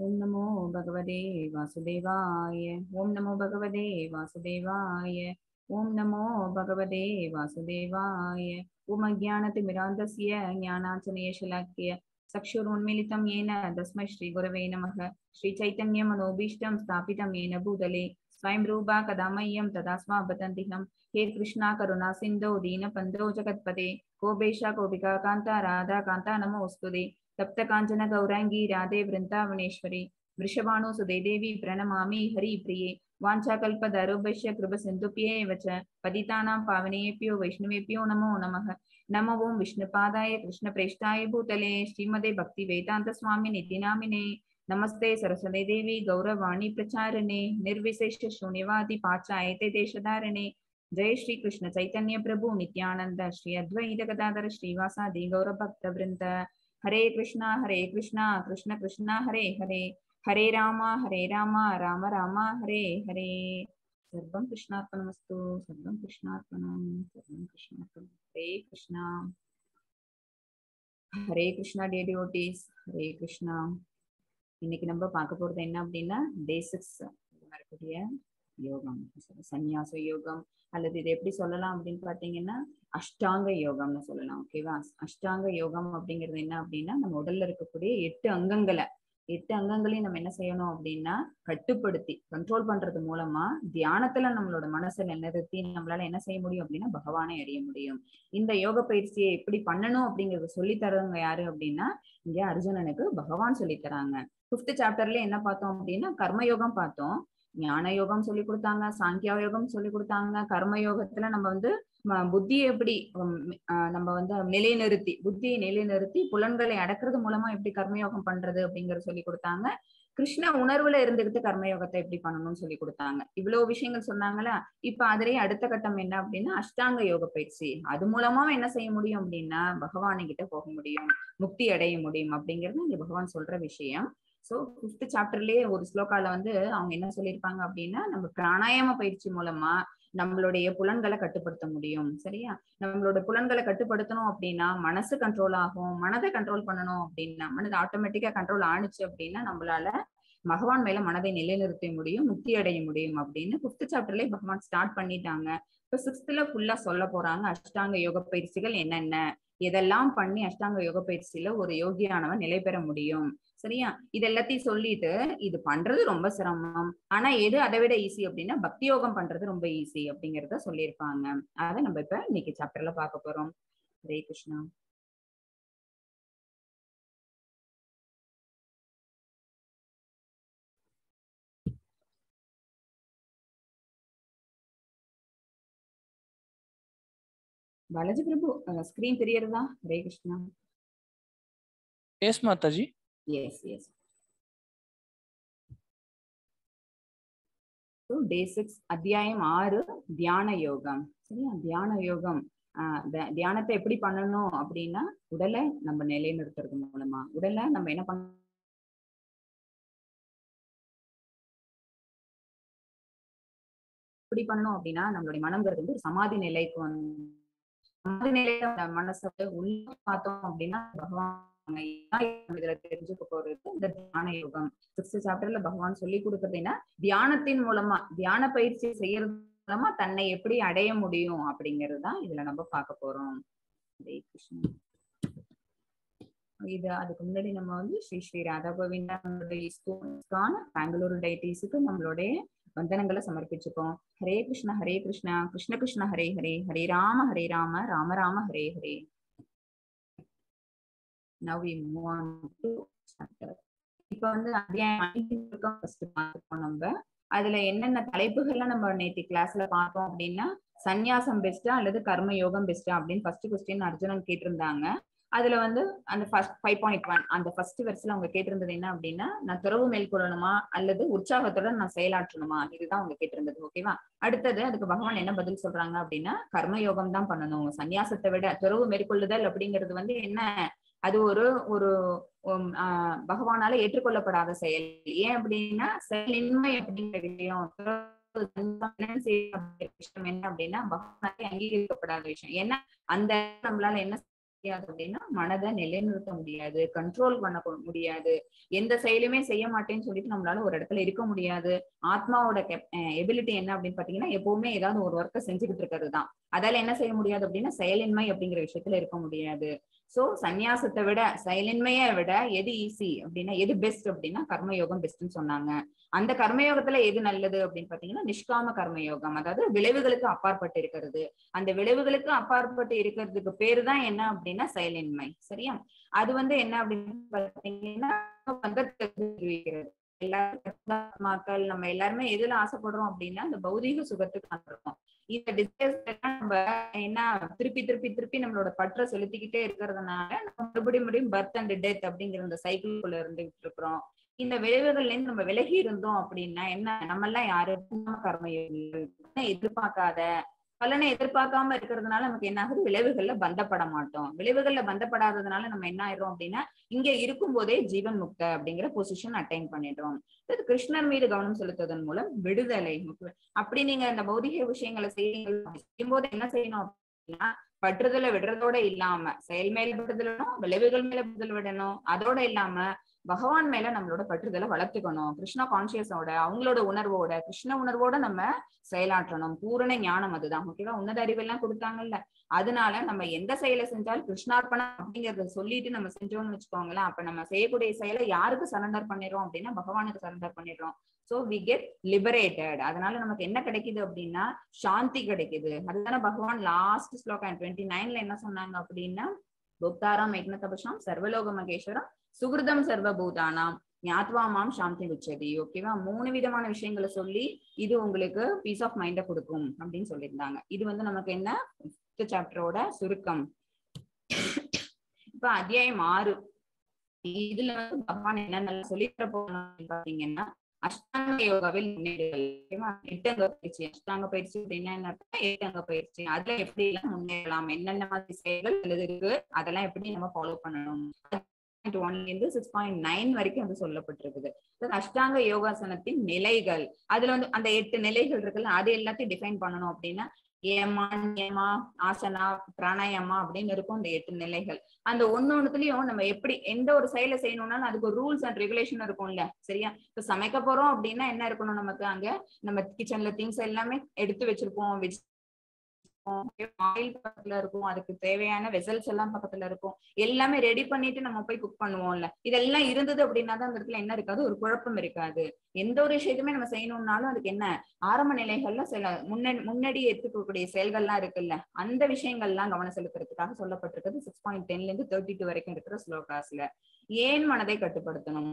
ओम नमो भगवते वासुदेवाय। ओम नमो भगवते वासुदेवाय। ओम नमो भगवते वासुदेवाय। ओम अज्ञानतिमिरान्धस्य ज्ञानाञ्जनशलाकया चक्षुरुन्मीलितं येन तस्मै श्रीगुरवे नमः। श्रीचैतन्यमनोभीष्टं स्थापितं येन भूतले स्वयं रूपा कदा मह्यं तदा स्वावतन्तिहं। हे कृष्णा करुणा सिन्धो दीनबन्धो जगत्पते गोपेशा गोपिका कान्ता राधा कान्ता नमोऽस्तुते। तप्त कांचन गौरांगी राधे वृंदावनेश्वरी वृषभानुसुते देवी प्रणमामि हरिप्रिये। वाञ्छाकल्पतरुभ्यश्च कृपसिन्धुभ्येव च पतितानां पावनेभ्यो वैष्णवेभ्यो नमो नमः। नमो ओं विष्णुपादाय कृष्णप्रेष्ठाय भूतले श्रीमते भक्तिवेदान्तस्वामिनिति नामिने। नमस्ते सरस्वती देवी गौरवाणी प्रचारणे निर्विशेष शून्यवादी पाश्चात्य देशधारणे। जय श्री कृष्ण चैतन्य प्रभु नित्यानंद श्री अद्वैत गदाधर श्रीवासादि गौर भक्त वृंद। हरे कृष्णा कृष्ण कृष्णा हरे हरे हरे राम राम राम हरे हरे। सर्वं कृष्णार्पणमस्तु सर्वं कृष्णार्पणं सर्वं कृष्णार्पणं। हरे कृष्णा डियर डिवोटीज हरे कृष्णा। இன்னைக்கு நம்ம பார்க்க போறது என்ன அப்படின்னா டே 6 வரக்கூடிய யோகம், சந்நியாச யோகம், அல்லது இதை எப்படி சொல்லலாம் அப்படின்னு பாத்தீங்கன்னா அஷ்டாங்க யோகம்னு சொல்லலாம். ஓகேவா? அஷ்டாங்க யோகம் அப்படிங்கிறது என்ன அப்படின்னா நம்ம உடல்ல இருக்கக்கூடிய 8 அங்கங்களையும் நம்ம என்ன செய்யணும் அப்படின்னா கட்டுப்படுத்தி கண்ட்ரோல் பண்றது மூலமா தியானத்துல நம்மளோட மனசை நிறுத்தி நம்மளால என்ன செய்ய முடியும் அப்படின்னா பகவானை அறிய முடியும். இந்த யோக பயிற்சியை எப்படி பண்ணணும் அப்படிங்கறத சொல்லி தரவங்க யாரு அப்படின்னா இங்க அர்ஜுனனுக்கு பகவான் சொல்லி தராங்க. 5th சாப்டர்ல என்ன பார்த்தோம் அப்படின்னா கர்மயோகம் பார்த்தோம், ஞான யோகம் சொல்லி கொடுத்தாங்க, சாங்கியா யோகம் சொல்லி கொடுத்தாங்க. கர்ம யோகத்துல நம்ம வந்து புத்தியை எப்படி நம்ம வந்து புத்தியை நிலைநிறுத்தி புலன்களை அடக்குறது மூலமா எப்படி கர்மயோகம் பண்றது அப்படிங்கறத சொல்லி கொடுத்தாங்க. கிருஷ்ண உணர்வுல இருந்துகிட்டு கர்மயோகத்தை எப்படி பண்ணணும்னு சொல்லி கொடுத்தாங்க. இவ்வளவு விஷயங்கள் சொன்னாங்களா. இப்ப அதிலேயே அடுத்த கட்டம் என்ன அப்படின்னா அஷ்டாங்க யோக பயிற்சி. அது மூலமா என்ன செய்ய முடியும் அப்படின்னா பகவானை கிட்ட போக முடியும், முக்தி அடைய முடியும் அப்படிங்கிறது இங்க பகவான் சொல்ற விஷயம். சோ 5th சாப்டர்லயே ஒரு ஸ்லோகால வந்து அவங்க என்ன சொல்லியிருப்பாங்க அப்படின்னா நம்ம பிராணாயாம பயிற்சி மூலமா நம்மளுடைய புலன்களை கட்டுப்படுத்த முடியும். சரியா? நம்மளோட புலன்களை கட்டுப்படுத்தணும் அப்படின்னா மனசு கண்ட்ரோல் ஆகும். மனதை கண்ட்ரோல் பண்ணணும் அப்படின்னா மனது ஆட்டோமேட்டிக்கா கண்ட்ரோல் ஆணிச்சு அப்படின்னா நம்மளால பகவான் மேல மனதை நிலைநிறுத்த முடியும், முக்தி அடைய முடியும் அப்படின்னு 5th சாப்டர்லயே பகவான் ஸ்டார்ட் பண்ணிட்டாங்க. இப்ப 6th ஃபுல்லா சொல்ல போறாங்க அஷ்டாங்க யோக பயிற்சிகள் என்னென்ன, எதெல்லாம் பண்ணி அஷ்டாங்க யோக பயிற்சியில ஒரு யோகியானவன் நிலை பெற முடியும். சரியா? இது எல்லாத்தையும் சொல்லிட்டு இது பண்றது ரொம்ப சிரமம், ஆனா எது அதை விட ஈஸி அப்படின்னா பக்தி யோகம் பண்றது ரொம்ப ஈஸி அப்படிங்கறத சொல்லியிருப்பாங்க. அதை நம்ம இப்ப இன்னைக்கு சாப்டர்ல பார்க்க போறோம். ஹரே கிருஷ்ணா. बालाजी प्रभु स्क्रीन தெரியறதா? Hare Krishna. Yes Mataji. Yes yes. Day 6 அத்தியாயம் 6 தியான யோகம். சரியா? தியான யோகம் தியானத்தை எப்படி பண்ணணும் அப்படின்னா உடலை நம்ம நிலைநிறுத்துறது மூலமா உடலை நம்ம என்ன பண்ண எப்படி பண்ணணும் அப்படின்னா நம்மளுடைய மனம்ங்கிறது வந்து ஒரு சமாதி நிலைக்கு சமாதி நிலையில மனசை உள்ள பார்த்தோம் அப்படின்னா பகவான் இதுல தெரிஞ்சுக்க போறது இந்த தியான யோகம். 6th சாப்டர்ல பகவான் சொல்லி கொடுக்கறது என்ன, தியானத்தின் மூலமா தியான பயிற்சி செய்யறது மூலமா தன்னை எப்படி அடைய முடியும் அப்படிங்கறதுதான் இதுல நம்ம பார்க்க போறோம். ஹரே கிருஷ்ணா. இது அதுக்கு முன்னாடி நம்ம வந்து ஸ்ரீ ஸ்ரீ ராதா கோவிந்தா பெங்களூரு டைட்டிஸுக்கு நம்மளுடைய வந்தனங்களை சமர்ப்பிச்சுப்போம். Hare Krishna Krishna Krishna Hare Hare Hare Rama Rama Rama Hare Hare. Now we move on to chapter. இப்ப வந்து அத்தியாயம் ஃபர்ஸ்ட் பார்ப்போம். நம்ம அதுல என்னென்ன தலைப்புகள்லாம் நம்ம நேற்று கிளாஸ்ல பார்த்தோம் அப்படின்னா சந்நியாசம் பெஸ்டா அல்லது கர்ம யோகம் பெஸ்டா அப்படின்னு ஃபர்ஸ்ட் கொஸ்டின் அர்ஜுனன் கேட்டிருந்தாங்க. அதுல வந்து அந்த 5.1 அந்த ஃபர்ஸ்ட் வெர்ஸ்ல அவங்க கேட்டிருந்தது என்ன அப்படின்னா நான் துறவு மேற்கொள்ளணுமா அல்லது உற்சாகத்துடன் நான் செயலாற்றணுமா, இதுதான் அவங்க கேட்டிருந்தது. ஓகேவா? அடுத்தது அதுக்கு பகவான் என்ன பதில் சொல்றாங்க அப்படின்னா கர்மயோகம் தான் பண்ணணும், சன்னியாசத்தை விட துறவு மேற்கொள்ளுதல் அப்படிங்கிறது வந்து என்ன, அது ஒரு ஒரு பகவானால ஏற்றுக்கொள்ளப்படாத செயல். ஏன் அப்படின்னா செயலின்மை அப்படிங்கிற விஷயம் என்ன அப்படின்னா பகவானாலே அங்கீகரிக்கப்படாத விஷயம். ஏன்னா அந்த நம்மளால என்ன அப்படின்னா மனதை நிலைநிறுத்த முடியாது, கண்ட்ரோல் பண்ண முடியாது, எந்த செயலுமே செய்ய மாட்டேன்னு சொல்லிட்டு நம்மளால ஒரு இடத்துல இருக்க முடியாது. ஆத்மாவோட எபிலிட்டி என்ன அப்படின்னு பாத்தீங்கன்னா எப்பவுமே ஏதாவது ஒரு ஒர்க்கை செஞ்சுக்கிட்டு இருக்கிறது தான். அதால என்ன செய்ய முடியாது அப்படின்னா செயலின்மை அப்படிங்கிற விஷயத்துல இருக்க முடியாது. சோ சந்நியாசத்தை விட செயலின்மையை விட எது ஈஸி அப்படின்னா எது பெஸ்ட் அப்படின்னா கர்மயோகம் பெஸ்ட்னு சொன்னாங்க. அந்த கர்மயோகத்துல எது நல்லது அப்படின்னு பாத்தீங்கன்னா நிஷ்காம கர்மயோகம், அதாவது விளைவுகளுக்கு அப்பாற்பட்டு இருக்கிறது. அந்த விளைவுகளுக்கு அப்பாற்பட்டு இருக்கிறதுக்கு பேரு தான் என்ன அப்படின்னா செயலின்மை. சரியா? அது என்ன அப்படின்னு பாத்தீங்கன்னா எல்லாரும் நம்ம எல்லாருமே எதுல ஆசைப்படுறோம் அப்படின்னா இந்த பௌதீக சுகத்துக்கு ஆசைப்படுறோம். இந்த டிஸ்கஸ் நம்ம என்ன திருப்பி திருப்பி திருப்பி நம்மளோட பற்ற செலுத்திக்கிட்டே இருக்கிறதுனால நம்ம மறுபடியும் பர்த் அண்ட் டெத் அப்படிங்கிற இந்த சைக்கிள்குள்ள இருந்துகிட்டு இருக்கிறோம். இந்த விளைவுகள்ல இருந்து நம்ம விலகி இருந்தோம் அப்படின்னா என்ன, நம்ம எல்லாம் யாரும் கர்மயோகிகள், எதிர்பார்க்காத பலனை எதிர்பார்க்காம இருக்கிறதுனால நமக்கு என்ன ஆகுது, விளைவுகள்ல பந்தப்பட மாட்டோம். விளைவுகள்ல பந்தப்படாததுனால நம்ம என்ன ஆயிரும் அப்படின்னா இங்க இருக்கும் போதே ஜீவன் முக்த அப்படிங்கிற பொசிஷன் அட்டைன் பண்ணிடுறோம். கிருஷ்ணர் மீது கவனம் செலுத்துவதன் மூலம் விடுதலை. அப்படி நீங்க இந்த பௌதிக விஷயங்களை செய்யும் போது என்ன செய்யணும் அப்படின்னா பற்றுதலை விடுறதோட இல்லாம செயல் மேல பற்றுதல் விடணும், விளைவுகள் மேல பற்றுதல் விடணும். அதோட இல்லாம பகவான் மேல நம்மளோட பற்றுதலை வளர்த்துக்கணும். கிருஷ்ணா கான்சியஸோட அவங்களோட உணர்வோட கிருஷ்ண உணர்வோட நம்ம செயலாற்றணும். பூரண ஞானம் அதுதான். ஓகேவா? உன்னத அறிவெல்லாம் கொடுத்தாங்கல்ல, அதனால நம்ம எந்த செயலை செஞ்சாலும் கிருஷ்ணார்ப்பணம் அப்படிங்கறத சொல்லிட்டு நம்ம செஞ்சோம்னு வச்சுக்கோங்களேன். அப்ப நம்ம செய்யக்கூடிய செயலை யாருக்கு சரண்டர் பண்ணிடுறோம் அப்படின்னா பகவானுக்கு சரண்டர் பண்ணிடுறோம். So we get liberated. அதனால நமக்கு என்ன கிடைக்குது அப்படின்னா சாந்தி கிடைக்குது. அதுதானே பகவான் லாஸ்ட் ஸ்லோகம் 29ல என்ன சொன்னாங்க அப்படின்னா போக்தாராம் யக்ஞதபசாம் சர்வலோக மகேஸ்வரம் சுகிருதம் சர்வபூதானாம் ஞாத்வாமாம் சாந்தி உச்சதி. ஓகேவா? 3 விதமான விஷயங்களை சொல்லி இது உங்களுக்கு பீஸ் ஆஃப் மைண்ட கொடுக்கும் அப்படின்னு சொல்லியிருந்தாங்க. இது நமக்கு என்ன சாப்டரோட சுருக்கம். இப்ப அத்தியாயம் 6 இதுல பகவான் என்ன சொல்லித்தர போறாங்க பாத்தீங்கன்னா அஷ்டாங்க யோகாவில் முன்னேறுதல். 8 அங்க பயிற்சி. அஷ்டாங்க பயிற்சி அப்படின்னா என்ன, 8 அங்க பயிற்சி. அதுல எப்படி எல்லாம் முன்னேறலாம், என்னென்ன மாதிரி செயல்கள் இருக்கு, அதெல்லாம் எப்படி நம்ம ஃபாலோ பண்ணணும். 6.9 வரைக்கும் சொல்லப்பட்டிருக்குது. அஷ்டாங்க யோகாசனத்தின் நிலைகள். அதுல அந்த 8 நிலைகள் இருக்குல்ல, அது எல்லாத்தையும் டிஃபைன் பண்ணணும் அப்படின்னா ஏமா நியமா ஆசனா பிராணாயாமா அப்படின்னு இருக்கும். இந்த 8 நிலைகள் அந்த ஒன்னொன்னுலயும் நம்ம எப்படி எந்த ஒரு செயலை செய்யணும்னாலும் அதுக்கு ஒரு ரூல்ஸ் அண்ட் ரெகுலேஷன் இருக்கும்ல. சரியா? இப்ப சமைக்க போறோம் அப்படின்னா என்ன இருக்கணும், நமக்கு அங்க நம்ம கிச்சன்ல திங்ஸ் எல்லாமே எடுத்து வச்சிருப்போம். ஆயில் பக்கத்துல இருக்கும், அதுக்கு தேவையான வெசல்ஸ் எல்லாம் பக்கத்துல இருக்கும். எல்லாமே ரெடி பண்ணிட்டு நம்ம போய் குக் பண்ணுவோம்ல. இதெல்லாம் இருந்தது அப்படின்னா தான் அந்த இடத்துல என்ன இருக்காது, ஒரு குழப்பம் இருக்காது. எந்த ஒரு விஷயத்துமே நம்ம செய்யணும்னாலும் அதுக்கு என்ன ஆரம்ப நிலைகள்ல சில முன்னாடி எடுத்துக்கக்கூடிய செயல்கள்லாம் இருக்குல்ல, அந்த விஷயங்கள்லாம் கவனம் செலுத்துறதுக்காக சொல்லப்பட்டிருக்கிறது 6.10ல இருந்து 32 வரைக்கும் இருக்கிற ஸ்லோகாஸ்ல. ஏன் மனதை கட்டுப்படுத்தணும்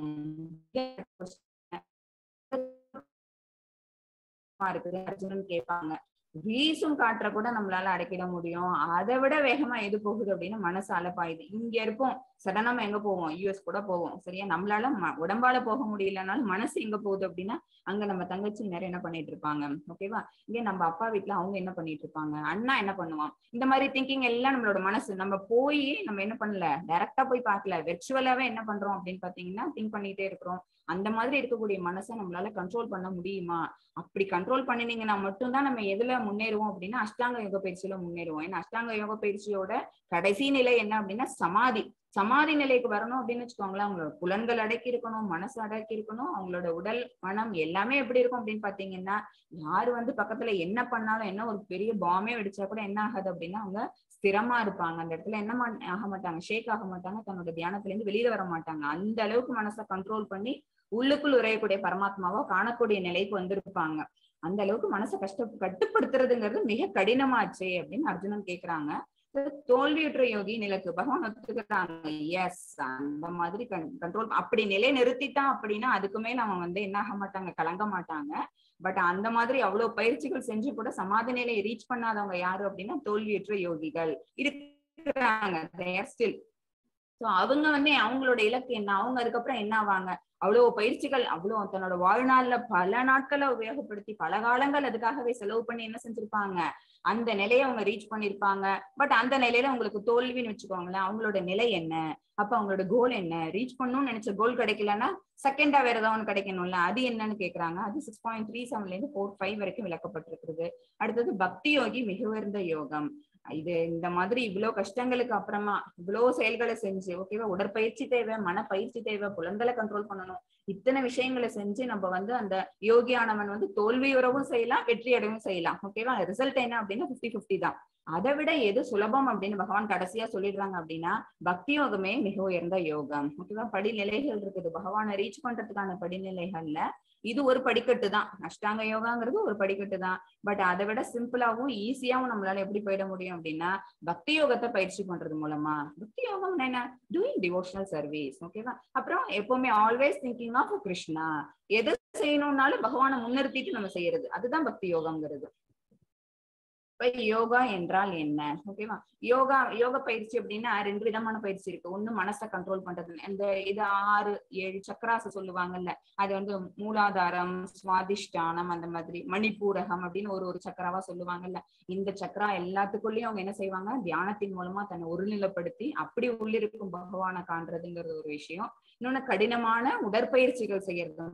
அர்ஜுனன் கேட்பாங்க. வீசும் காற்ற கூட நம்மளால அடக்கிட முடியும், அதை விட வேகமா எது போகுது அப்படின்னா மனசு அலப்பாயுது. இங்க இருப்போம், சடனா எங்க போவோம், யூஎஸ் கூட போவோம். சரியா? நம்மளால உடம்பால போக முடியலனாலும் மனசு எங்க போகுது அப்படின்னா அங்க நம்ம தங்கச்சி நிறைய என்ன பண்ணிட்டு இருப்பாங்க. ஓகேவா? இங்க நம்ம அப்பா வீட்டுல அவங்க என்ன பண்ணிட்டு இருப்பாங்க, அண்ணா என்ன பண்ணுவான், இந்த மாதிரி திங்கிங் எல்லாம் நம்மளோட மனசு. நம்ம போய் நம்ம என்ன பண்ணல, டைரக்டா போய் பார்க்கல, வெர்ச்சுவலாவே என்ன பண்றோம் அப்படின்னு பாத்தீங்கன்னா திங்க் பண்ணிட்டே இருக்கிறோம். அந்த மாதிரி இருக்கக்கூடிய மனசை நம்மளால கண்ட்ரோல் பண்ண முடியுமா? அப்படி கண்ட்ரோல் பண்ணினீங்கன்னா மட்டும்தான் நம்ம எதுல முன்னேறுவோம் அப்படின்னா அஷ்டாங்க யோக பயிற்சியில முன்னேறுவோம். ஏன்னா அஷ்டாங்க யோக பயிற்சியோட கடைசி நிலை என்ன அப்படின்னா சமாதி. சமாதி நிலைக்கு வரணும் அப்படின்னு வச்சுக்கோங்களேன், அவங்களோட புலன்கள் அடக்கி இருக்கணும், மனசு அடக்கி இருக்கணும், அவங்களோட உடல் மனம் எல்லாமே எப்படி இருக்கும் அப்படின்னு பாத்தீங்கன்னா யாரு பக்கத்துல என்ன பண்ணாலும் என்ன ஒரு பெரிய பாம்பே வெடிச்சா கூட என்ன ஆகாது அப்படின்னா அவங்க ஸ்திரமா இருப்பாங்க. அந்த இடத்துல என்ன ஆக மாட்டாங்க, ஷேக் ஆக மாட்டாங்க, தன்னோட தியானத்துல இருந்து வெளியில வர மாட்டாங்க. அந்த அளவுக்கு மனசை கண்ட்ரோல் பண்ணி உள்ளுக்குள் உரையக்கூடிய பரமாத்மாவோ காணக்கூடிய நிலைக்கு வந்திருப்பாங்க. அந்த அளவுக்கு மனசை கட்டுப்படுத்துறதுங்கிறது மிக கடினமாச்சு அப்படின்னு அர்ஜுனன் கேக்குறாங்க. தோல்வியுற்ற யோகி நிலைக்கு பகவான் ஒத்துக்கிறாங்க. எஸ், அந்த மாதிரி கண்ட்ரோல் அப்படி நிலை நிறுத்திட்டான் அப்படின்னா அதுக்கு மேல அவன் என்ன ஆக மாட்டாங்க, கலங்க மாட்டாங்க. பட் அந்த மாதிரி அவ்வளவு பயிற்சிகள் செஞ்சு கூட சமாதி நிலையை ரீச் பண்ணாதவங்க யாரு அப்படின்னா தோல்வியுற்ற யோகிகள் இருக்கிறாங்க. அவங்க அவங்களோட இலக்கு என்ன, அவங்க அதுக்கப்புறம் என்ன ஆவாங்க, அவ்வளவு பயிற்சிகள் அவ்வளவு தன்னோட வாழ்நாள்ல பல நாட்களை உபயோகப்படுத்தி பல காலங்கள் அதுக்காகவே செலவு பண்ணி என்ன செஞ்சிருப்பாங்க, அந்த நிலையை அவங்க ரீச் பண்ணிருப்பாங்க. பட் அந்த நிலையில உங்களுக்கு தோல்வின்னு வச்சுக்கோங்களேன், அவங்களோட நிலை என்ன, அப்ப அவங்களோட கோல் என்ன, ரீச் பண்ணணும்னு நினைச்ச கோல் கிடைக்கலன்னா செகண்டா வேற ஏதாவது ஒன்று கிடைக்கணும்ல, அது என்னன்னு கேக்குறாங்க. அது 6.37ல இருந்து 4.5 வரைக்கும் விளக்கப்பட்டிருக்கிறது. அடுத்தது பக்தி யோகி மிக உயர்ந்த யோகம். இது இந்த மாதிரி இவ்வளவு கஷ்டங்களுக்கு அப்புறமா இவ்வளவு செயல்களை செஞ்சு ஓகேவா, உடற்பயிற்சி தேவை, மனப்பயிற்சி தேவை, புலன்களை கண்ட்ரோல் பண்ணணும், இத்தனை விஷயங்களை செஞ்சு நம்ம வந்து அந்த யோகியானவன் வந்து தோல்வியுறவும் செய்யலாம், வெற்றி அடையவும் செய்யலாம். ஓகேவா, ரிசல்ட் என்ன அப்படின்னா 50-50 தான். அதை விட எது சுலபம் அப்படின்னு பகவான் கடைசியா சொல்லிடுறாங்க அப்படின்னா பக்தி யோகமே மிக உயர்ந்த யோகம். ஓகேவா, படிநிலைகள் இருக்குது, பகவானை ரீச் பண்றதுக்கான படிநிலைகள்ல இது ஒரு படிக்கட்டு தான். அஷ்டாங்க யோகாங்கிறது ஒரு படிக்கட்டு தான். பட் அதை விட சிம்பிளாவும் ஈஸியாவும் நம்மளால எப்படி போயிட முடியும் அப்படின்னா பக்தி யோகத்தை பயிற்சி பண்றது மூலமா. பக்தி யோகம் என்ன, டூயிங் டிவோஷனல் சர்வீஸ். ஓகேவா, அப்புறம் எப்பவுமே ஆல்வேஸ் திங்கிங் ஆஃப் கிருஷ்ணா, எது செய்யணும்னாலும் பகவானை முன்னிறுத்திட்டு நம்ம செய்யறது, அதுதான் பக்தி யோகம்ங்கிறது. இப்ப யோகா என்றால் என்ன? ஓகேவா, யோக பயிற்சி அப்படின்னா 2 விதமான பயிற்சி இருக்கு. ஒண்ணு மனசை கண்ட்ரோல் பண்றது, இந்த இது 6-7 சக்கராச சொல்லுவாங்கல்ல, அது வந்து மூலாதாரம், சுவாதிஷ்டானம், அந்த மாதிரி மணிப்பூரகம் அப்படின்னு ஒரு சக்கராவா சொல்லுவாங்கல்ல. இந்த சக்கரா எல்லாத்துக்குள்ளயும் அவங்க என்ன செய்வாங்க, தியானத்தின் மூலமா தன்னை ஒருநிலைப்படுத்தி அப்படி உள்ளிருக்கும் பகவானை காண்றதுங்கிறது ஒரு விஷயம். இன்னொன்னு கடினமான உடற்பயிற்சிகள் செய்யறது.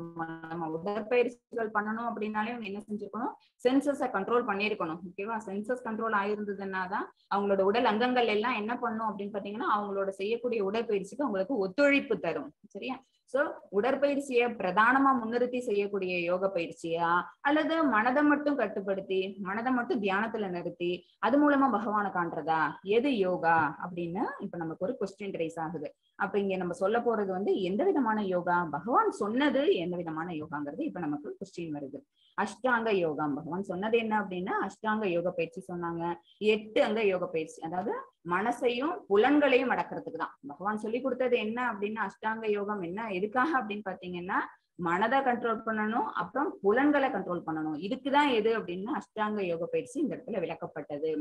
நம்ம உடற்பயிற்சிகள் பண்ணணும் அப்படின்னாலே அவங்க என்ன செஞ்சிருக்கணும், சென்சஸை கண்ட்ரோல் பண்ணிருக்கணும். ஓகேவா, சென்சஸ் கண்ட்ரோல் ஆயிருந்ததுன்னா தான் அவங்களோட உடல் அங்கங்கள் எல்லாம் என்ன பண்ணும் அப்படின்னு பாத்தீங்கன்னா அவங்களோட செய்யக்கூடிய உடற்பயிற்சிக்கு அவங்களுக்கு ஒத்துழைப்பு தரும். சரியா, சோ உடற்பயிற்சியை பிரதானமா முன்னிறுத்தி செய்யக்கூடிய யோக பயிற்சியா, அல்லது மனதை மட்டும் கட்டுப்படுத்தி மனதை மட்டும் தியானத்துல நிறுத்தி அது மூலமா பகவானை காண்றதா, எது யோகா அப்படின்னு இப்ப நமக்கு ஒரு கொஸ்டின் ரைஸ் ஆகுது. அப்ப இங்க நம்ம சொல்ல போறது வந்து எந்த விதமான யோகா, பகவான் சொன்னது எந்த விதமான யோகாங்கிறது இப்ப நமக்கு கொஸ்டின் வருது. அஷ்டாங்க யோகம், பகவான் சொன்னது என்ன அப்படின்னா அஷ்டாங்க யோக பயிற்சி சொன்னாங்க. 8 அங்க யோக பயிற்சி, அதாவது மனசையும் புலன்களையும் அடக்கிறதுக்கு தான் பகவான் சொல்லி கொடுத்தது. என்ன அப்படின்னா அஷ்டாங்க யோகம் என்ன, எதுக்காக அப்படின்னு பாத்தீங்கன்னா மனதை கண்ட்ரோல் பண்ணணும், அப்புறம் புலன்களை கண்ட்ரோல் பண்ணணும். இதுக்குதான் எது அப்படின்னா அஷ்டாங்க யோக பயிற்சி இந்த இடத்துல விளக்கப்பட்டது.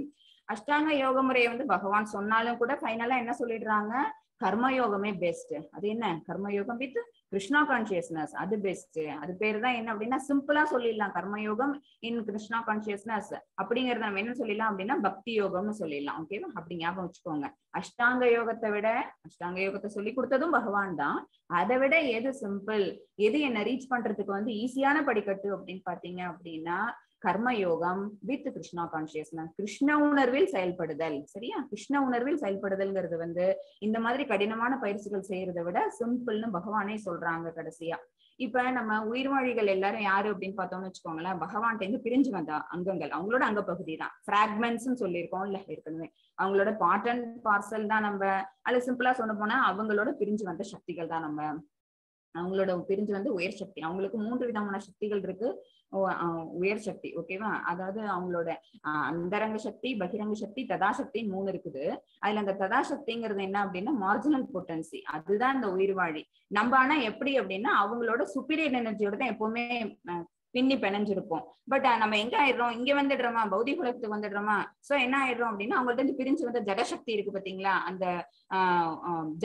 அஷ்டாங்க யோக முறையை வந்து பகவான் சொன்னாலும் கூட ஃபைனலா என்ன சொல்லிடுறாங்க, கர்மயோகமே பெஸ்ட். அது என்ன, கர்மயோகம் வித் கிருஷ்ணா கான்சியஸ்னஸ், அது பெஸ்ட். அது பேரு தான் என்ன அப்படின்னா சிம்பிளா சொல்லிடலாம், கர்மயோகம் இன் கிருஷ்ணா கான்சியஸ்னஸ். அப்படிங்கறத நம்ம என்ன சொல்லிடலாம் அப்படின்னா பக்தி யோகம்னு சொல்லிடலாம். ஓகேவா, அப்படி ஞாபகம் வச்சுக்கோங்க. அஷ்டாங்க யோகத்தை விட, அஷ்டாங்க யோகத்தை சொல்லி கொடுத்ததும் பகவான் தான், அதை விட எது சிம்பிள், எது என்ன ரீச் பண்றதுக்கு வந்து ஈஸியான படிக்கட்டு அப்படின்னு பாத்தீங்க அப்படின்னா கர்மயோகம் வித் கிருஷ்ணா கான்சியஸ்னஸ், கிருஷ்ண உணர்வில் செயல்படுதல். சரியா, கிருஷ்ண உணர்வில் செயல்படுதல்ங்கிறது வந்து இந்த மாதிரி கடினமான பயிற்சிகள் செய்யறதை விட சிம்பிள்னு பகவானே சொல்றாங்க கடைசியா. இப்ப நம்ம உயிர்வாழிகள் எல்லாரும் யாரு அப்படின்னு பார்த்தோம்னு வச்சுக்கோங்களேன், பகவான்கிட்ட இருந்து பிரிஞ்சு வந்த அங்கங்கள், அவங்களோட அங்க பகுதி தான். பிராக்மெண்ட்ஸ் சொல்லியிருக்கோம் இல்ல ஏற்கனவே, அவங்களோட பார்ட் அண்ட் பார்சல் தான் நம்ம. அது சிம்பிளா சொன்ன போனா அவங்களோட பிரிஞ்சு வந்த சக்திகள் தான் நம்ம. அவங்களோட பிரிஞ்சு வந்து உயர் சக்தி. அவங்களுக்கு 3 விதமான சக்திகள் இருக்கு. உயர் சக்தி. ஓகேவா, அதாவது அவங்களோட அந்தரங்க சக்தி, பகிரங்க சக்தி, ததாசக்தி 3 இருக்குது. அதுல அந்த ததாசக்திங்கிறது என்ன அப்படின்னா மார்ஜினல் பொட்டன்சி, அதுதான் இந்த உயிர்வாழி. நம்ம ஆனா எப்படி அப்படின்னா அவங்களோட சுப்பீரியர் எனர்ஜியோட தான் எப்பவுமே பின்னி பிணைஞ்சிருப்போம். பட் நம்ம எங்க ஆயிடுறோம், இங்க வந்துடுறோமா, பௌதிக உலகத்துக்கு வந்துடுறோமா. சோ என்ன ஆயிடுறோம் அப்படின்னா அவங்கள்ட்ட இருந்து பிரிஞ்சு வந்த ஜடசக்தி இருக்கு பாத்தீங்களா, அந்த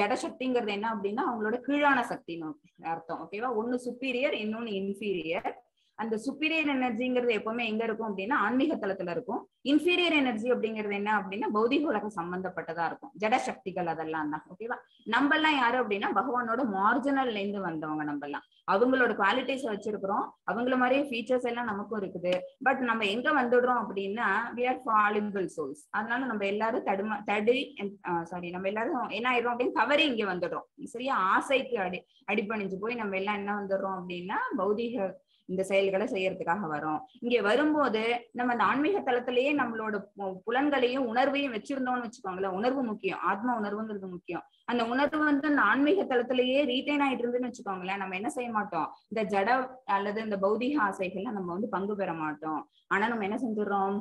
ஜடசக்திங்கிறது என்ன அப்படின்னா அவங்களோட கீழான சக்தின்னு அர்த்தம். ஓகேவா, ஒண்ணு சுப்பீரியர், இன்னொன்னு இன்ஃபீரியர். அந்த சுப்பீரியர் எனர்ஜிங்கிறது எப்பவுமே எங்க இருக்கும் அப்படின்னா ஆன்மீக தளத்துல இருக்கும். இன்ஃபீரியர் எனர்ஜி அப்படிங்கிறது என்ன அப்படின்னா பௌதிக உலகம் சம்பந்தப்பட்டதா இருக்கும், ஜடசக்திகள் அதெல்லாம் தான். ஓகேவா, நம்ம எல்லாம் யாரு அப்படின்னா பகவானோட மார்ஜினல்ல இருந்து வந்தவங்க. நம்ம எல்லாம் அவங்களோட குவாலிட்டிஸ் வச்சிருக்கிறோம், அவங்கள மாதிரியே ஃபீச்சர்ஸ் எல்லாம் நமக்கும் இருக்குது. பட் நம்ம எங்க வந்துடுறோம் அப்படின்னா we are fallible souls. அதனால நம்ம எல்லாரும் நம்ம எல்லாரும் என்ன ஆயிடுறோம் அப்படின்னு தவறி இங்க வந்துடுறோம். சரியா, ஆசைக்கு அடிபணிஞ்சு போய் நம்ம எல்லாம் என்ன வந்துடுறோம் அப்படின்னா பௌதிக இந்த செயல்களை செய்யறதுக்காக வரோம். இங்க வரும்போது நம்ம அந்த ஆன்மீக தளத்திலேயே நம்மளோட புலன்களையும் உணர்வையும் வச்சிருந்தோம்னு வச்சுக்கோங்களேன். உணர்வு முக்கியம், ஆத்ம உணர்வுங்கிறது முக்கியம். அந்த உணர்வு வந்து அந்த ஆன்மீக தளத்திலேயே ரீட்டைன் ஆயிட்டு இருந்துன்னு வச்சுக்கோங்களேன், நம்ம என்ன செய்ய மாட்டோம், இந்த ஜட அல்லது இந்த பௌதிக ஆசைகள்ல நம்ம வந்து பங்கு பெற மாட்டோம். ஆனா நம்ம என்ன செஞ்சிடறோம்,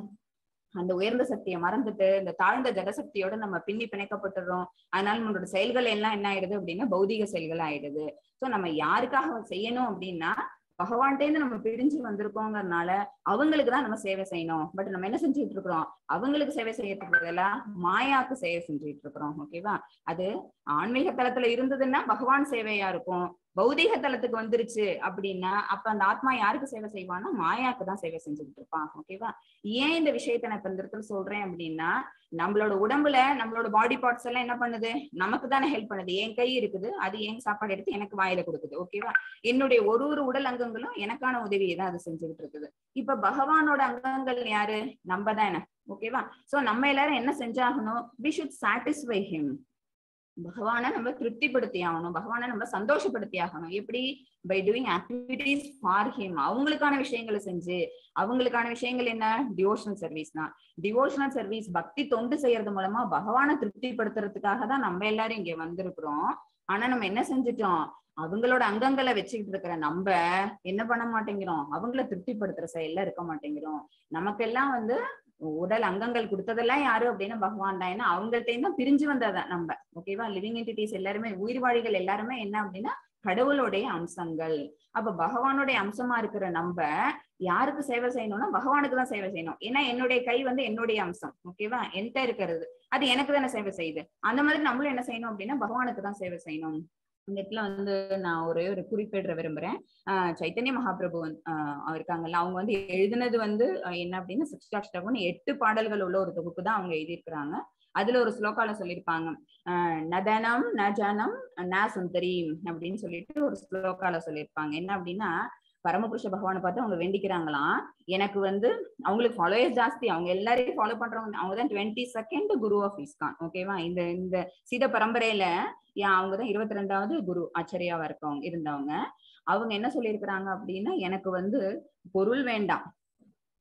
அந்த உயர்ந்த சக்தியை மறந்துட்டு இந்த தாழ்ந்த ஜடசக்தியோட நம்ம பின்னி பிணைக்கப்பட்டுறோம். அதனால நம்மளோட செயல்கள் எல்லாம் என்ன ஆயிடுது அப்படின்னா பௌதிக செயல்கள் ஆயிடுது. சோ நம்ம யாருக்காக செய்யணும் அப்படின்னா பகவான்கிட்ட இருந்து நம்ம பிரிஞ்சு வந்திருக்கோங்கிறதுனால அவங்களுக்கு தான் நம்ம சேவை செய்யணும். பட் நம்ம என்ன செஞ்சுட்டு இருக்கிறோம், அவங்களுக்கு சேவை செய்யறதுக்கு பதிலா மாயாக்கு சேவை செஞ்சுட்டு இருக்கிறோம். ஓகேவா, அது ஆன்மீக தளத்துல இருந்ததுன்னா பகவான் சேவையா இருக்கும். பௌதிக தளத்துக்கு வந்துருச்சு அப்படின்னா அப்ப அந்த ஆத்மா யாருக்கு சேவை செய்வான்னா மாயாக்கு தான் சேவை செஞ்சுக்கிட்டு இருப்பான். ஓகேவா, ஏன் இந்த விஷயத்த நான் இப்ப இந்த இடத்துல சொல்றேன் அப்படின்னா நம்மளோட உடம்புல நம்மளோட பாடி பார்ட்ஸ் எல்லாம் என்ன பண்ணுது, நமக்கு தானே ஹெல்ப் பண்ணுது. என் கை இருக்குது, அது என் சாப்பாடு எடுத்து எனக்கு வாயில கொடுக்குது. ஓகேவா, என்னுடைய ஒரு உடல் அங்கங்களும் எனக்கான உதவியை தான் அது செஞ்சுக்கிட்டு இருக்குது. இப்ப பகவானோட அங்கங்கள் யாரு, நம்ம தானே. ஓகேவா? சோ நம்ம எல்லாரும் என்ன செஞ்சாகணும், we should satisfy him. பகவானை நம்ம திருப்திப்படுத்தி ஆகணும், பகவானை நம்ம சந்தோஷப்படுத்தி ஆகணும். எப்படி? By doing activities for him. அவங்களுக்கான விஷயங்களை செஞ்சு, அவங்களுக்கான விஷயங்கள் என்ன? டிவோஷனல் சர்வீஸ் தான். டிவோஷனல் சர்வீஸ் பக்தி தொண்டு செய்யறது மூலமா பகவானை திருப்திப்படுத்துறதுக்காக தான் நம்ம எல்லாரும் இங்க வந்திருக்கிறோம். ஆனா நம்ம என்ன செஞ்சுட்டோம், அவங்களோட அங்கங்களை வச்சுக்கிட்டு இருக்கிற நம்ம என்ன பண்ண மாட்டேங்கிறோம், அவங்கள திருப்திப்படுத்துற செயல்ல இருக்க மாட்டேங்கிறோம். நமக்கெல்லாம் உடல் அங்கங்கள் கொடுத்ததெல்லாம் யாரு அப்படின்னா பகவான் தான். ஏன்னா அவங்கள்ட்ட தான் பிரிஞ்சு வந்ததான் நம்ம. ஓகேவா? லிவிங் என்டிட்டிஸ் எல்லாருமே, உயிர்வாழிகள் எல்லாருமே என்ன அப்படின்னா கடவுளுடைய அம்சங்கள். அப்ப பகவானுடைய அம்சமா இருக்கிற நம்ம யாருக்கு சேவை செய்யணும்னா பகவானுக்கு தான் சேவை செய்யணும். ஏன்னா என்னுடைய கை என்னுடைய அம்சம். ஓகேவா? என்கிட்ட இருக்கிறது அது எனக்கு தானே சேவை செய்யுது. அந்த மாதிரி நம்மளும் என்ன செய்யணும் அப்படின்னா பகவானுக்கு தான் சேவை செய்யணும். இந்த இடத்துல நான் ஒரு குறிப்பிட விரும்புறேன். சைத்தன்ய மகாபிரபு இருக்காங்கல்ல, அவங்க எழுதினது என்ன அப்படின்னா சிக்ஷாஷ்டகம் 8 பாடல்கள் உள்ள ஒரு தொகுப்பு தான் அவங்க எழுதியிருக்கிறாங்க. அதுல ஒரு ஸ்லோகால சொல்லியிருப்பாங்க, நதனம் ந ஜனம் ந சுந்தரி அப்படின்னு சொல்லிட்டு ஒரு ஸ்லோகால சொல்லியிருப்பாங்க. என்ன அப்படின்னா பரமபுருஷ பகவானை பார்த்து அவங்க வேண்டிக்கிறாங்களாம், எனக்கு அவங்களுக்கு ஃபாலோயர்ஸ் ஜாஸ்தி, அவங்க எல்லாரையும் ஃபாலோ பண்றவங்க, அவங்க தான் 22nd குரு ஆஃப் இஸ்கான். ஓகேவா? இந்த சீத பரம்பரையில அவங்க தான் 22வது குரு ஆச்சரியாவா இருக்கவங்க இருந்தவங்க. அவங்க என்ன சொல்லியிருக்கிறாங்க அப்படின்னா, எனக்கு பொருள் வேண்டாம்,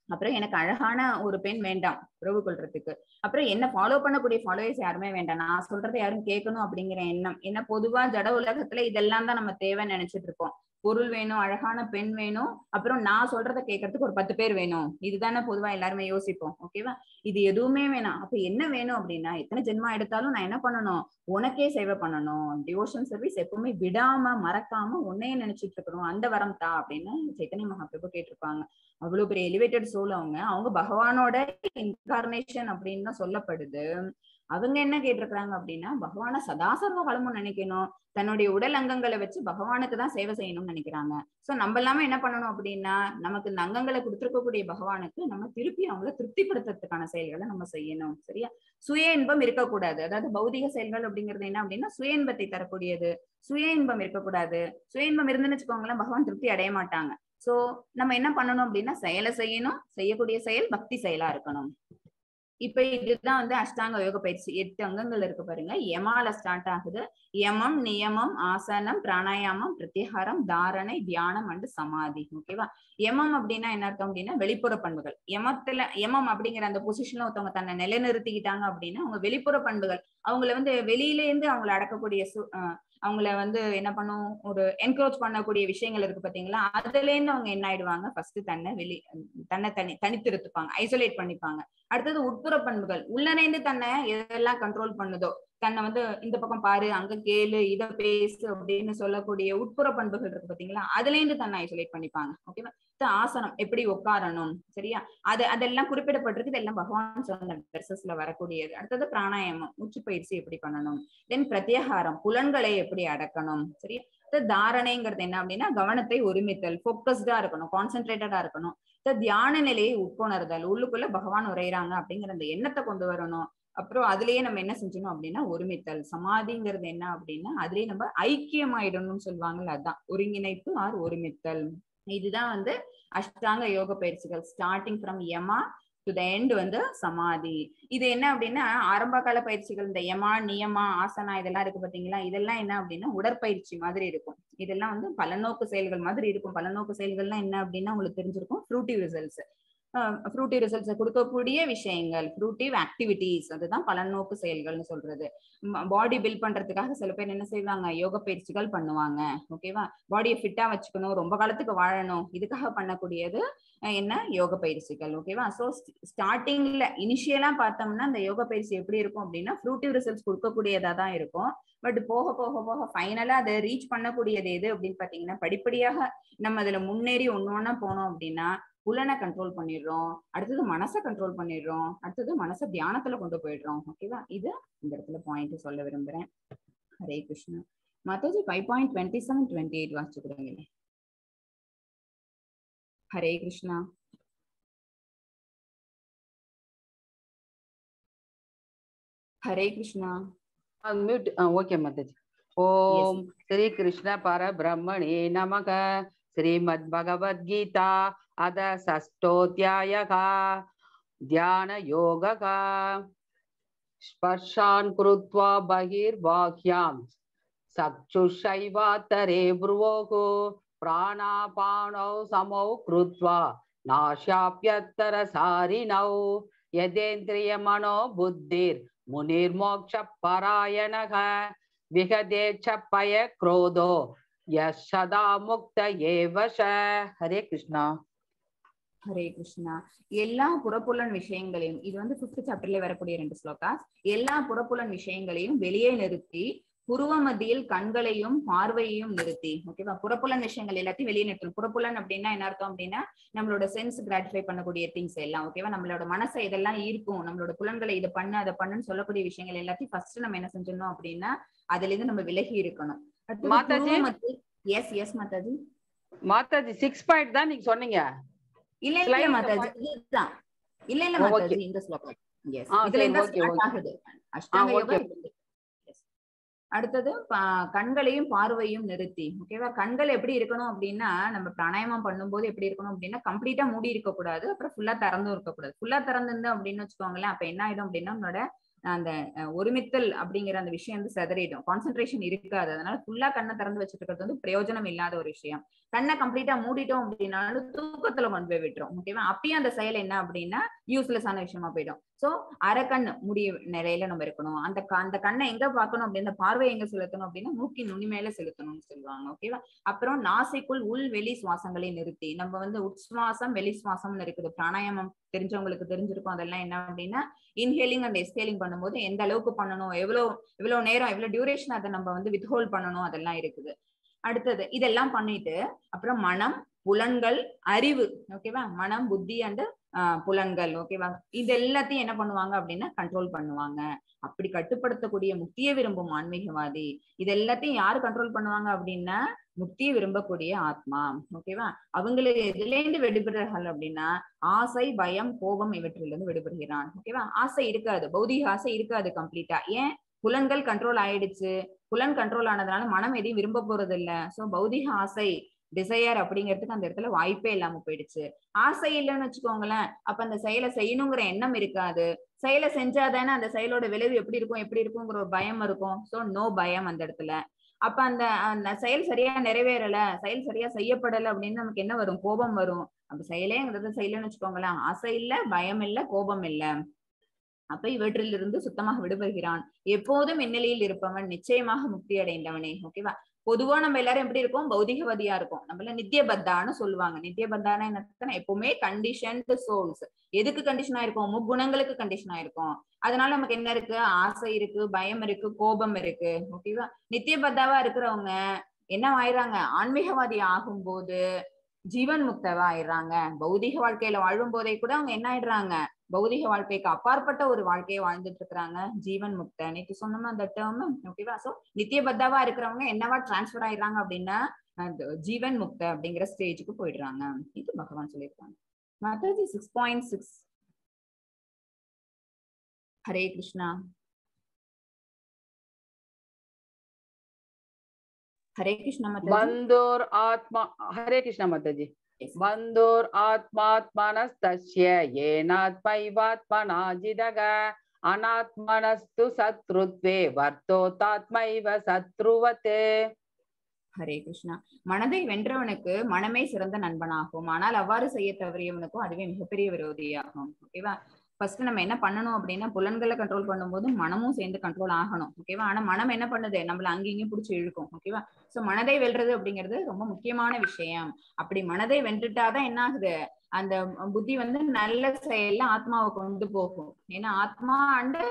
அப்புறம் எனக்கு அழகான ஒரு பெண் வேண்டாம் உறவு கொள்றதுக்கு, அப்புறம் என்ன ஃபாலோ பண்ணக்கூடிய ஃபாலோவர்ஸ் யாருமே வேண்டாம், நான் சொல்றதை யாரும் கேட்கணும் அப்படிங்கிற எண்ணம். ஏன்னா பொதுவா ஜட உலகத்துல இதெல்லாம் தான் நம்ம தேவைன்னு நினைச்சிட்டு இருக்கோம். பொருள் வேணும், அழகான பெண் வேணும், அப்புறம் நான் சொல்றதை கேட்கறதுக்கு ஒரு 10 பேர் வேணும். இதுதானே பொதுவா எல்லாருமே யோசிப்போம். ஓகேவா? இது எதுவுமே வேணாம். அப்ப என்ன வேணும் அப்படின்னா, எத்தனை ஜென்மா எடுத்தாலும் நான் என்ன பண்ணணும், உனக்கே சேவை பண்ணணும். டிவோஷன் சர்வீஸ் எப்பவுமே விடாம மறக்காம உன்னையே நினைச்சிட்டு இருக்கணும், அந்த வரம் தா அப்படின்னு சைத்தன்ய மகாபிரபு கேட்டிருப்பாங்க. அவ்வளவு பெரிய எலிவேட்டட் சோல் அவங்க பகவானோட இன்கார்னேஷன் அப்படின்னு தான் சொல்லப்படுது. அவங்க என்ன கேட்டிருக்கிறாங்க அப்படின்னா, பகவான சதாசர்வ காலமும் நினைக்கணும், தன்னுடைய உடல் அங்கங்களை வச்சு பகவானுக்கு தான் சேவை செய்யணும்னு நினைக்கிறாங்க. சோ நம்ம எல்லாமே என்ன பண்ணணும் அப்படின்னா, நமக்கு இந்த அங்கங்களை கொடுத்திருக்கக்கூடிய பகவானுக்கு நம்ம திருப்பி அவங்கள திருப்திப்படுத்துறதுக்கான செயல்களை நம்ம செய்யணும். சரியா? சுய இன்பம் இருக்கக்கூடாது. அதாவது பௌதிக செயல்கள் அப்படிங்கிறது என்ன அப்படின்னா சுய இன்பத்தை தரக்கூடியது. சுய இன்பம் இருக்கக்கூடாது. சுய இன்பம் இருந்துன்னு வச்சுக்கோங்களேன், பகவான் திருப்தி அடைய மாட்டாங்க. சோ நம்ம என்ன பண்ணணும் அப்படின்னா, செயலை செய்யணும், செய்யக்கூடிய செயல் பக்தி செயலா இருக்கணும். இப்ப இதுதான் அஷ்டாங்க யோக பயிற்சி. 8 அங்கங்கள் இருக்கு பாருங்க. யமால ஸ்டார்ட் ஆகுது. யமம், நியமம், ஆசனம், பிராணாயாமம், பிரத்யாகாரம், தாரணை, தியானம் அண்ட் சமாதி. ஓகேவா? யமம் அப்படின்னா என்ன அர்த்தம் அப்படின்னா வெளிப்புற பண்புகள். யமம் அப்படிங்கிற அந்த பொசிஷன்ல ஒருத்தவங்க தன்னை நிலைநிறுத்திக்கிட்டாங்க அப்படின்னா அவங்க வெளிப்புற பண்புகள், அவங்கள வெளியில இருந்து அவங்களை அடக்கக்கூடிய அவங்கள என்ன பண்ணும், ஒரு என்கரேஜ் பண்ணக்கூடிய விஷயங்கள் இருக்கு பாத்தீங்களா, அதுல இருந்து அவங்க என்ன ஆயிடுவாங்க, ஃபர்ஸ்ட் தன்னை தனித்திருத்துப்பாங்க, ஐசோலேட் பண்ணிப்பாங்க. அடுத்தது உட்புற பண்புகள், உள்ளனேந்து தன்னை எதெல்லாம் கண்ட்ரோல் பண்ணுதோ, தன்னை இந்த பக்கம் பாரு, அங்க கேளு, இத பேசு அப்படின்னு சொல்லக்கூடிய உட்புற பண்புகள் இருக்கு பாத்தீங்களா, அதுல இருந்து தன்னை ஐசோலேட் பண்ணிப்பாங்க. ஓகேவா? ஆசனம் எப்படி உட்காரணும், சரியா, அதெல்லாம் குறிப்பிடப்பட்டிருக்கு. இதெல்லாம் பகவான் சொன்ன ட்ரெஸ்ஸஸ்ல வரக்கூடியது. அடுத்தது பிராணாயாமம், மூச்சு பயிற்சி எப்படி பண்ணணும். தென் பிரத்யாகாரம், புலன்களை எப்படி அடக்கணும். சரியா? தாரணைங்கிறது என்ன அப்படின்னா கவனத்தை ஒருமித்தல், போக்கஸ்டா இருக்கணும், கான்சென்ட்ரேட்டடா இருக்கணும். தியான நிலையை உட்கொணர்தல், உள்ளுக்குள்ள பகவான் உரையிறாங்க அப்படிங்கிற அந்த எண்ணத்தை கொண்டு வரணும். அப்புறம் அதுலயே நம்ம என்ன செஞ்சணும் அப்படின்னா ஒருமித்தல். சமாதிங்கிறது என்ன அப்படின்னா அதுலயே நம்ம ஐக்கியமாயிடணும்னு சொல்லுவாங்கல்ல, அதுதான் ஒருங்கிணைப்பு ஆர் ஒருமித்தல். இதுதான் அஷ்டாங்க யோக பயிற்சிகள், starting from yama to the end samadhi. இது என்ன அப்படின்னா ஆரம்ப கால பயிற்சிகள், இந்த யமா, நியமா, ஆசனா இதெல்லாம் இருக்கு பாத்தீங்களா, இதெல்லாம் என்ன அப்படின்னா உடற்பயிற்சி மாதிரி இருக்கும். இதெல்லாம் பலநோக்கு செயல்கள் மாதிரி இருக்கும். பலநோக்கு செயல்கள்லாம் என்ன அப்படின்னா உங்களுக்கு தெரிஞ்சிருக்கும், ஃப்ரூட்டிவ் ரிசல்ட்ஸ். ஃப்ரூட்டிவ் ரிசல்ட்ஸை கொடுக்கக்கூடிய விஷயங்கள், ஃப்ரூட்டிவ் ஆக்டிவிட்டிஸ், அதுதான் பலநோக்கு செயல்கள்னு சொல்றது. பாடி பில்ட் பண்றதுக்காக சில பேர் என்ன செய்வாங்க, யோக பயிற்சிகள் பண்ணுவாங்க. ஓகேவா? பாடியை ஃபிட்டா வச்சுக்கணும், ரொம்ப காலத்துக்கு வாழணும், இதுக்காக பண்ணக்கூடியது என்ன, யோக பயிற்சிகள். ஓகேவா? ஸோ ஸ்டார்டிங்ல இனிஷியலா பார்த்தோம்னா இந்த யோக பயிற்சி எப்படி இருக்கும் அப்படின்னா ஃப்ரூட்டிவ் ரிசல்ட்ஸ் கொடுக்கக்கூடியதா தான் இருக்கும். பட் போக போக போக ஃபைனலா அதை ரீச் பண்ணக்கூடியது எது அப்படின்னு பாத்தீங்கன்னா, படிப்படியாக நம்ம அதுல முன்னேறி ஒன்னொன்னா போனோம் அப்படின்னா புலனை கண்ட்ரோல் பண்ணிடுறோம், அடுத்தது மனசை கண்ட்ரோல் பண்ணிடுறோம், அடுத்தது மனசை தியானத்துல கொண்டு போயிடுறோம். ஓகேவா? இது இந்த இடத்துல பாயிண்ட் சொல்ல விரும்புறேன். ஹரே கிருஷ்ணா. மாதாஜி 5.27, 28 வாசிச்சு கொடுங்க. ஹரே கிருஷ்ணா. ஹரே கிருஷ்ணா. மியூட். ஓகே மாதாஜி. ஓம் ஸ்ரீ கிருஷ்ண பரபிரம்மணே நமக. ஸ்ரீமத் பகவத்கீதா அத ஷஷ்டோத்யாயः. தியான யோககா ஸ்பர்ஷான் குருத்வா பகிர்வாக்யாம் சக்ஷுஷைவாத்தரே ப்ருவோகு பிராணாபானௌ சமௌ கிருத்வா நாஷாப்யத்தர சாரிணௌ யதேந்திரிய மனோ புத்திர் முனிர்மோக்ஷ பராயணக விகதேச்ச பய க்ரோதோ யசதா முக்த ஏவஷ. ஹரே கிருஷ்ணா. ஹரே கிருஷ்ணா. எல்லா புறப்புலன் விஷயங்களையும், இது வந்து 5th சாப்டர்ல வரக்கூடிய 2 ஸ்லோகாஸ். எல்லா புறப்புலன் விஷயங்களையும் வெளியே நிறுத்தி புருவ மத்தியில் கண்களையும் பார்வையையும் நிறுத்தி, ஓகேவா? புறப்புலன் விஷயங்கள் எல்லாத்தையும் வெளியே நிறுத்தணும். புறப்புலன் அப்படின்னா என்ன அர்த்தம் அப்படின்னா நம்மளோட சென்ஸ் கிராட்டிஃபை பண்ணக்கூடிய திங்ஸ் எல்லாம், ஓகேவா? நம்மளோட மனசை இதெல்லாம் ஈர்க்கும், நம்மளோட புலன்களை இதை பண்ணு அதை பண்ணுன்னு சொல்லக்கூடிய விஷயங்கள் எல்லாத்தையும் ஃபர்ஸ்ட் நம்ம என்ன செஞ்சிடணும் அப்படின்னா அதுல இருந்து நம்ம விலகி இருக்கணும். Yes yes Mataji. Mataji 6 point தான் நீங்க சொன்னீங்க. இல்ல இல்ல மாதாஜி, இதுதான். இல்ல இல்ல மாதாஜி, இந்த ஸ்லோகம். எஸ், இதுல இருந்து ஸ்டார்ட் ஆகுது அஷ்டாங்க யோகம். அடுத்தது கண்களையும் பார்வையும் நிறுத்தி, ஓகேவா? கண்கள் எப்படி இருக்கணும் அப்படின்னா நம்ம பிராணாயாமம் பண்ணும்போது எப்படி இருக்கணும் அப்படின்னா கம்ப்ளீட்டா மூடி இருக்க கூடாது, அப்புறம் ஃபுல்லா திறந்தும் இருக்கக்கூடாது. ஃபுல்லா திறந்துருந்தோம் அப்படின்னு வச்சுக்கோங்களேன், அப்ப என்ன ஆயிடும் அப்படின்னா நம்மளோட அந்த ஒருமித்தல் அப்படிங்கிற அந்த விஷயம் வந்து செதறிடும், கான்சென்ட்ரேஷன் இருக்காது. அதனால ஃபுல்லா கண்ணை திறந்து வச்சுட்டு இருக்கிறது வந்து பிரயோஜனம் இல்லாத ஒரு விஷயம். கண்ணை கம்ப்ளீட்டா மூடிட்டோம் அப்படின்னாலும் தூக்கத்துல கொண்டு போய் விட்டுரும், ஓகேவா? அப்பயும் அந்த செயல் என்ன அப்படின்னா யூஸ்லெஸ் ஆன விஷயமா போயிடும். சோ அரைக்கண் முடிய நிலையில நம்ம இருக்கணும். அந்த கண்ணை எங்க பார்க்கணும் அப்படின்னா பார்வை எங்க செலுத்தணும் அப்படின்னா மூக்கின் நுனி மேல செலுத்தணும்னு சொல்லுவாங்க, ஓகேவா? அப்புறம் நாசிக்குள் உள் வெளி சுவாசங்களை நிறுத்தி, நம்ம வந்து உட்சுவாசம் வெளி சுவாசம்னு இருக்குது. பிராணாயாமம் தெரிஞ்சவங்களுக்கு தெரிஞ்சிருக்கும். அதெல்லாம் என்ன அப்படின்னா இன்ஹேலிங் அண்ட் எக்ஸ்ஹேலிங் பண்ணும்போது எந்த அளவுக்கு பண்ணணும், எவ்வளவு நேரம், எவ்வளவு டியூரேஷன் அதை நம்ம வந்து வித்ஹோல்ட் பண்ணணும், அதெல்லாம் இருக்குது. அடுத்தது இதெல்லாம் பண்ணிட்டு அப்புறம் மனம், புலன்கள், அறிவு, ஓகேவா? மனம், புத்தி அண்ட் புலன்கள், ஓகேவா? இது எல்லாத்தையும் என்ன பண்ணுவாங்க அப்படின்னா கண்ட்ரோல் பண்ணுவாங்க. அப்படி கட்டுப்படுத்தக்கூடிய முக்தியை விரும்பும் ஆன்மீகவாதி. இது எல்லாத்தையும் யாரு கண்ட்ரோல் பண்ணுவாங்க அப்படின்னா முக்தியை விரும்பக்கூடிய ஆத்மா, ஓகேவா? அவங்களுக்கு எதுல இருந்து விடுபடுறார்கள் அப்படின்னா ஆசை, பயம், கோபம் இவற்றிலிருந்து விடுபடுகிறான், ஓகேவா? ஆசை இருக்காது, பௌதிக ஆசை இருக்காது கம்ப்ளீட்டா. ஏன்? புலன்கள் கண்ட்ரோல் ஆயிடுச்சு. புலன் கண்ட்ரோல் ஆனதுனால மனம் எதையும் விரும்ப போறது இல்ல. சோ பௌதிக ஆசை, டிசையர் அப்படிங்கிறதுக்கு அந்த இடத்துல வாய்ப்பே இல்லாம போயிடுச்சு. ஆசை இல்லைன்னு வச்சுக்கோங்களேன், அப்ப அந்த செயலை செய்யணுங்கிற எண்ணம் இருக்காது. செயலை செஞ்சாதானே அந்த செயலோட விளைவு எப்படி இருக்குங்கிற ஒரு பயம் இருக்கும். சோ நோ பயம் அந்த இடத்துல. அப்ப அந்த செயல் சரியா நிறைவேறல, செயல் சரியா செய்யப்படல அப்படின்னு நமக்கு என்ன வரும்? கோபம் வரும். அப்ப செயலேங்கிறது செய்யலன்னு வச்சுக்கோங்களேன், ஆசை இல்ல, பயம் இல்ல, கோபம் இல்ல. அப்ப இவற்றிலிருந்து சுத்தமாக விடுபடுகிறான். எப்போதும் இந்நிலையில் இருப்பவன் நிச்சயமாக முக்தி அடைந்தவனே, ஓகேவா? பொதுவா நம்ம எல்லாரும் எப்படி இருக்கோம்? பௌதிகவாதியா இருக்கும். நம்மள நித்தியபத்தான்னு சொல்லுவாங்க. நித்தியபத்தான என்ன? எப்பவுமே கண்டிஷன்டு சோல்ஸ். எதுக்கு கண்டிஷன் ஆயிருக்கும்? முக்குணங்களுக்கு கண்டிஷன் ஆயிருக்கும். அதனால நமக்கு என்ன இருக்கு? ஆசை இருக்கு, பயம் இருக்கு, கோபம் இருக்கு, ஓகேவா? நித்தியபத்தாவா இருக்கிறவங்க என்ன ஆயிராங்க? ஆன்மீகவாதி ஆகும் போது ஜீவன் முக்தவா ஆயிடுறாங்க. பௌதிக வாழ்க்கையில வாழும் போதே கூட அவங்க என்ன ஆயிடுறாங்க? பௌதிக வாழ்க்கைக்கு அப்பாற்பட்ட ஒரு வாழ்க்கையை வாழ்ந்துட்டு இருக்கிறாங்க, ஜீவன் முக்த. நேற்று சொன்னோம்னா அந்த டேர்ம், ஓகேவா? சோ நித்தியபத்தாவா இருக்கிறவங்க என்னவா டிரான்ஸ்பர் ஆயிடுறாங்க அப்படின்னா ஜீவன் முக்த அப்படிங்கிற ஸ்டேஜுக்கு போயிடுறாங்க. இது பகவான் சொல்லியிருக்காங்க. மாதாஜி 6.6. ஹரே கிருஷ்ணா. ஹரே கிருஷ்ணா மாதாஜி. பந்தோர் ஆத்மா. ஹரே கிருஷ்ணா மாதாஜி. பந்தோர் ஆத்மாத்மனஸ்தஸ்ய ஏனாத்மைவாத்மனா ஜிதக அனாத்மனஸ்து சத்ருத்வே வர்த்தோதாத்மைவ சத்ருவதே. ஹரே கிருஷ்ணா. மனதை வென்றவனுக்கு மனமே சிறந்த நண்பனாகும், ஆனால் அவ்வாறு செய்ய தவறியவனுக்கும் அதுவே மிகப்பெரிய விரோதியாகும், ஓகேவா? ஃபர்ஸ்ட் நம்ம என்ன பண்ணணும் அப்படின்னா புலன்களை கண்ட்ரோல் பண்ணும்போது மனமும் சேர்ந்து கண்ட்ரோல் ஆகணும், ஓகேவா? ஆனா மனம் என்ன பண்ணுது? நம்மள அங்கேயும் பிடிச்சி இழுக்கும், ஓகேவா? சோ மனதை வெல்றது அப்படிங்கிறது ரொம்ப முக்கியமான விஷயம். அப்படி மனதை வென்றுட்டாதான் என்ன ஆகுது? அந்த புத்தி வந்து நல்ல செயல்ல ஆத்மாவை கொண்டு போகும். ஏன்னா ஆத்மா அண்டு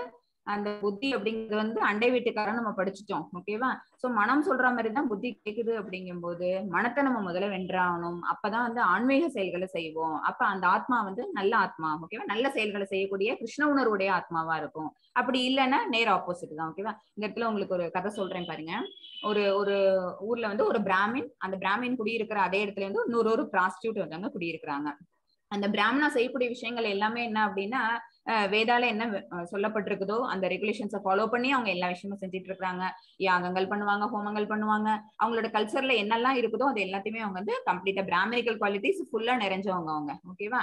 அந்த புத்தி அப்படிங்கிறது வந்து அண்டை வீட்டுக்காரன் நம்ம படிச்சுட்டோம், ஓகேவா? சோ மனம் சொல்ற மாதிரிதான் புத்தி கேக்குது. அப்படிங்கும் போது மனத்தை நம்ம முதல்ல வென்றாகணும். அப்பதான் வந்து ஆன்மீக செயல்களை செய்வோம். அப்ப அந்த ஆத்மா வந்து நல்ல ஆத்மா, ஓகேவா? நல்ல செயல்களை செய்யக்கூடிய கிருஷ்ண உணர்வுடைய ஆத்மாவா இருக்கும். அப்படி இல்லைன்னா நேர் ஆப்போசிட் தான், ஓகேவா? இந்த இடத்துல உங்களுக்கு ஒரு கதை சொல்றேன் பாருங்க. ஒரு ஊர்ல வந்து ஒரு பிராமின், அந்த பிராமின் குடியிருக்கிற அதே இடத்துல வந்து இன்னொரு பிராஸ்டியூட் வந்து குடியிருக்கிறாங்க. அந்த பிராமணா செய்யக்கூடிய விஷயங்கள் எல்லாமே என்ன அப்படின்னா வேதால என்ன சொல்லப்பட்டிருக்குதோ அந்த ரெகுலேஷன்ஸை ஃபாலோ பண்ணி அவங்க எல்லா விஷயமும் செஞ்சுட்டு இருக்காங்க. யாகங்கள் பண்ணுவாங்க, ஹோமங்கள் பண்ணுவாங்க. அவங்களோட கல்ச்சர்ல என்னெல்லாம் இருக்குதோ அது எல்லாத்தையுமே அவங்க வந்து கம்ப்ளீட்டா பிராமணிக்கல் குவாலிட்டிஸ் ஃபுல்லா நிறைஞ்சவங்க அவங்க, ஓகேவா?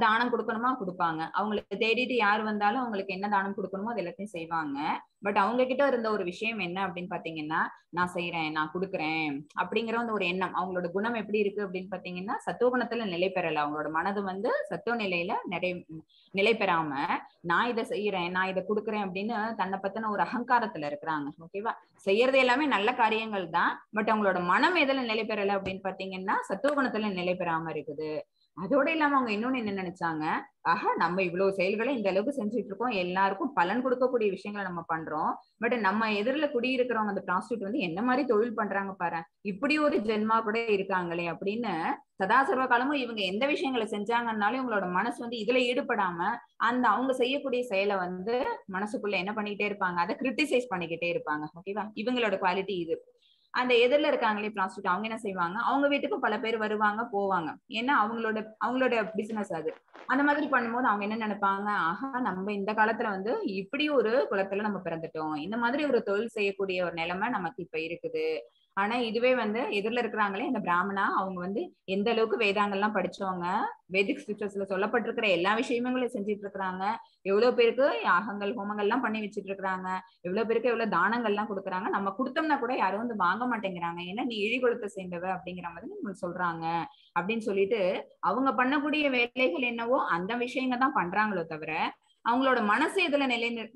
தானம் கொடுக்கணுமா கொடுப்பாங்க. அவங்களுக்கு தேடிட்டு யார் வந்தாலும் அவங்களுக்கு என்ன தானம் கொடுக்கணுமோ அது எல்லாத்தையும் செய்வாங்க. பட் அவங்க கிட்ட இருந்த ஒரு விஷயம் என்ன அப்படின்னு பாத்தீங்கன்னா, நான் செய்யறேன், நான் கொடுக்குறேன் அப்படிங்கிற ஒரு எண்ணம். அவங்களோட குணம் எப்படி இருக்கு அப்படின்னு பாத்தீங்கன்னா, சத்துவ குணத்துல நிலை பெறல. அவங்களோட மனது வந்து சத்துவ நிலையில நிலை பெறாம, நான் இதை செய்யறேன், நான் இதை கொடுக்குறேன் அப்படின்னு தன்னை பத்தின ஒரு அகங்காரத்துல இருக்கிறாங்க. ஓகேவா? செய்யறது எல்லாமே நல்ல காரியங்கள் தான். பட் அவங்களோட மனம் எதுல நிலை பெறல அப்படின்னு பாத்தீங்கன்னா, சத்துவ குணத்துல நிலை பெறாம இருக்குது. அதோட இல்லாம அவங்க இன்னொன்னு என்ன நினைச்சாங்க, ஆஹா நம்ம இவ்வளவு செயல்களை இந்த அளவுக்கு செஞ்சுட்டு இருக்கோம், எல்லாருக்கும் பலன் கொடுக்கக்கூடிய விஷயங்களை நம்ம பண்றோம். பட் நம்ம எதிரில குடியிருக்கிறவங்க அந்த ப்ராஸ்டியூட் வந்து என்ன மாதிரி தொழில் பண்றாங்க பாரு, இப்படி ஒரு ஜென்மா கூட இருக்காங்களே அப்படின்னு சதா சர்வ காலமும் இவங்க எந்த விஷயங்களை செஞ்சாங்கன்னாலும் இவங்களோட மனசு வந்து இதுல ஈடுபடாம அந்த அவங்க செய்யக்கூடிய செயலை வந்து மனசுக்குள்ள என்ன பண்ணிக்கிட்டே இருப்பாங்க, அதை கிரிட்டிசைஸ் பண்ணிக்கிட்டே இருப்பாங்க. ஓகேவா? இவங்களோட குவாலிட்டி இது. அந்த எதிரில இருக்காங்களே ப்ராஸ்டியூட், அவங்க என்ன செய்வாங்க, அவங்க வீட்டுக்கு பல பேர் வருவாங்க போவாங்க. ஏன்னா அவங்களோட பிசினஸ் அது. அந்த மாதிரி பண்ணும்போது அவங்க என்ன நினைப்பாங்க, ஆஹா நம்ம இந்த காலத்துல வந்து இப்படி ஒரு குலத்துல நம்ம பிறந்துட்டோம், இந்த மாதிரி ஒரு தொழில் செய்யக்கூடிய ஒரு நிலைமை நமக்கு இப்ப இருக்குது. ஆனா இதுவே வந்து எதிரில இருக்கிறாங்களே இந்த பிராமணா, அவங்க வந்து எந்த அளவுக்கு வேதாங்கள்லாம் படிச்சவங்க, வேதிக் ஸ்கிரிப்சர்ஸ்ல சொல்லப்பட்டிருக்கிற எல்லா விஷயங்களும் செஞ்சுட்டு இருக்கிறாங்க. எவ்வளவு பேருக்கு யாகங்கள் ஹோமங்கள் எல்லாம் பண்ணி வச்சுட்டு இருக்கிறாங்க, எவ்வளவு பேருக்கு எவ்வளவு தானங்கள் எல்லாம் கொடுக்குறாங்க. நம்ம கொடுத்தோம்னா கூட யாரும் வந்து வாங்க மாட்டேங்கிறாங்க, ஏன்னா நீ இழிகுலத்தை சேர்ந்தவ அப்படிங்கிற மாதிரி நம்ம சொல்றாங்க அப்படின்னு சொல்லிட்டு அவங்க பண்ணக்கூடிய வேலைகள் என்னவோ அந்த விஷயங்க தான் பண்றாங்களோ தவிர, அவங்களோட மனசு எதுல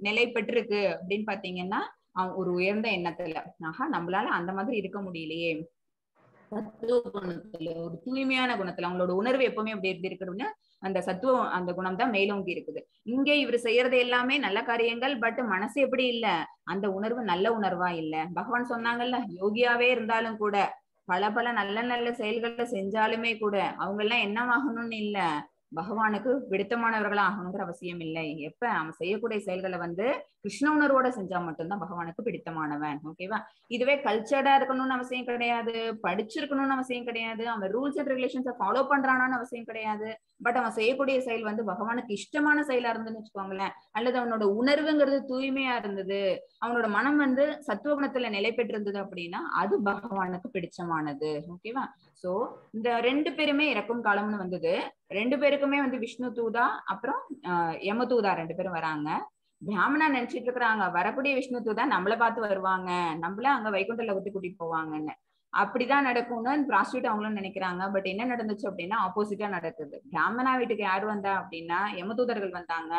நிலை பெற்றிருக்கு அப்படின்னு பாத்தீங்கன்னா, ஒரு உயர்ந்த எண்ணத்துல, ஆஹா நம்மளால அந்த மாதிரி இருக்க முடியலையே, சத்துவ குணத்துல ஒரு தூய்மையான குணத்துல அவங்களோட உணர்வு எப்பவுமே அப்படி எப்படி இருக்குன்னு அந்த சத்துவம் அந்த குணம் தான் மேலோங்கி இருக்குது. இங்கே இவர் செய்யறது எல்லாமே நல்ல காரியங்கள், பட் மனசு எப்படி இல்ல, அந்த உணர்வு நல்ல உணர்வா இல்ல. பகவான் சொன்னாங்கல்ல, யோகியாவே இருந்தாலும் கூட பல பல நல்ல நல்ல செயல்களை செஞ்சாலுமே கூட அவங்க எல்லாம் என்னவாகணும்னு இல்ல, பகவானுக்கு பிடித்தமானவர்களா ஆகணுங்கிற அவசியம் இல்லை. எப்ப அவன் செய்யக்கூடிய செயல்களை வந்து கிருஷ்ண உணர்வோட செஞ்சா மட்டும்தான் பகவானுக்கு பிடித்தமானவன். ஓகேவா? இதுவே கல்ச்சர்டா இருக்கணும்னு அவசியம் கிடையாது, படிச்சிருக்கணும்னு அவசியம் கிடையாது, அவன் ரூல்ஸ் அண்ட் ரெகுலேஷன்ஸை ஃபாலோ பண்றானான்னு அவசியம் கிடையாது. பட் அவன் செய்யக்கூடிய செயல் வந்து பகவானுக்கு இஷ்டமான செயலா இருந்துன்னு வச்சுக்கோங்களேன், அல்லது அவனோட உணர்வுங்கிறது தூய்மையா இருந்தது, அவனோட மனம் வந்து சத்துவகுணத்துல நிலை பெற்றிருந்தது அப்படின்னா அது பகவானுக்கு பிடிச்சமானது. ஓகேவா? சோ இந்த 2 பேருமே இறக்கும் காலம்னு வந்தது. 2 பேருக்குமே வந்து விஷ்ணு தூதா அப்புறம் யம தூதா 2 பேரும் வராங்க. பிராமணா நினைச்சிட்டு இருக்கிறாங்க, வரக்கூடிய விஷ்ணு தூதா நம்மள பார்த்து வருவாங்க, நம்மள அங்க வைகுண்ட லோகத்துக்கு கூட்டிட்டு போவாங்கன்னு. அப்படிதான் நடக்கும்னு ப்ராஸ்டியூட் அவங்களும் நினைக்கிறாங்க. பட் என்ன நடந்துச்சு அப்படின்னா ஆப்போசிட்டா நடக்குது. பிராமணா வீட்டுக்கு யாரு வந்தா அப்படின்னா யம தூதர்கள் வந்தாங்க.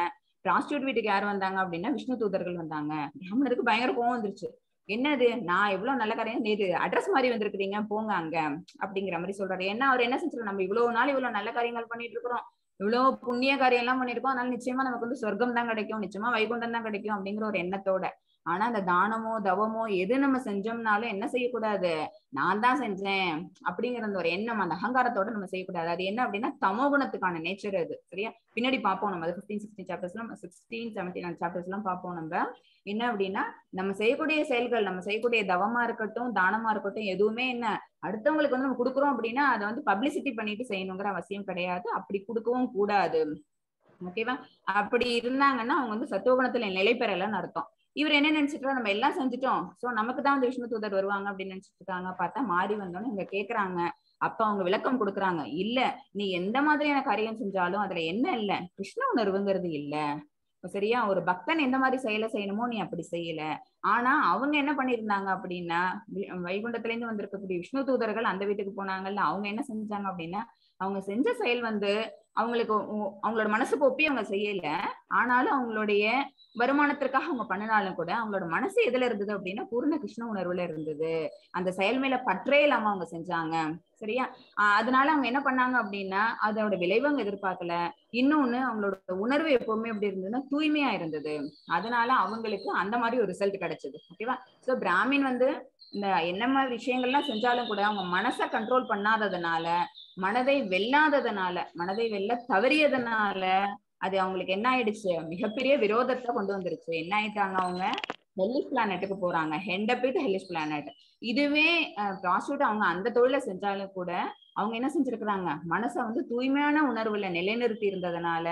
ப்ராஸ்டியூட் வீட்டுக்கு யாரு வந்தாங்க அப்படின்னா விஷ்ணு தூதர்கள் வந்தாங்க. பிராமணருக்கு பயங்கர கோவம் வந்துருச்சு, என்னது நான் எவ்வளவு நல்ல காரியம், இது அட்ரஸ் மாதிரி வந்திருக்கிறீங்க, போங்க அங்க அப்படிங்கிற மாதிரி சொல்றாரு. ஏன்னா அவர் என்ன செஞ்சிருக்கோம், நம்ம இவ்வளவு நாள் இவ்வளவு நல்ல காரியங்கள் பண்ணிட்டு இருக்கிறோம், இவ்வளவு புண்ணிய காரியம் எல்லாம் பண்ணிருக்கோம், அதனால நிச்சயமா நமக்கு வந்து சொர்க்கம் தான் கிடைக்கும், நிச்சயமா வைகுண்டம் தான் கிடைக்கும் அப்படிங்கிற ஒரு எண்ணத்தோட. ஆனா அந்த தானமோ தவமோ எது நம்ம செஞ்சோம்னாலும் என்ன செய்யக்கூடாது, நான் தான் செஞ்சேன் அப்படிங்கிற அந்த ஒரு எண்ணம், அந்த அகங்காரத்தோட நம்ம செய்யக்கூடாது. அது என்ன அப்படின்னா தமோ குணத்துக்கான நேச்சர் அது. சரியா? பின்னாடி பார்ப்போம் நம்ம 15-16 சாப்டர்ஸ் எல்லாம் 16-17 சாப்டர்ஸ் எல்லாம் பார்ப்போம். நம்ம என்ன அப்படின்னா நம்ம செய்யக்கூடிய செயல்கள், நம்ம செய்யக்கூடிய தவமா இருக்கட்டும் தானமா இருக்கட்டும், எதுவுமே என்ன அடுத்தவங்களுக்கு வந்து நம்ம கொடுக்குறோம் அப்படின்னா அதை வந்து பப்ளிசிட்டி பண்ணிட்டு செய்யணுங்கிற அவசியம் கிடையாது, அப்படி கொடுக்கவும் கூடாது. ஓகேவா? அப்படி இருந்தாங்கன்னா அவங்க வந்து சத்துவகுணத்துல நிலை பெறலன்னு அர்த்தம். இவர் என்ன நினைச்சிட்டு, நம்ம எல்லாம் செஞ்சுட்டோம், சோ நமக்கு தான் வந்து விஷ்ணு தூதர் வருவாங்க அப்படின்னு நினைச்சிட்டு இருக்காங்க. பார்த்தா மாறி வந்தோன்னு இங்க கேக்குறாங்க. அப்ப அவங்க விளக்கம் கொடுக்குறாங்க, இல்ல நீ எந்த மாதிரியான காரியம் செஞ்சாலும் அதுல என்ன இல்ல, கிருஷ்ண உணர்வுங்கிறது இல்ல. சரியா? ஒரு பக்தன் எந்த மாதிரி செயலை செய்யணுமோ நீ அப்படி செய்யல. ஆனா அவங்க என்ன பண்ணிருந்தாங்க அப்படின்னா, வைகுண்டத்துல இருந்து வந்திருக்கக்கூடிய விஷ்ணு தூதர்கள் அந்த வீட்டுக்கு போனாங்கல்ல, அவங்க என்ன செஞ்சாங்க அப்படின்னா, அவங்க செஞ்ச செயல் வந்து அவங்களுக்கு அவங்களோட மனசுக்கு ஒப்பி அவங்க செய்யல. ஆனாலும் அவங்களுடைய வருமானத்திற்காக அவங்க பண்ணினாலும் கூட அவங்களோட மனசு எதுல இருந்தது அப்படின்னா பூர்ண கிருஷ்ண உணர்வுல இருந்தது. அந்த செயல் மேல பற்றே இல்லாம அவங்க செஞ்சாங்க. சரியா? அதனால அவங்க என்ன பண்ணாங்க அப்படின்னா அதோட விளைவு அவங்க எதிர்பார்க்கல. இன்னொன்னு அவங்களோட உணர்வு எப்பவுமே எப்படி இருந்ததுன்னா தூய்மையா இருந்தது. அதனால அவங்களுக்கு அந்த மாதிரி ஒரு ரிசல்ட் கிடைச்சது. ஓகேவா? சோ பிராமின் வந்து இந்த என்ன மாதிரி விஷயங்கள்லாம் செஞ்சாலும் கூட அவங்க மனசை கண்ட்ரோல் பண்ணாததுனால, மனதை வெல்ல தவறியதுனால அது அவங்களுக்கு என்ன ஆயிடுச்சு, மிகப்பெரிய விரோதத்தை கொண்டு வந்துருச்சு. என்ன ஆயிட்டாங்க, அவங்க ஹெல்லிஷ் பிளானட்டுக்கு போறாங்க. ஹெண்டபிட் ஹெல்லிஷ் பிளானட். இதுவே ப்ராஸ்டியூட் அவங்க அந்த தொழிலை செஞ்சாலும் கூட அவங்க என்ன செஞ்சிருக்கிறாங்க, மனசை வந்து தூய்மையான உணர்வுல நிலைநிறுத்தி இருந்ததுனால,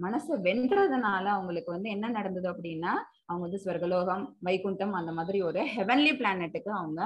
மனசை வென்றதுனால அவங்களுக்கு வந்து என்ன நடந்தது அப்படின்னா அவங்க வந்து ஸ்வர்கலோகம் வைகுண்டம் அந்த மாதிரி ஒரு ஹெவன்லி பிளானட்டுக்கு அவங்க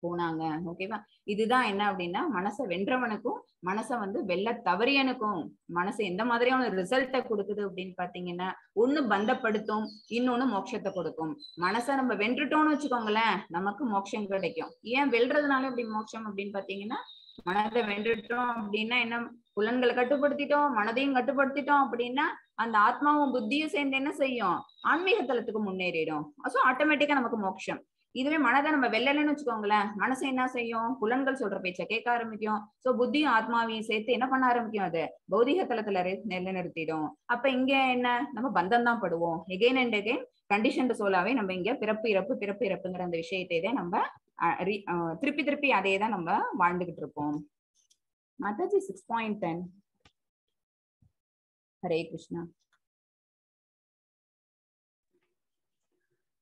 போனாங்க. ஓகேவா? இதுதான் என்ன அப்படின்னா மனசை வென்றவனுக்கும் மனசை வந்து வெல்ல தவறியனுக்கும் மனசு எந்த மாதிரியான ரிசல்ட்டை கொடுக்குது அப்படின்னு பாத்தீங்கன்னா, ஒண்ணு பந்தப்படுத்தும், இன்னொன்னு மோட்சத்தை கொடுக்கும். மனசை நம்ம வென்றுட்டோம்னு வச்சுக்கோங்களேன், நமக்கு மோட்சம் கிடைக்கும். ஏன் வெல்றதுனால இப்படி மோட்சம் அப்படின்னு பாத்தீங்கன்னா, மனதை வென்றுட்டோம் அப்படின்னா என்ன, புலன்களை கட்டுப்படுத்திட்டோம், மனதையும் கட்டுப்படுத்திட்டோம் அப்படின்னா அந்த ஆத்மாவும் புத்தியும் சேர்ந்து என்ன செய்யும், ஆன்மீக தளத்துக்கு முன்னேறிடும். சோ ஆட்டோமேட்டிக்கா நமக்கு மோட்சம். இதுவே மனதை நம்ம வெல்லலைன்னு வச்சுக்கோங்களேன், மனசை என்ன செய்யும், புலன்கள் சொல்ற பேச்சை கேட்க ஆரம்பிக்கும். சோ புத்தியும் ஆத்மாவையும் சேர்த்து என்ன பண்ண ஆரம்பிக்கும், அது பௌதிக தளத்துல நிலைநிறுத்திடும். அப்ப இங்க என்ன, நம்ம பந்தம் தான் படுவோம். எகெயின் அண்ட் எகெயின் கண்டிஷன் சோலாவே நம்ம இங்க பிறப்பு இறப்பு பிறப்பு இறப்புங்கிற அந்த விஷயத்தை நம்ம திருப்பி திருப்பி அதே தான் நம்ம வாழ்ந்துகிட்டு இருப்போம். மாதாஜி 6.10. ஹரே கிருஷ்ணா.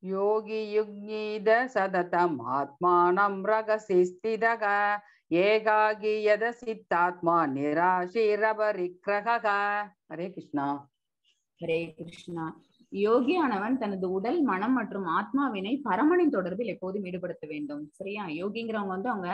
யோகி யுக்ஞீத சததம் ஆத்மானம் ரகசி ஸ்திதக ஏகாகி யத சித்தாத்மா நிராசீரபரிக்ரஹ. ஹரே கிருஷ்ணா. ஹரே கிருஷ்ணா. யோகியானவன் தனது உடல், மனம் மற்றும் ஆத்மாவினை பரமனின் தொடர்பில் எப்போதும் ஈடுபடுத்த வேண்டும். சரியா? யோகிங்கிறவங்க வந்து அவங்க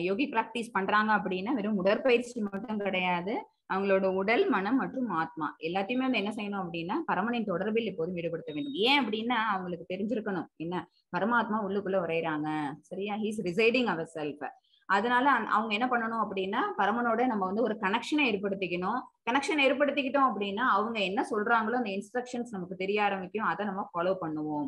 யோகி பிராக்டிஸ் பண்றாங்க அப்படின்னா வெறும் உடற்பயிற்சி மட்டும் கிடையாது, அவங்களோட உடல், மனம் மற்றும் ஆத்மா எல்லாத்தையுமே வந்து என்ன செய்யணும் அப்படின்னா பரமனின் தொடர்பில் எப்போதும் ஈடுபடுத்த வேண்டும். ஏன் அப்படின்னா அவங்களுக்கு தெரிஞ்சிருக்கணும் என்ன, பரமாத்மா உள்ளுக்குள்ள உரையறாங்க. சரியா? He's residing our self. அதனால அவங்க என்ன பண்ணணும் அப்படின்னா பரமனோட நம்ம வந்து ஒரு கனெக்ஷனை ஏற்படுத்திக்கணும். கனெக்ஷன் ஏற்படுத்திக்கிட்டோம் அப்படின்னா அவங்க என்ன சொல்றாங்களோ அந்த இன்ஸ்ட்ரக்ஷன்ஸ் நமக்கு தெரிய ஆரம்பிக்கும், அதை நம்ம ஃபாலோ பண்ணுவோம்.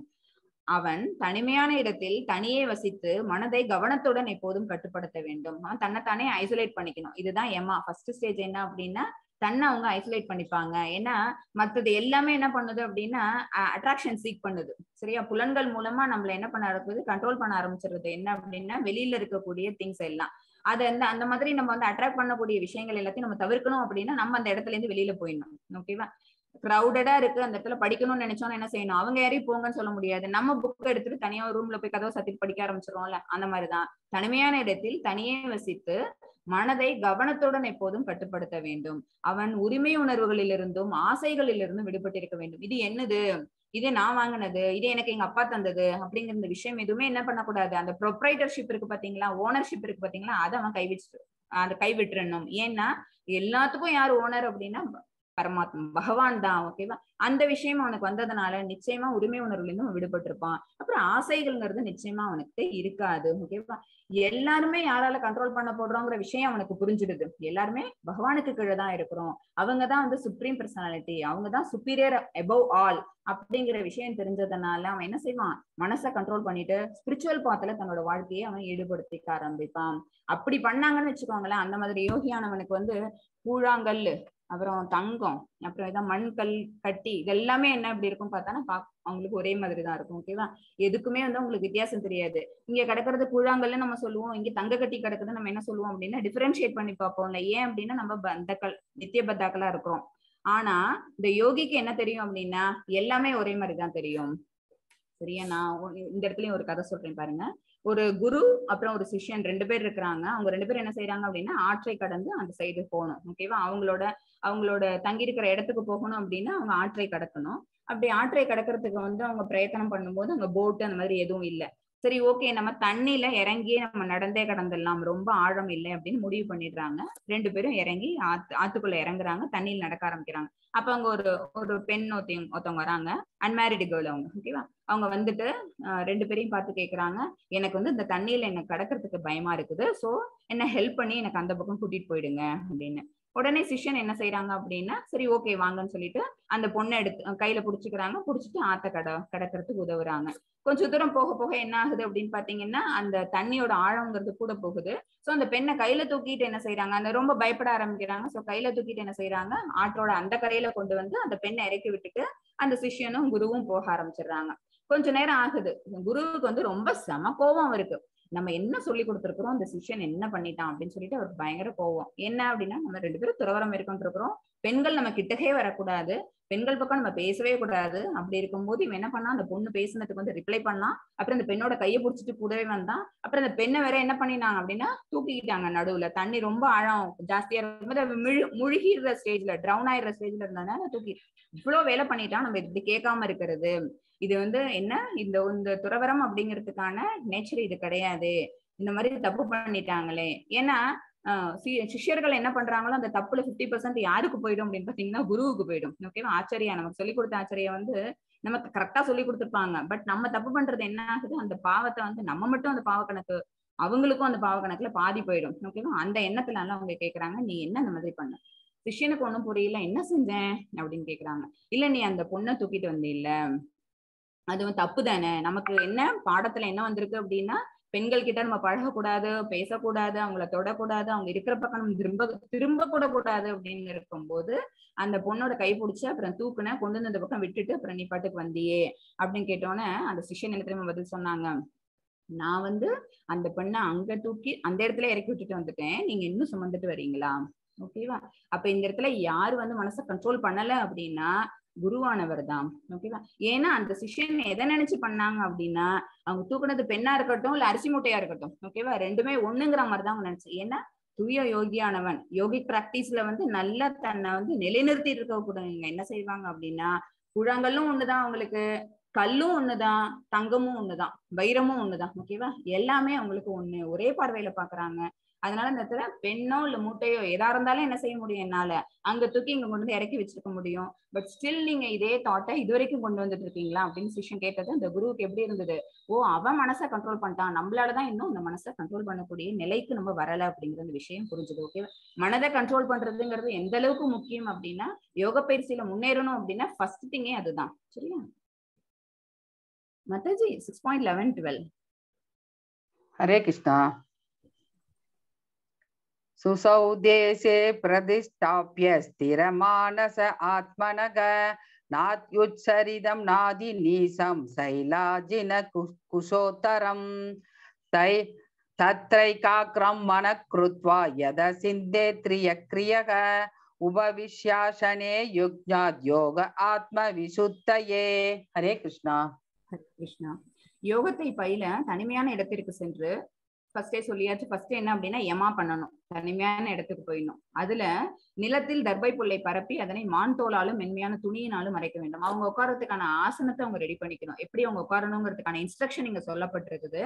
அவன் தனிமையான இடத்தில் தனியே வசித்து மனதை கவனத்துடன் எப்போதும் கட்டுப்படுத்த வேண்டும். அவன் தன்னைத்தானே ஐசோலேட் பண்ணிக்கணும். இதுதான் எம்மா ஃபர்ஸ்ட் ஸ்டேஜ். என்ன அப்படின்னா தன்னை அவங்க ஐசோலேட் பண்ணிப்பாங்க. ஏன்னா மற்றது எல்லாமே என்ன பண்ணுது அப்படின்னா அட்ராக்ஷன் சீக் பண்ணுது. சரியா? புலன்கள் மூலமா நம்மள என்ன பண்ண ஆரம்பிக்குது, கண்ட்ரோல் பண்ண ஆரம்பிச்சிருது. என்ன அப்படின்னா வெளியில இருக்கக்கூடிய திங்ஸ் எல்லாம் அதை அந்த மாதிரி நம்ம வந்து அட்ராக்ட் பண்ணக்கூடிய விஷயங்கள் எல்லாத்தையும் நம்ம தவிர்க்கணும் அப்படின்னா நம்ம அந்த இடத்துல இருந்து வெளியில போயிடணும். ஓகேவா? கிரௌடடா இருக்கு, அந்த இடத்துல படிக்கணும்னு நினைச்சோம்னா என்ன செய்யணும், அவங்க யாரையும் போங்கன்னு சொல்ல முடியாது. நம்ம புக் எடுத்துட்டு தனியா ஒரு ரூம்ல போய் கதவை சத்திட்டு படிக்க ஆரம்பிச்சிருவோம்ல, அந்த மாதிரிதான் தனிமையான இடத்தில் தனியே வசித்து மனதை கவனத்துடன் எப்போதும் கட்டுப்படுத்த வேண்டும். அவன் உரிமை உணர்வுகளிலிருந்தும் ஆசைகளிலிருந்தும் விடுபட்டிருக்க வேண்டும். இது என்னது, இது நான் வாங்கினது, இது எனக்கு எங்க அப்பா தந்தது அப்படிங்கிற இந்த விஷயம் எதுவுமே என்ன பண்ணக்கூடாது. அந்த ப்ரொப்ரைட்டர்ஷிப் இருக்கு பாத்தீங்களா, ஓனர்ஷிப் இருக்கு பாத்தீங்களா, அதை அவன் கைவிட்டுறணும். ஏன்னா எல்லாத்துக்கும் யார் ஓனர் அப்படின்னா பரமாத்மா, பகவான் தான். ஓகேவா? அந்த விஷயம் அவனுக்கு வந்ததுனால நிச்சயமா உரிமை உணர்வுல இருந்து விடுபட்டிருப்பான். அப்புறம் ஆசைகள்ங்கிறது நிச்சயமா அவனுக்கு இருக்காது. ஓகேவா? எல்லாருமே யாரால கண்ட்ரோல் பண்ண போடுறோங்கிற விஷயம் அவனுக்கு புரிஞ்சிடுது. எல்லாருமே பகவானுக்கு கீழே தான் இருக்கிறோம், அவங்கதான் வந்து சுப்ரீம் பர்சனாலிட்டி, அவங்கதான் சுப்பீரியர் அபவ் ஆல் அப்படிங்கிற விஷயம் தெரிஞ்சதுனால அவன் என்ன செய்வான், மனசை கண்ட்ரோல் பண்ணிட்டு ஸ்பிரிச்சுவல் பாத்துல தன்னோட வாழ்க்கையை அவன் ஈடுபடுத்திக்க ஆரம்பிப்பான். அப்படி பண்ணாங்கன்னு வச்சுக்கோங்களேன், அந்த மாதிரி யோகியானவனுக்கு வந்து கூழாங்கல், அப்புறம் தங்கம், அப்புறம் இதான் மண்கல் கட்டி, இது எல்லாமே என்ன அப்படி இருக்கும் பார்த்தானா அவங்களுக்கு ஒரே மாதிரி தான் இருக்கும். ஓகேவா? எதுக்குமே வந்து அவங்களுக்கு வித்தியாசம் தெரியாது. இங்க கிடக்கிறது கூழாங்கல்ல நம்ம சொல்லுவோம், இங்க தங்க கட்டி கிடக்குது நம்ம என்ன சொல்லுவோம் அப்படின்னா டிஃபரன்ஷியேட் பண்ணி பார்ப்போம்ல. ஏன் அப்படின்னா நம்ம பந்தக்கள் நித்திய பத்தாக்களா இருக்கிறோம். ஆனா இந்த யோகிக்கு என்ன தெரியும் அப்படின்னா எல்லாமே ஒரே மாதிரிதான் தெரியும். சரியா? நான் இந்த இடத்துலயும் ஒரு கதை சொல்றேன் பாருங்க. ஒரு குரு அப்புறம் ஒரு சிஷ்யன் 2 பேர் இருக்கிறாங்க. அவங்க 2 பேரும் என்ன செய்யறாங்க அப்படின்னா ஆற்றை கடந்து அந்த சைடு போகணும். ஓகேவா? அவங்களோட தங்கி இருக்கிற இடத்துக்கு போகணும் அப்படின்னா அவங்க ஆற்றை கடக்கணும். அப்படி ஆற்றை கடக்கிறதுக்கு வந்து அவங்க பிரயத்தனம் பண்ணும்போது அங்க போட்டு அந்த மாதிரி எதுவும் இல்லை. சரி, ஓகே, நம்ம தண்ணியில இறங்கியே நம்ம நடந்தே கடந்துடலாம், ரொம்ப ஆழம் இல்லை அப்படின்னு முடிவு பண்ணிடுறாங்க. 2 பேரும் இறங்கி ஆத்துக்குள்ள இறங்குறாங்க, தண்ணியில் நடக்க ஆரம்பிக்கிறாங்க. அப்ப அங்க ஒரு பெண் ஒருத்தவங்க வராங்க, அன்மேரிடு கேர்ள் அவங்க. ஓகேவா? அவங்க வந்துட்டு 2 பேரையும் பார்த்து கேட்கறாங்க, எனக்கு வந்து இந்த தண்ணியில எனக்கு கடக்கிறதுக்கு பயமா இருக்குது, சோ என்ன ஹெல்ப் பண்ணி எனக்கு அந்த பக்கம் கூட்டிட்டு போயிடுங்க அப்படின்னு. உடனே சிஷ்யன் என்ன செய்யறாங்க அப்படின்னா சரி ஓகே வாங்கன்னு சொல்லிட்டு அந்த பொண்ணை எடுத்து கையில புடிச்சுக்கிறாங்க, புடிச்சிட்டு ஆத்த கடக்கிறதுக்கு உதவுறாங்க. கொஞ்சம் தூரம் போக போக என்ன ஆகுது அப்படின்னு பாத்தீங்கன்னா அந்த தண்ணியோட ஆழங்கிறது கூட போகுது. சோ அந்த பெண்ணை கையில தூக்கிட்டு என்ன செய்யறாங்க, அந்த ரொம்ப பயப்பட ஆரம்பிக்கிறாங்க. சோ கையில தூக்கிட்டு என்ன செய்யறாங்க, ஆற்றோட அந்த கரையில கொண்டு வந்து அந்த பெண்ணை இறக்கி விட்டுட்டு அந்த சிஷ்யனும் குருவும் போக ஆரம்பிச்சிடுறாங்க. கொஞ்ச நேரம் ஆகுது. குருவுக்கு வந்து ரொம்ப செம கோபம் இருக்கு. நம்ம என்ன சொல்லி கொடுத்துருக்கிறோம், அந்த சிஷ்யன் என்ன பண்ணிட்டான் அப்படின்னு சொல்லிட்டு அவருக்கு பயங்கர கோவம். என்ன அப்படின்னா நம்ம 2 பேரும் துறவரம் மேற்கொண்டு இருக்கிறோம், பெண்கள் நம்ம கிட்டக்கே வரக்கூடாது, பெண்கள் பக்கம் நம்ம பேசவே கூடாது. அப்படி இருக்கும்போது இவன் என்ன பண்ணா, அந்த பொண்ணு பேசுனதுக்கு வந்து ரிப்ளை பண்ணான். அப்புறம் அந்த பெண்ணோட கையை பிடிச்சிட்டு கூடவே வந்தான். அப்புறம் அந்த பெண்ணை வேற என்ன பண்ணினாங்க அப்படின்னா தூக்கிக்கிட்டாங்க. நடுவுல தண்ணி ரொம்ப ஆழம் ஜாஸ்தியா இருக்கும்போது முழுகிற ஸ்டேஜ்ல, ட்ரவுன் ஆயிடுற ஸ்டேஜ்ல இருந்தாங்க தூக்கி. இவ்வளவு வேலை பண்ணிட்டான், நம்ம இப்படி கேட்காம இருக்கிறது. இது வந்து என்ன, இந்த துறவரம் அப்படிங்கிறதுக்கான நேச்சர் இது கிடையாது. இந்த மாதிரி தப்பு பண்ணிட்டாங்களே. ஏன்னா சிஷ்யர்கள் என்ன பண்றாங்களோ அந்த தப்புல 50% யாருக்கு போயிடும் அப்படின்னு பாத்தீங்கன்னா குருவுக்கு போயிடும். ஓகேவா? ஆச்சரியா நமக்கு சொல்லி கொடுத்த ஆச்சரியா வந்து நமக்கு கரெக்டா சொல்லி கொடுத்துருப்பாங்க. பட் நம்ம தப்பு பண்றது என்ன ஆகுது, அந்த பாவத்தை வந்து நம்ம மட்டும் அந்த பாவ கணக்கு, அவங்களுக்கும் அந்த பாவ கணக்குல பாதி போயிடும். ஓகேவா? அந்த எண்ணத்துல அவங்க கேக்குறாங்க, நீ என்ன அந்த மாதிரி பண்ண? சிஷ்யனுக்கு ஒண்ணும் புரியல, என்ன செஞ்சேன் அப்படின்னு கேக்குறாங்க. இல்ல நீ அந்த பொண்ணை தூக்கிட்டு வந்த இல்ல, அது தப்பு தானே. நமக்கு என்ன பாடத்துல என்ன வந்திருக்கு அப்படின்னா, பெண்கள் கிட்ட நம்ம பழகக்கூடாது, பேசக்கூடாது, அவங்கள தொடக்கூடாது, அவங்க இருக்கிற பக்கம் நம்ம திரும்ப கூட கூடாது அப்படின்னு இருக்கும்போது அந்த பொண்ணோட கை பிடிச்சு அப்புறம் தூக்குன, கொண்டு வந்து அந்த பக்கம் விட்டுட்டு அப்புறம் நீ பாட்டுக்கு வந்தியே அப்படின்னு கேட்டோன்னே அந்த சிஷ்யன் என்ன தெரியுமா பதில் சொன்னாங்க, நான் வந்து அந்த பெண்ணை அங்க தூக்கி அந்த இடத்துல இறக்கி விட்டுட்டு வந்துட்டேன், நீங்க இன்னும் சுமந்துட்டு வரீங்களா? ஓகேவா? அப்ப இந்த இடத்துல யாரு வந்து மனசை கண்ட்ரோல் பண்ணல அப்படின்னா குருவானவர் தான். ஓகேவா? ஏன்னா அந்த சிஷ்யன் எதை நினைச்சு பண்ணாங்க அப்படின்னா, அவங்க தூக்குனது பெண்ணா இருக்கட்டும் இல்ல அரிசி மூட்டையா இருக்கட்டும், ஓகேவா, ரெண்டுமே ஒண்ணுங்கிற மாதிரிதான் அவங்க நினைச்சு. ஏன்னா தூய யோகியானவன் யோகிக் பிராக்டிஸ்ல வந்து நல்லா தன்னை வந்து நிலைநிறுத்தி இருக்க கூடாதுங்க. என்ன செய்வாங்க அப்படின்னா, குழங்களும் ஒண்ணுதான் அவங்களுக்கு, கல்லும் ஒண்ணுதான், தங்கமும் ஒண்ணுதான், வைரமும் ஒண்ணுதான். ஓகேவா? எல்லாமே அவங்களுக்கு ஒண்ணு, ஒரே பார்வையில பாக்குறாங்க. அதனால இந்த இடத்துல பெண்ணோ இல்ல மூட்டையோ எதா இருந்தாலும் என்ன செய்ய முடியும், என்னால அங்க தூக்கி இங்க கொண்டு வந்து இறக்கி வச்சிருக்க முடியும். பட் ஸ்டில் நீங்க இதே தாட்டை இது வரைக்கும் கொண்டு வந்துட்டு இருக்கீங்களா அப்படின்னு சிஷ்யன் கேட்டது அந்த குருவுக்கு எப்படி இருந்தது? ஓ, அவன் மனசை கண்ட்ரோல் பண்ணிட்டான், நம்மளாலதான் இன்னும் அந்த மனசை கண்ட்ரோல் பண்ணக்கூடிய நிலைக்கு நம்ம வரல அப்படிங்கிற அந்த விஷயம் புரிஞ்சுது. ஓகே, மனதை கண்ட்ரோல் பண்றதுங்கிறது எந்த அளவுக்கு முக்கியம் அப்படின்னா, யோக பயிற்சியில முன்னேறணும் அப்படின்னா ஃபர்ஸ்ட் திங்கே அதுதான். சரியா மாதாஜி? 6.11-12. ஹரே கிருஷ்ணா. சுசௌ தேசே பிரதிஷ்டாப்ய ஸ்திரமானச ஆத்மனக நாத்யுச்சரிதம் நாதி நீசம் சைலாஜின குஷோத்தரம் தத்ரைகாக்ரம் மனக்ருத்வா யத சிந்தே த்ரியக்ரியக உபவிஷ்யாசனே யுக்ஞாத் யோக ஆத்ம விசுத்தயே. ஹரே கிருஷ்ணா. ஹரே கிருஷ்ணா. யோகத்தை பயில தனிமையான இடத்திற்கு சென்று, ஃபர்ஸ்டே சொல்லியாச்சு, ஃபர்ஸ்ட் என்ன அப்படின்னா யமா பண்ணணும், தனிமையான இடத்துக்கு போயிடணும். அதுல நிலத்தில் தர்பை புல்லை பரப்பி அதனை மான் தோலாலும் மென்மையான துணியினாலும் மறைக்க வேண்டும். அவங்க உட்காரத்துக்கான ஆசனத்தை அவங்க ரெடி பண்ணிக்கணும். எப்படி அவங்க உட்காரணுங்கிறதுக்கான இன்ஸ்ட்ரக்ஷன் இங்க சொல்லப்பட்டிருக்குது.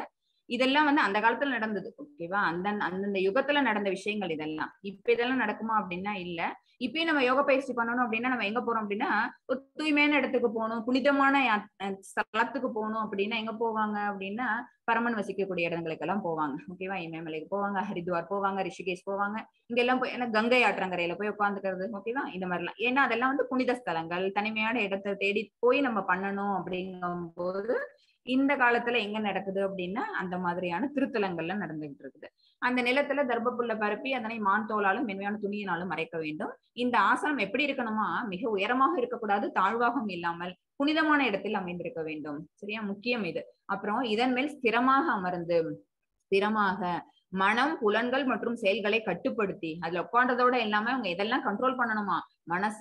இதெல்லாம் வந்து அந்த காலத்துல நடந்தது. ஓகேவா? அந்தந்த யுகத்துல நடந்த விஷயங்கள் இதெல்லாம். இப்ப இதெல்லாம் நடக்குமா அப்படின்னா இல்ல. இப்பயும் நம்ம யோக பயிற்சி பண்ணணும் அப்படின்னா நம்ம எங்க போறோம் அப்படின்னா, ஒரு தூய்மையான இடத்துக்கு போகணும், புனிதமான ஸ்தலத்துக்கு போகணும் அப்படின்னா எங்க போவாங்க அப்படின்னா, பரமன் வசிக்கக்கூடிய இடங்களுக்கெல்லாம் போவாங்க. ஓகேவா? இமயமலைக்கு போவாங்க, ஹரித்வார் போவாங்க, ரிஷிகேஷ் போவாங்க. இங்க எல்லாம் போய் ஏன்னா கங்கை ஆற்றங்கரையில போய் உட்காந்துக்கிறது. ஓகேவா? இந்த மாதிரிலாம். ஏன்னா அதெல்லாம் வந்து புனித ஸ்தலங்கள், தனிமையான இடத்தை தேடி போய் நம்ம பண்ணணும் அப்படிங்கும் போது இந்த காலத்துல எங்க நடக்குது அப்படின்னா அந்த மாதிரியான திருத்தலங்கள்ல நடந்துகிட்டு இருக்குது. அந்த நிலத்துல தர்பப்புல்ல பரப்பி அதனை மான் தோலாலும் மென்மையான துணியினாலும் மறைக்க வேண்டும். இந்த ஆசனம் எப்படி இருக்கணுமா, மிக உயரமாக இருக்கக்கூடாது, தாழ்வாகவும் இல்லாமல் புனிதமான இடத்தில் அமைந்திருக்க வேண்டும். சரியா? முக்கியம் இது. அப்புறம் இதன் மேல் ஸ்திரமாக அமர்ந்து, ஸ்திரமாக மனம், புலன்கள் மற்றும் செயல்களை கட்டுப்படுத்தி, அதுல உட்கார்ந்ததோட எல்லாமே அவங்க இதெல்லாம் கண்ட்ரோல் பண்ணணுமா, மனச,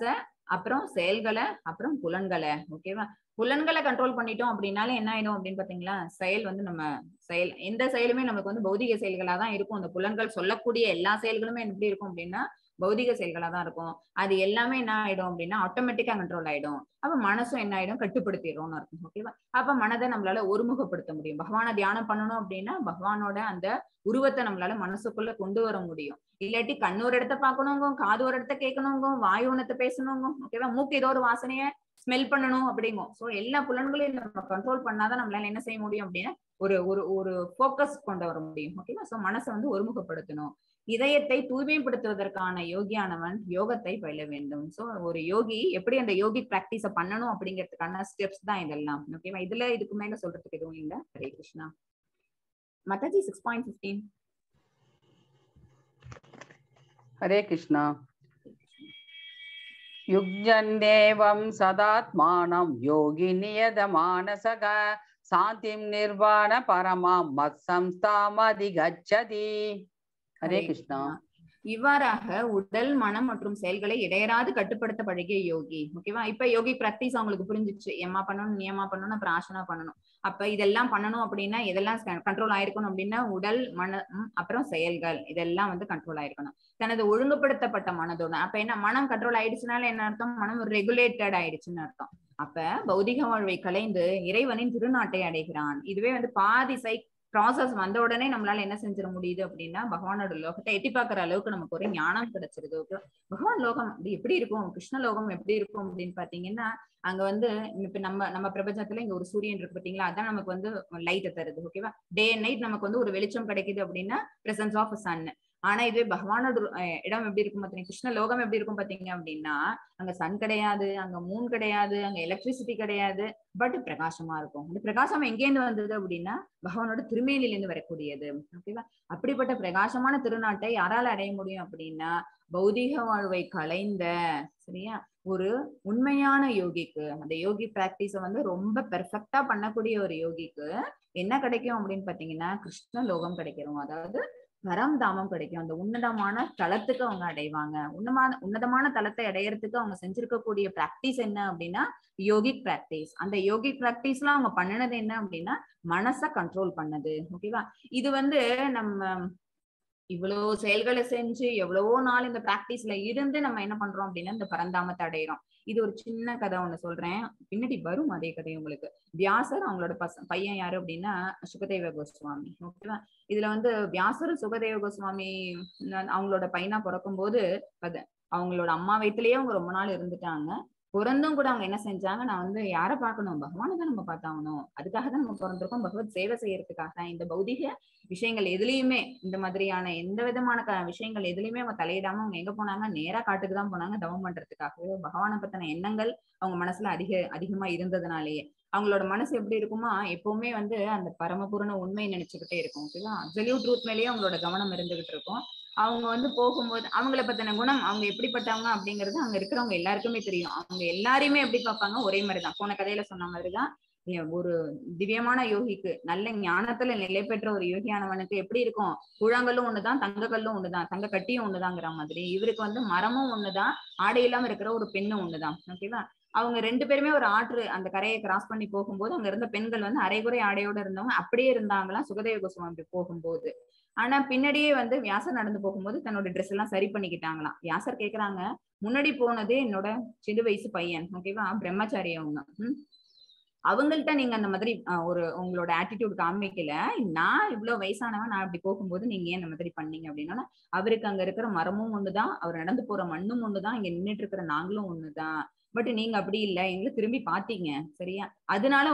அப்புறம் செயல்களை, அப்புறம் புலன்களை. ஓகேவா? புலன்களை கண்ட்ரோல் பண்ணிட்டோம் அப்படின்னாலே என்ன ஆயிடும் அப்படின்னு பாத்தீங்களா, செயல் வந்து நம்ம செயல் எந்த செயலுமே நமக்கு வந்து பௌதிக செயல்களா தான் இருக்கும். அந்த புலன்கள் சொல்லக்கூடிய எல்லா செயல்களுமே எப்படி இருக்கும் அப்படின்னா பௌதிக செயல்களா தான் இருக்கும். அது எல்லாமே என்ன ஆயிடும் அப்படின்னா ஆட்டோமேட்டிக்கா கண்ட்ரோல் ஆயிடும். அப்ப மனசும் என்ன ஆயிடும், கட்டுப்படுத்திடும்னு இருக்கும். ஓகேவா? அப்ப மனதை நம்மளால ஒருமுகப்படுத்த முடியும். பகவானை தியானம் பண்ணணும் அப்படின்னா பகவானோட அந்த உருவத்தை நம்மளால மனசுக்குள்ள கொண்டு வர முடியும். இல்லாட்டி கண்ணு ஒரு இடத்த பாக்கணுங்க, காது ஒரு இடத்த கேட்கணுங்க, வாயு ஒன்னத்தை பேசணுங்க, ஓகேவா, மூக்கு ஏதோ ஒரு வாசனைய ஸ்மெல் பண்ணணும் அப்படிங்கும். சோ எல்லா புலன்களையும் நம்ம கண்ட்ரோல் பண்ணாதான் நம்மளால என்ன செய்ய முடியும் அப்படின்னா ஒரு ஒரு ஒரு போக்கஸ் கொண்டு வர முடியும். ஓகேவா? சோ மனசை வந்து ஒருமுகப்படுத்தணும். இதயத்தை தூய்மைப்படுத்துவதற்கான யோகியானவன் யோகத்தை பயில வேண்டும். சோ ஒரு யோகி எப்படி அந்த யோகி பிராக்டிஸ பண்ணணும் அப்படிங்கிறதுக்கான ஸ்டெப்ஸ் தான் இதெல்லாம். ஓகேவா? இதுல இதுக்கு மேல சொல்றதுக்கு எதுவும் இல்லை. ஹரே கிருஷ்ணா. மாதாஜி 6.15. ஹரே கிருஷ்ணா. யுக்ஞன்னேவம் சதாத்மானம் யோகி நியத மானசக சாந்திம் நிர்வாண பரமாம் மத்சம்ஸ்தாம் அதிகச்சதி. ஹரே கிருஷ்ணா. இவ்வாறாக உடல், மனம் மற்றும் செயல்களை இடையராது கட்டுப்படுத்த பழகிய யோகி. ஓகேவா? இப்ப யோகி பிராக்டிஸ் அவங்களுக்கு புரிஞ்சிச்சு. எம்மா பண்ணணும், நியமா பண்ணணும், அப்புறம் ஆசனா பண்ணணும். அப்ப இதெல்லாம் பண்ணணும் அப்படின்னா இதெல்லாம் கண்ட்ரோல் ஆயிருக்கணும் அப்படின்னா உடல், மனம், அப்புறம் செயல்கள் இதெல்லாம் வந்து கண்ட்ரோல் ஆயிருக்கணும். தனது ஒழுங்குபடுத்தப்பட்ட மனதோட, அப்ப என்ன, மனம் கண்ட்ரோல் ஆயிடுச்சுனால என்ன அர்த்தம், மனம் ரெகுலேட்டட் ஆயிடுச்சுன்னு அர்த்தம். அப்ப பௌதிக வாழ்வை கலைந்து இறைவனின் திருநாட்டை அடைகிறான். இதுவே வந்து பாதி ப்ராசஸ் வந்த உடனே நம்மளால என்ன செஞ்சிட முடியுது அப்படின்னா பகவானோட லோகத்தை எட்டி பாக்குற அளவுக்கு நமக்கு ஒரு ஞானம் கிடைச்சிருது. பகவான் லோகம் அப்படி எப்படி இருக்கும், கிருஷ்ண லோகம் எப்படி இருக்கும் அப்படின்னு பாத்தீங்கன்னா, அங்க வந்து இப்ப நம்ம பிரபஞ்சத்துல இங்க ஒரு சூரியன் இருக்கு பாத்தீங்களா, அதான் நமக்கு வந்து லைட்டை தருது. ஓகேவா, டே அண்ட் நைட் நமக்கு வந்து ஒரு வெளிச்சம் கிடைக்குது அப்படின்னா பிரசன்ஸ் ஆஃப் சன். ஆனா இதுவே பகவானோட இடம் எப்படி இருக்கும் பாத்தீங்கன்னா, கிருஷ்ண லோகம் எப்படி இருக்கும் பாத்தீங்க அப்படின்னா, அங்க சன் கிடையாது, அங்க மூன் கிடையாது, அங்க எலக்ட்ரிசிட்டி கிடையாது, பட் பிரகாசமா இருக்கும். அந்த பிரகாசம் எங்கேருந்து வந்தது அப்படின்னா பகவானோட திருமேனிலிருந்து வரக்கூடியது. ஓகேவா, அப்படிப்பட்ட பிரகாசமான திருநாட்டை யாரால அடைய முடியும் அப்படின்னா பௌதீக வாழ்வை கலைந்த சரியா ஒரு உண்மையான யோகிக்கு, அந்த யோகி பிராக்டிஸ வந்து ரொம்ப பெர்ஃபெக்டா பண்ணக்கூடிய ஒரு யோகிக்கு என்ன கிடைக்கும் அப்படின்னு பாத்தீங்கன்னா கிருஷ்ண லோகம் கிடைக்கிறோம். அதாவது பரம்தாமம் கிடைக்கும். அந்த உன்னதமான தலத்துக்கு அவங்க அடைவாங்க. உன்னதமான தலத்தை அடையறதுக்கு அவங்க செஞ்சிருக்கக்கூடிய பிராக்டிஸ் என்ன அப்படின்னா யோகிக் பிராக்டிஸ். அந்த யோகிக் பிராக்டிஸ்ல அவங்க பண்ணினது என்ன அப்படின்னா மனசை கண்ட்ரோல் பண்ணது. ஓகேவா, இது வந்து நம்ம இவ்வளவு செயல்களை செஞ்சு எவ்வளவோ நாள் இந்த பிராக்டிஸ்ல இருந்து நம்ம என்ன பண்றோம் அப்படின்னா இந்த பரந்தாமத்தை அடையிறோம். இது ஒரு சின்ன கதை ஒண்ணு சொல்றேன், பின்னாடி வரும் அதே கதை உங்களுக்கு. வியாசர் அவங்களோட பையன் யாரு அப்படின்னா சுகதேவ கோஸ்வாமி. ஓகேவா, இதுல வந்து வியாசர் சுகதேவ கோஸ்வாமி அவங்களோட பையனா பிறக்கும் போது அவங்களோட அம்மா வயிற்றுலயே அவங்க ரொம்ப நாள் இருந்துட்டாங்க. பிறந்தும் கூட அவங்க என்ன செஞ்சாங்க, நான் வந்து யாரை பார்க்கணும், பகவானை தான் நம்ம பார்த்தாகணும், அதுக்காக தான் நம்ம பிறந்திருக்கோம், பகவத் சேவை செய்யறதுக்காக. இந்த பௌதிக விஷயங்கள் எதுலயுமே இந்த மாதிரியான எந்த விதமான விஷயங்கள் எதுலயுமே அவங்க தலையிடாம அவங்க எங்க போனாங்க, நேரா காட்டுக்கு தான் போனாங்க தவம் பண்றதுக்காகவே. பகவானை பத்தின எண்ணங்கள் அவங்க மனசுல அதிகமா இருந்ததுனாலேயே அவங்களோட மனசு எப்படி இருக்குமா, எப்பவுமே வந்து அந்த பரமபூரண உண்மை நினைச்சுக்கிட்டே இருக்கும். ஓகேவா, அப்சல்யூட் ட்ரூத் மேலேயே அவங்களோட கவனம் இருந்துகிட்டு இருக்கும். அவங்க வந்து போகும்போது அவங்கள பத்தின குணம், அவங்க எப்படிப்பட்டவங்க அப்படிங்கிறது அங்க இருக்கிறவங்க எல்லாருக்குமே தெரியும். அவங்க எல்லாரையுமே எப்படி பார்ப்பாங்க, ஒரே மாதிரிதான். போன கதையில சொன்ன மாதிரிதான் ஒரு திவ்யமான யோகிக்கு, நல்ல ஞானத்துல நிலை பெற்ற ஒரு யோகியானவனுக்கு எப்படி இருக்கும், கூழாங்கல்லும் ஒண்ணுதான், தங்கக்கல்லும் ஒண்ணுதான், தங்க கட்டியும் ஒண்ணுதாங்கிற மாதிரி இவருக்கு வந்து மரமும் ஒண்ணுதான், ஆடை இல்லாம இருக்கிற ஒரு பெண்ணும் ஒண்ணுதான். ஓகேவா, அவங்க ரெண்டு பேருமே ஒரு ஆற்று அந்த கரையை கிராஸ் பண்ணி போகும்போது அங்க இருந்த பெண்கள் வந்து அரைகுறை ஆடையோட இருந்தவங்க அப்படியே இருந்தாங்களாம் சுகதேவ கோஸ்வாமி போகும்போது. ஆனா பின்னாடியே வந்து வியாசர் நடந்து போகும்போது தன்னோட ட்ரெஸ் எல்லாம் சரி பண்ணிக்கிட்டாங்களாம். வியாசர் கேக்குறாங்க, முன்னாடி போனது என்னோட சிறு வயசு பையன், ஓகேவா, பிரம்மச்சாரி அவங்க, அவங்கள்ட்ட நீங்க அந்த மாதிரி ஒரு உங்களோட ஆட்டிடியூட் காமிக்கல, நான் இவ்வளவு வயசானவன், நான் அப்படி போகும்போது நீங்க ஏன் இந்த மாதிரி பண்ணீங்க அப்படின்னா, அவருக்கு அங்க இருக்கிற மரமும் ஒண்ணுதான், அவர் நடந்து போற மண்ணும் ஒண்ணுதான், இங்க நின்றுட்டு இருக்கிற நாங்களும் ஒண்ணுதான், பட் நீங்க அப்படி இல்லை, எங்களை திரும்பி பாத்தீங்க சரியா, அதனால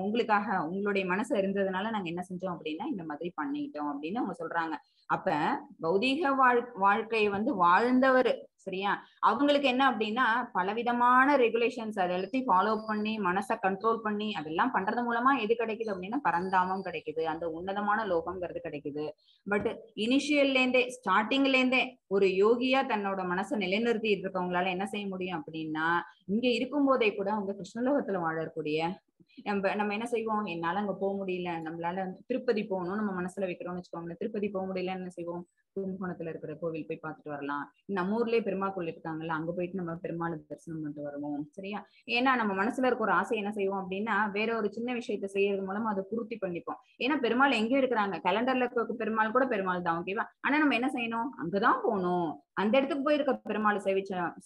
உங்களுக்காக உங்களுடைய மனசு இருந்ததுனால நாங்க என்ன செஞ்சோம் அப்படின்னா இந்த மாதிரி பண்ணிட்டோம் அப்படின்னு அவங்க சொல்றாங்க. அப்ப பௌதீக வாழ்க்கையை வந்து வாழ்ந்தவர் சரியா, அவங்களுக்கு என்ன அப்படின்னா பலவிதமான ரெகுலேஷன்ஸ் அது எல்லாத்தையும் ஃபாலோ பண்ணி மனசை கண்ட்ரோல் பண்ணி அதெல்லாம் பண்றது மூலமா எது கிடைக்குது அப்படின்னா பரந்தாமம் கிடைக்குது, அந்த உன்னதமான லோகம்ங்கிறது கிடைக்குது. பட் இனிஷியல்ல இருந்தே ஸ்டார்டிங்ல இருந்தே ஒரு யோகியா தன்னோட மனசை நிலைநிறுத்திட்டு இருக்கவங்களால என்ன செய்ய முடியும் அப்படின்னா இங்க இருக்கும் போதே கூட அவங்க கிருஷ்ணலோகத்துல வாழக்கூடிய நம்ம என்ன செய்வோம், என்னால அங்க போக முடியல, நம்மளால திருப்பதி போகணும் நம்ம மனசுல வைக்கிறோம்னு வச்சுக்கோங்க, திருப்பதி போக முடியலன்னு என்ன செய்வோம், கும்பகோணத்துல இருக்கிற கோவில் போய் பார்த்துட்டு வரலாம், நம்ம ஊர்லயே பெருமாள் கோவில் இருக்காங்கல்ல அங்க போயிட்டு நம்ம பெருமாள் தரிசனம் பண்ணிட்டு வருவோம் சரியா. ஏன்னா நம்ம மனசுல இருக்க ஒரு ஆசை என்ன செய்வோம் அப்படின்னா வேற ஒரு சின்ன விஷயத்த செய்யறது மூலமா அதை பூர்த்தி பண்ணிப்போம். ஏன்னா பெருமாள் எங்கேயும் இருக்கிறாங்க, கேலண்டர்ல இருக்க பெருமாள் கூட பெருமாள் தான். ஓகேவா, ஆனா நம்ம என்ன செய்யணும், அங்கதான் போகணும், அந்த இடத்துக்கு போயிருக்க பெருமாள்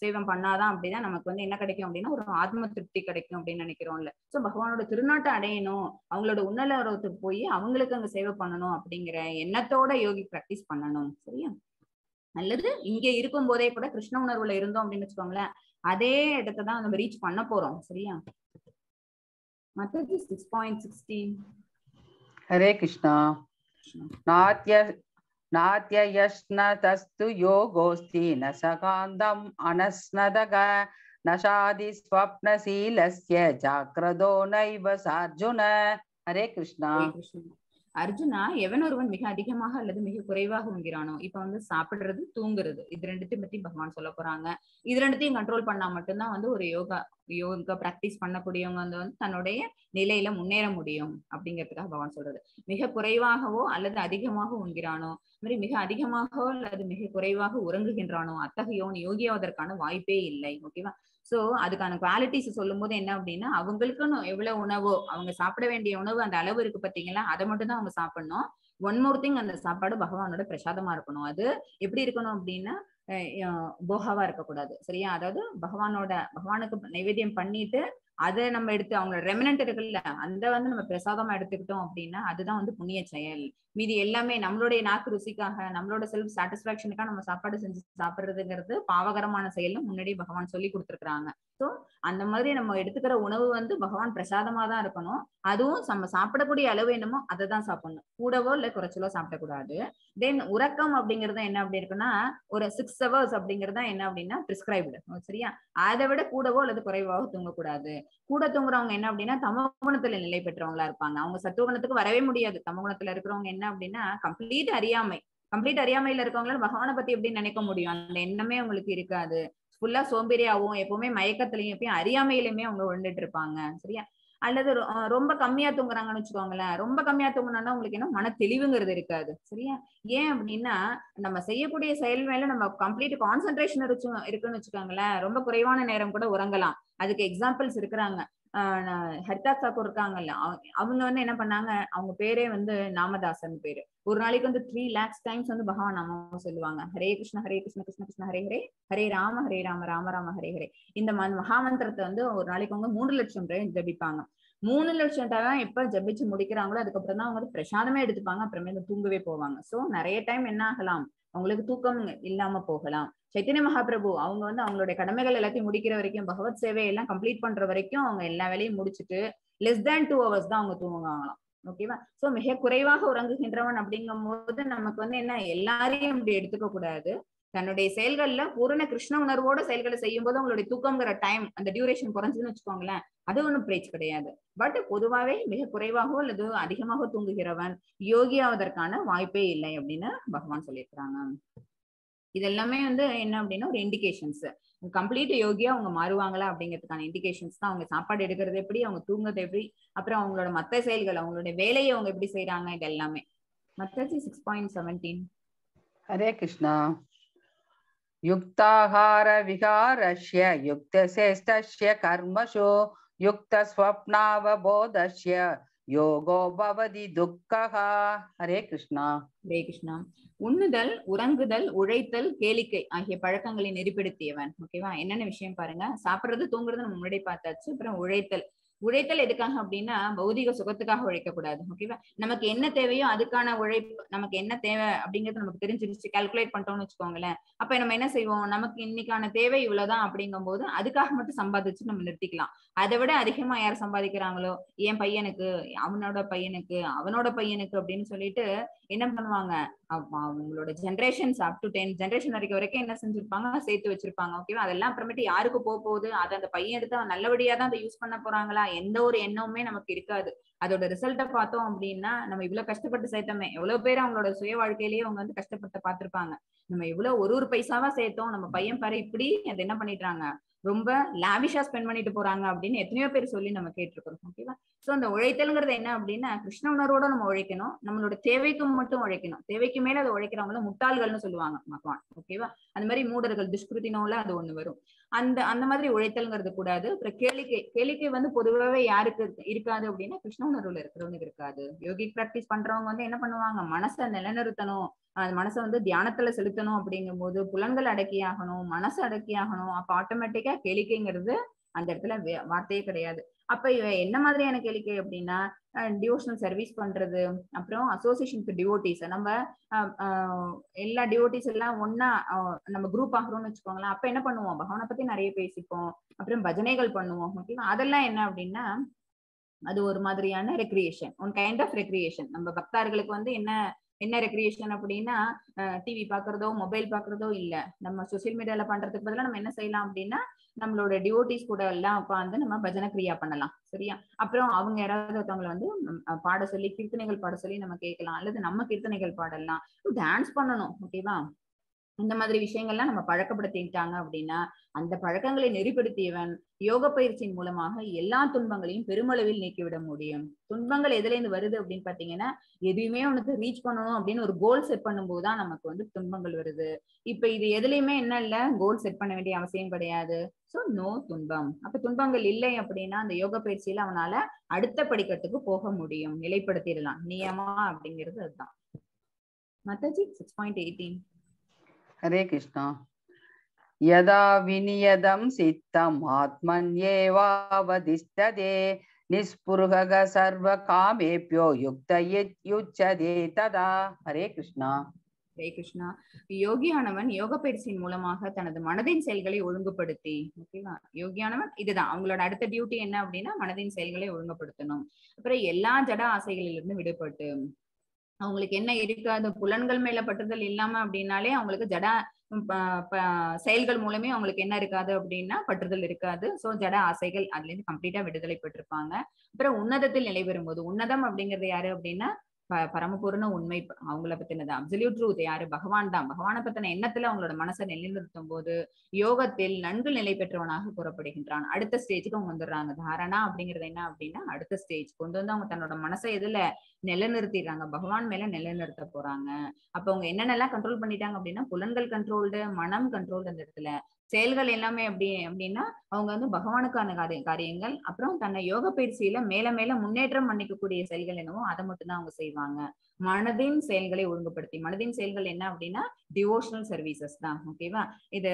சேவம் பண்ணாதான் அப்படிதான் நமக்கு வந்து என்ன கிடைக்கும் அப்படின்னா ஒரு ஆத்ம திருப்தி கிடைக்கும் அப்படின்னு நினைக்கிறோம்ல. சோ பகவானோட திருநாட்டை அடையணும், அவங்களோட உன்னலத்துக்கு போய் அவங்களுக்கு அங்க சேவை பண்ணணும் அப்படிங்கிற எண்ணத்தோட யோகி பிராக்டிஸ் பண்ணணும் சரியா. நல்லது, இங்க இருக்கும் போதே கூட கிருஷ்ண உணர்வுல இருந்தோம் அப்படின்னு வச்சுக்கோங்களேன், அதே இடத்தான் நம்ம ரீச் பண்ண போறோம் சரியா. மத்தது 6.16. ஹரே கிருஷ்ணா. நாத்யயஸ்னதஸ்து யோகோஸ்தி ந சகாந்தம் அனஸ்னதக நஷாதி ஸ்வப்னசீலஸ்ய ஜாக்ரதோ நைவ சார்ஜுன. ஹரே கிருஷ்ணா. அர்ஜுனா, எவன் ஒருவன் மிக அதிகமாக அல்லது மிக குறைவாக உண்கிறானோ, இப்ப வந்து சாப்பிடுறது தூங்குறது இது ரெண்டுத்தையும் பத்தி பகவான் சொல்ல போறாங்க. இது ரெண்டுத்தையும் கண்ட்ரோல் பண்ணா மட்டும்தான் வந்து ஒரு யோகா பிராக்டிஸ் பண்ணக்கூடியவங்க வந்து தன்னுடைய நிலையில முன்னேற முடியும் அப்படிங்கிறதுக்காக பகவான் சொல்றது. மிக குறைவாகவோ அல்லது அதிகமாக உண்கிறானோ, மாதிரி மிக அதிகமாகவோ அல்லது மிக குறைவாக உறங்குகின்றானோ அத்தகையோன் யோகியாவதற்கான வாய்ப்பே இல்லை. ஓகேவா, சோ அதுக்கான குவாலிட்டிஸ் சொல்லும் போது என்ன அப்படின்னா அவங்களுக்குன்னு எவ்வளவு உணவோ அவங்க சாப்பிட வேண்டிய உணவு அந்த அளவு இருக்கு பாத்தீங்களா, அதை மட்டும் தான் அவங்க சாப்பிடணும். ஒன் மோர் திங், அந்த சாப்பாடு பகவானோட பிரசாதமா இருக்கணும். அது எப்படி இருக்கணும் அப்படின்னா போகாவா இருக்கக்கூடாது சரியா. அதாவது பகவானுக்கு நைவேத்தியம் பண்ணிட்டு அதை நம்ம எடுத்து அவங்களோட ரெமினன்ட் இருக்குல்ல அந்த வந்து நம்ம பிரசாதமா எடுத்துக்கிட்டோம் அப்படின்னா அதுதான் வந்து புண்ணிய செயல். மீதி எல்லாமே நம்மளுடைய நாக்கு ருசிக்காக நம்மளோட செல்ஃப் சாட்டிஸ்பாக்சனுக்காக நம்ம சாப்பாடு செஞ்சு சாப்பிடுறதுங்கிறது பாவகரமான செயல்னு முன்னாடி பகவான் சொல்லி கொடுத்துருக்காங்க. ஸோ அந்த மாதிரி நம்ம எடுத்துக்கிற உணவு வந்து பகவான் பிரசாதமா தான் இருக்கணும். அதுவும் நம்ம சாப்பிடக்கூடிய அளவு என்னமோ அதை தான் சாப்பிடணும், கூடவோ இல்லை குறைச்சலோ சாப்பிடக்கூடாது. தென் உறக்கம் அப்படிங்கிறது என்ன அப்படி இருக்குன்னா ஒரு 6 hours அப்படிங்கிறது என்ன அப்படின்னா பிரிஸ்கிரைப்டு. சரியா, அதை விட கூடவோ அல்லது குறைவாக தூங்கக்கூடாது. கூட தூங்குறவங்க என்ன அப்படின்னா தமோகுணத்துல நிலை பெற்றவங்களா இருப்பாங்க. அவங்க சத்துவகுணத்துக்கு வரவே முடியாது. தமோகுணத்துல இருக்கிறவங்க என்ன அப்படின்னா கம்ப்ளீட் அறியாமையில இருக்கவங்களால பகவானை பத்தி எப்படி நினைக்க முடியும்? அந்த எண்ணமே அவங்களுக்கு இருக்காது. ஃபுல்லா சோம்பேறியாவும் எப்பவுமே மயக்கத்திலையும் எப்பயும் அறியாமையிலுமே அவங்க விழுந்துட்டு இருப்பாங்க. சரியா, அல்லது ரொம்ப கம்மியா தூங்குறாங்கன்னு வச்சுக்கோங்களேன். ரொம்ப கம்மியா தூங்குனாங்கன்னா உங்களுக்கு என்ன மன தெளிவுங்கிறது இருக்காது. சரியா, ஏன் அப்படின்னா நம்ம செய்யக்கூடிய செயல் மேல நம்ம கம்ப்ளீட் கான்சென்ட்ரேஷன் இருக்குன்னு வச்சுக்கோங்களேன். ரொம்ப குறைவான நேரம் கூட உறங்கலாம். அதுக்கு எக்ஸாம்பிள்ஸ் இருக்கிறாங்க. ஹரிதா தாக்கூர் இருக்காங்கல்ல, அவங்க வந்து என்ன பண்ணாங்க, அவங்க பேரே வந்து நாமதாசன் பேரு. ஒரு நாளைக்கு வந்து 3 lakhs டைம்ஸ் வந்து பகவான் நாமம் சொல்லுவாங்க. ஹரே கிருஷ்ண கிருஷ்ண கிருஷ்ண ஹரே ஹரே, ஹரே ராம ராம ராம ஹரே ஹரே. இந்த மகாமந்திரத்தை வந்து ஒரு நாளைக்கு அவங்க 3 லட்சம் பேர் ஜபிப்பாங்க. 3 லட்சம் டைம் எப்ப ஜபிச்சு முடிக்கிறாங்களோ அதுக்கப்புறம் தான் அவங்க வந்து பிரசாதமே எடுத்துப்பாங்க. அப்புறமே தூங்கவே போவாங்க. சோ நிறைய டைம் என்ன ஆகலாம், அவங்களுக்கு தூக்கம் இல்லாம போகலாம். சைத்தன்ய மகாபிரபு அவங்க வந்து அவங்களுடைய கடமைகள் எல்லாத்தையும் முடிக்கிற வரைக்கும், பகவத் சேவை எல்லாம் கம்ப்ளீட் பண்ற வரைக்கும் அவங்க எல்லா வேலையும் முடிச்சுட்டு less than 2 hours தான் அவங்க தூங்குவாங்களாம். ஓகேவா, சோ மிக குறைவாக உறங்குகின்றவன் அப்படிங்கும் போது நமக்கு வந்து என்ன, எல்லாரையும் இப்படி எடுத்துக்க கூடாது. தன்னுடைய செயல்கள்ல பூரண கிருஷ்ண உணர்வோட செயல்களை செய்யும் போது உங்களுடைய தூக்கம்ங்கிற டைம் அந்த டியூரேஷன் குறைஞ்சதுன்னு வச்சுக்கோங்களேன், அது ஒன்றும் பிரச்சனை கிடையாது. பட் பொதுவாகவே மிக குறைவாகவோ அல்லது அதிகமாக தூங்குகிறவன் யோகியாவதற்கான வாய்ப்பே இல்லை அப்படின்னு பகவான் சொல்லியிருக்கிறாங்க. இதெல்லாமே வந்து என்ன அப்படின்னா ஒரு இண்டிகேஷன்ஸ். கம்ப்ளீட் யோகியா அவங்க மாறுவாங்களா அப்படிங்கிறதுக்கான இண்டிகேஷன்ஸ் தான். அவங்க சாப்பாடு எடுக்கிறது எப்படி, அவங்க தூங்குறது எப்படி, அப்புறம் அவங்களோட மத்த செயல்கள், அவங்களோட வேலையை அவங்க எப்படி செய்யறாங்க, இது எல்லாமே. மத்தாஜி 6.17. ஹரே கிருஷ்ணா. யுக்தாஹார விகாரஸ்ய யுக்தசேஷ்டஸ்ய கர்மசு யுக்த ஸ்வப்னாவபோதஸ்ய யோகோ பவதி துக்கஹா. ஹரே கிருஷ்ணா. ஹரே கிருஷ்ணா. உண்ணுதல், உறங்குதல், உழைத்தல், கேளிக்கை ஆகிய பழக்கங்களை நெறிப்படுத்தியவன். ஓகேவா, என்னென்ன விஷயம் பாருங்க. சாப்பிடுறது தூங்குறது நம்ம முன்னாடி பார்த்தாச்சு. அப்புறம் உழைத்தல் எதுக்காக அப்படின்னா பௌதிக சுகத்துக்காக உழைக்க கூடாது. ஓகேவா, நமக்கு என்ன தேவையோ அதுக்கான உழைப்பு, நமக்கு என்ன தேவை அப்படிங்கிறது நமக்கு தெரிஞ்சிருச்சு, கால்குலேட் பண்ணிட்டோம்னு வச்சுக்கோங்களேன். அப்ப நம்ம என்ன செய்வோம், நமக்கு இன்னைக்கான தேவை இவ்வளவுதான் அப்படிங்கும் போது அதுக்காக மட்டும் சம்பாதிச்சு நம்ம நிறுத்திக்கலாம். அதை விட அதிகமா யார் சம்பாதிக்கிறாங்களோ, என் பையனுக்கு, அவனோட பையனுக்கு, அவனோட பையனுக்கு அப்படின்னு சொல்லிட்டு என்ன பண்ணுவாங்க, அவங்களோட ஜென்ரேஷன்ஸ் அப் டு 10 ஜென்ரேஷன் வரைக்கும் என்ன செஞ்சிருப்பாங்க, சேர்த்து வச்சிருப்பாங்க. ஓகேவா, அதெல்லாம் அப்புறமேட்டு யாருக்கு போகுது, அதை அந்த பையன் எடுத்து அவன் நல்லபடியா தான் அதை யூஸ் பண்ண போறாங்களா, எந்த ஒரு எண்ணமுமே நமக்கு இருக்காது. அதோட ரிசல்ட்டை பார்த்தோம் அப்படின்னா நம்ம இவ்வளவு கஷ்டப்பட்டு சேர்த்தோமே, எவ்வளவு பேர் அவங்களோட சுய வாழ்க்கையிலேயே அவங்க வந்து கஷ்டப்பட்டு பார்த்திருப்பாங்க. நம்ம இவ்வளவு ஒரு பைசாவா சேர்த்தோம், நம்ம பையன் பாரு இப்படி அதை என்ன பண்ணிடுறாங்க, ரொம்ப லாவிஷா ஸ்பெண்ட் பண்ணிட்டு போறாங்க அப்படின்னு எத்தனையோ பேர் சொல்லி நம்ம கேட்டிருக்கிறோம். ஓகேவா, சோ அந்த உழைத்தல்ங்கிறது என்ன அப்படின்னா கிருஷ்ண உணர்வோட நம்ம உழைக்கணும், நம்மளோட தேவைக்கு மட்டும் உழைக்கணும். தேவைக்கு மேல அதை உழைக்கிறவங்கள முட்டாள்கள்னு சொல்லுவாங்க பகவான். ஓகேவா, அந்த மாதிரி மூடர்கள், துஷ்கிருத்தினோல அது ஒண்ணு வரும். அந்த மாதிரி உழைத்தல்ங்கிறது கூடாது. அப்புறம் கேளிக்கை வந்து பொதுவாகவே யாருக்கு இருக்காது அப்படின்னா கிருஷ்ண உணர்வுல இருக்கிறவங்க இருக்காது. யோகிக் பிராக்டிஸ் பண்றவங்க வந்து என்ன பண்ணுவாங்க, மனசை நிலைநிறுத்தணும், அந்த மனசை வந்து தியானத்துல செலுத்தணும். அப்படிங்கும் போது புலன்கள் அடக்கியாகணும், மனசு அடக்கியாகணும். அப்ப ஆட்டோமேட்டிக்கா கேளிக்கைங்கிறது அந்த இடத்துல வார்த்தையே கிடையாது. அப்ப என்ன மாதிரியான கேளிக்கை அப்படின்னா டிவோஷனல் சர்வீஸ் பண்றது, அப்புறம் அசோசியேஷன் வித் டிவோட்டிஸ், நம்ம எல்லா டிவோட்டிஸ் எல்லாம் ஒன்னா நம்ம குரூப் ஆகிறோம்னு வச்சுக்கோங்களேன். அப்ப என்ன பண்ணுவோம், பகவானை பத்தி நிறைய பேசிப்போம், அப்புறம் பஜனைகள் பண்ணுவோம். ஓகேவா, அதெல்லாம் என்ன அப்படின்னா அது ஒரு மாதிரியான recreation, one kind of recreation. நம்ம பக்தர்களுக்கு வந்து என்ன ரெக்ரியேஷன் அப்படின்னா டிவி பாக்குறதோ மொபைல் பாக்குறதோ இல்ல. நம்ம சோசியல் மீடியால பண்றதுக்கு பதிலா நம்ம என்ன செய்யலாம் அப்படின்னா நம்மளோட டிவோட்டிஸ் கூட எல்லாம் உட்காந்து நம்ம பஜனை கிரியா பண்ணலாம். சரியா, அப்புறம் அவங்க யாராவது ஒருத்தவங்களை வந்து பாட சொல்லி கீர்த்தனைகள் பாட சொல்லி நம்ம கேட்கலாம், அல்லது நம்ம கீர்த்தனைகள் பாடலாம், டான்ஸ் பண்ணணும். ஓகேவா, இந்த மாதிரி விஷயங்கள்லாம் நம்ம பழக்கப்படுத்திட்டாங்க அப்படின்னா அந்த பழக்கங்களை நெறிப்படுத்தியவன் யோக பயிற்சியின் மூலமாக எல்லா துன்பங்களையும் பெருமளவில் நீக்கிவிட முடியும். துன்பங்கள் எதுல இருந்து வருது அப்படின்னு பாத்தீங்கன்னா எதுவுமே உனக்கு ரீச் பண்ணணும் அப்படின்னு ஒரு கோல் செட் பண்ணும்போதுதான் நமக்கு வந்து துன்பங்கள் வருது. இப்ப இது எதுலையுமே என்ன இல்ல, கோல் செட் பண்ண வேண்டிய அவசியம் கிடையாது. சோ நோ துன்பம். அப்ப துன்பங்கள் இல்லை அப்படின்னா அந்த யோக பயிற்சியில அவனால அடுத்த படிக்கட்டுக்கு போக முடியும், நிலைப்படுத்திடலாம். நியமா அப்படிங்கிறது அதுதான். மத்தாஜி 6.18. ஹரே கிருஷ்ணா. यदा विनियतं सिद्धम् आत्मन्येवावतिष्ठते निस्पृहः सर्वकामेभ्यो युक्त युच्यते तदा. हरे कृष्णा. ஹரே கிருஷ்ணா. யோகியானவன் யோக பயிற்சியின் மூலமாக தனது மனதின் செயல்களை ஒழுங்குபடுத்தி, ஓகேவா, யோகியானவன் இதுதான் அவங்களோட அடுத்த டியூட்டி என்ன அப்படின்னா மனதின் செயல்களை ஒழுங்குபடுத்தணும். அப்புறம் எல்லா ஜட ஆசைகளிலிருந்து விடுபட்டு அவங்களுக்கு என்ன இருக்காது, புலன்கள் மேல பற்றுதல் இல்லாம அப்படின்னாலே அவங்களுக்கு ஜட செயல்கள் மூலமே அவங்களுக்கு என்ன இருக்காது அப்படின்னா பற்றுதல் இருக்காது. சோ ஜட ஆசைகள் அதுல இருந்து கம்ப்ளீட்டா விடுதலை பெற்றிருப்பாங்க. அப்புறம் உன்னதத்தில் நிலை பெறும்போது, உன்னதம் அப்படிங்கிறது யாரு அப்படின்னா பரமபூர்ண உண்மை, அவங்கள பத்தினது அப்சல்யூட் ட்ரூத் யாரு, பகவான் தான். பகவானை பத்தின எண்ணத்துல அவங்களோட மனசை நிலைநிறுத்தும் போது யோகத்தில் நன்கு நிலை பெற்றவனாக கூறப்படுகின்றான். அடுத்த ஸ்டேஜுக்கு அவங்க வந்துடுறாங்க. தாரணா அப்படிங்கிறது என்ன அப்படின்னா அடுத்த ஸ்டேஜ் கொண்டு வந்து அவங்க தன்னோட மனசை எதுல நிலைநிறுத்திடுறாங்க, பகவான் மேல நிலைநிறுத்த போறாங்க. அப்ப அவங்க என்னென்னலாம் கண்ட்ரோல் பண்ணிட்டாங்க அப்படின்னா புலன்கள் கண்ட்ரோல்டு, மனம் கண்ட்ரோல்டு, அந்த இடத்துல செயல்கள் எல்லாமே அப்படின்னா அவங்க வந்து பகவானுக்கான காரியங்கள், அப்புறம் தன்னை யோக பயிற்சியில மேல மேல முன்னேற்றம் பண்ணிக்கக்கூடிய செயல்கள் என்னவோ அதை மட்டும்தான் அவங்க செய்வாங்க. மனதின் செயல்களை ஒழுங்குபடுத்தி, மனதின் செயல்கள் என்ன அப்படின்னா டிவோஷனல் சர்வீசஸ் தான். ஓகேவா, இது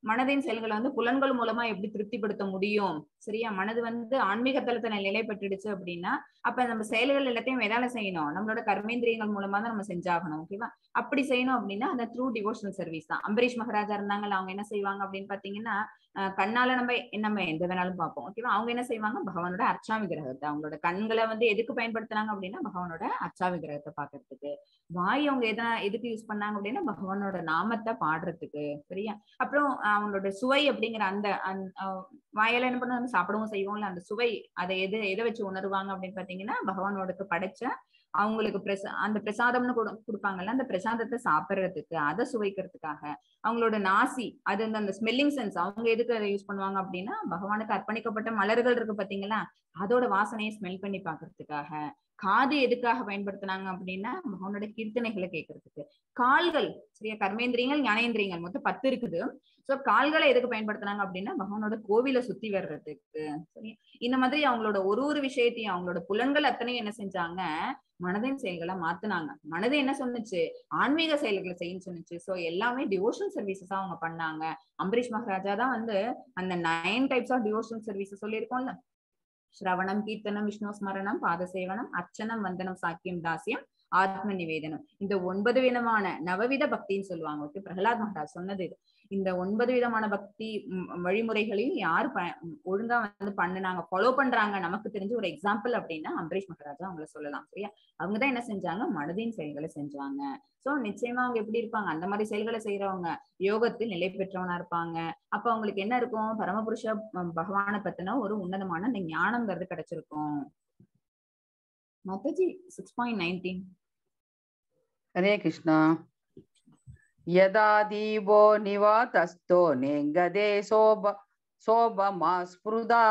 மனதின் செயல்களை வந்து புலன்கள் மூலமா எப்படி திருப்திப்படுத்த முடியும், சரியா? மனது வந்து ஆன்மீக தளத்துல நிலை பெற்றுடுச்சு அப்படின்னா அப்ப நம்ம செயல்கள் எல்லாத்தையும் எதால செய்யணும், நம்மளோட கர்மேந்திரியங்கள் மூலமா தான் நம்ம செஞ்சாகணும். ஓகேவா, அப்படி செய்யணும் அப்படின்னா அந்த த்ரூ டிவோஷனல் சர்வீஸ் தான். அம்பரீஷ் மகாராஜா இருந்தாங்கல்ல, அவங்க என்ன செய்வாங்க அப்படின்னு பாத்தீங்கன்னா கண்ணால நம்ம எந்த வேணாலும் பார்ப்போம். ஓகேவா, அவங்க என்ன செய்வாங்க, பகவானோட அர்ச்சா விக்கிரகத்தை, அவங்களோட கண்களை வந்து எதுக்கு பயன்படுத்துறாங்க அப்படின்னா பகவானோட அர்ச்சா விக்கிரகத்தை பாக்குறதுக்கு. வாய் அவங்க எதுக்கு யூஸ் பண்ணாங்க அப்படின்னா பகவானோட நாமத்தை பாடுறதுக்கு, சரியா? அப்புறம் அவங்களோட சுவை அப்படிங்கிற அந்த வாயில என்ன பண்ணுவாங்க, சாப்பிடவும் செய்வோம்ல, அந்த சுவை அதை எதை வச்சு உணர்வாங்க அப்படின்னு பாத்தீங்கன்னா பகவானோடக்கு படைச்ச அவங்களுக்கு அந்த பிரசாதம்னு கொடுப்பாங்கல்ல, அந்த பிரசாதத்தை சாப்பிடுறதுக்கு, அதை சுவைக்கிறதுக்காக. அவங்களோட நாசி அது அந்த ஸ்மெல்லிங் சென்ஸ் அவங்க எதுக்கு அதை யூஸ் பண்ணுவாங்க அப்படின்னா பகவானுக்கு அர்ப்பணிக்கப்பட்ட மலர்கள் இருக்கு பாத்தீங்களா, அதோட வாசனையை ஸ்மெல் பண்ணி பாக்குறதுக்காக. காது எதுக்காக பயன்படுத்தினாங்க அப்படின்னா பகவானோட கீர்த்தனைகளை கேட்கறதுக்கு. கால்கள், சரியா, கர்மேந்திரியங்கள் ஞானேந்திரியங்கள் மொத்தம் 10 இருக்குது. சோ கால்களை எதுக்கு பயன்படுத்தினாங்க அப்படின்னா பகவானோட கோவிலை சுத்தி வர்றதுக்கு, சரி. இந்த மாதிரி அவங்களோட ஒரு விஷயத்தையும் அவங்களோட புலன்கள் அத்தனையும் என்ன செஞ்சாங்க, மனதின் செயல்களை மாத்துனாங்க. மனது என்ன சொன்னுச்சு, ஆன்மீக செயல்களை செய்யன்னு சொன்னுச்சு. சோ எல்லாமே டிவோஷனல் சர்வீசஸ் அவங்க பண்ணாங்க. அம்பரீஷ் மகாராஜா தான் வந்து அந்த 9 டைப்ஸ் ஆஃப் டிவோஷனல் சர்வீசஸ் சொல்லியிருக்கோம்ல, ஸ்ரவணம், கீர்த்தனம், விஷ்ணு ஸ்மரணம், பாதசேவனம், அர்ச்சனம், வந்தனம், சாக்கியம், தாசியம், ஆத்ம நிவேதனம். இந்த 9 விதமான நவவித பக்தின்னு சொல்லுவாங்க. ஓகே, பிரகலாத் மகாராஜ் சொன்னது இது. இந்த 9 விதமான பக்தி வழிமுறைகளையும் யாரு ஒழுங்கா வந்து பண்ணுனாங்க, ஃபாலோ பண்றாங்க நமக்கு தெரிஞ்ச ஒரு எக்ஸாம்பிள் அப்படின்னா அம்பரீஷ் மகாராஜா அவங்கள சொல்லலாம், சரியா? அவங்கதான் என்ன செஞ்சாங்க, மனதின் செயல்களை செஞ்சாங்க. சோ நிச்சயமா அவங்க எப்படி இருப்பாங்க, அந்த மாதிரி செயல்களை செய்யறவங்க யோகத்தில் நிலை பெற்றவனா இருப்பாங்க. அப்ப அவங்களுக்கு என்ன இருக்கும், பரமபுருஷ பகவானை பத்தின ஒரு உன்னதமான அந்த ஞானம்ங்கிறது கிடைச்சிருக்கும். மாதாஜி 6.19. हरे कृष्णा. यदा दीपो निवातस्थो नेङ्गदे शोभमा स्पृदा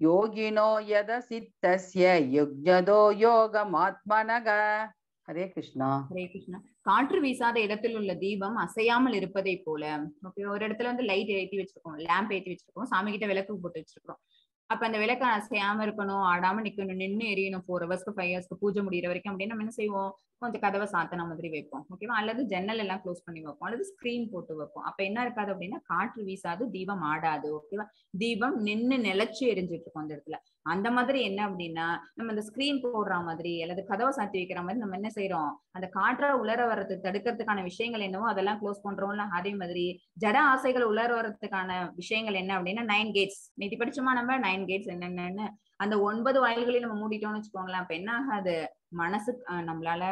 योगिनो यदसिद्धस्य युज्ञदो योगमात्मनः. हरे कृष्णा. ஹரே கிருஷ்ணா. காற்று வீசாத இடத்தில் உள்ள தீபம் அசையாமல் இருப்பதை போல. ஓகே, ஒரு இடத்துல வந்து லைட் ஏற்றி வச்சிருக்கோம், லேம்ப் ஏற்றி வச்சிருக்கோம், சாமி கிட்ட விளக்கு போட்டு வச்சிருக்கோம். அப்ப அந்த விளக்கு அசையாம இருக்கணும், ஆடாம நிக்கணும், நின்று எரியணும் 4 hours 5 hours பூஜை முடிகிற வரைக்கும் அப்படின்னு நம்ம என்ன செய்வோம், கொஞ்சம் கதவை சாத்தன மாதிரி வைப்போம். ஓகேவா, அல்லது ஜன்னல் எல்லாம் க்ளோஸ் பண்ணி வைப்போம், அல்லது ஸ்கிரீன் போட்டு வைப்போம். அப்ப என்ன இருக்காது அப்படின்னா காற்று வீசாது, தீபம் ஆடாது. ஓகேவா, தீபம் நின்று நிலைச்சு எரிஞ்சிட்டு இருக்கும் அந்த இடத்துல. அந்த மாதிரி என்ன அப்படின்னா நம்ம இந்த ஸ்கிரீன் போடுற மாதிரி அல்லது கதவை சாத்தி வைக்கிற மாதிரி நம்ம என்ன செய்யறோம், அந்த காற்றை உலர வர்றது தடுக்கிறதுக்கான விஷயங்கள் என்னவோ அதெல்லாம் க்ளோஸ் பண்றோம்ல, அதே மாதிரி ஜட ஆசைகள் உலர வர்றதுக்கான விஷயங்கள் என்ன அப்படின்னா 9 gates. நேற்று படிச்சோமா நம்ம 9 gates என்னென்னு. அந்த 9 வாயில்களையும் நம்ம மூடிட்டோம்னு வச்சுக்கோங்களேன், அப்ப என்ன ஆகாது, மனசு நம்மளால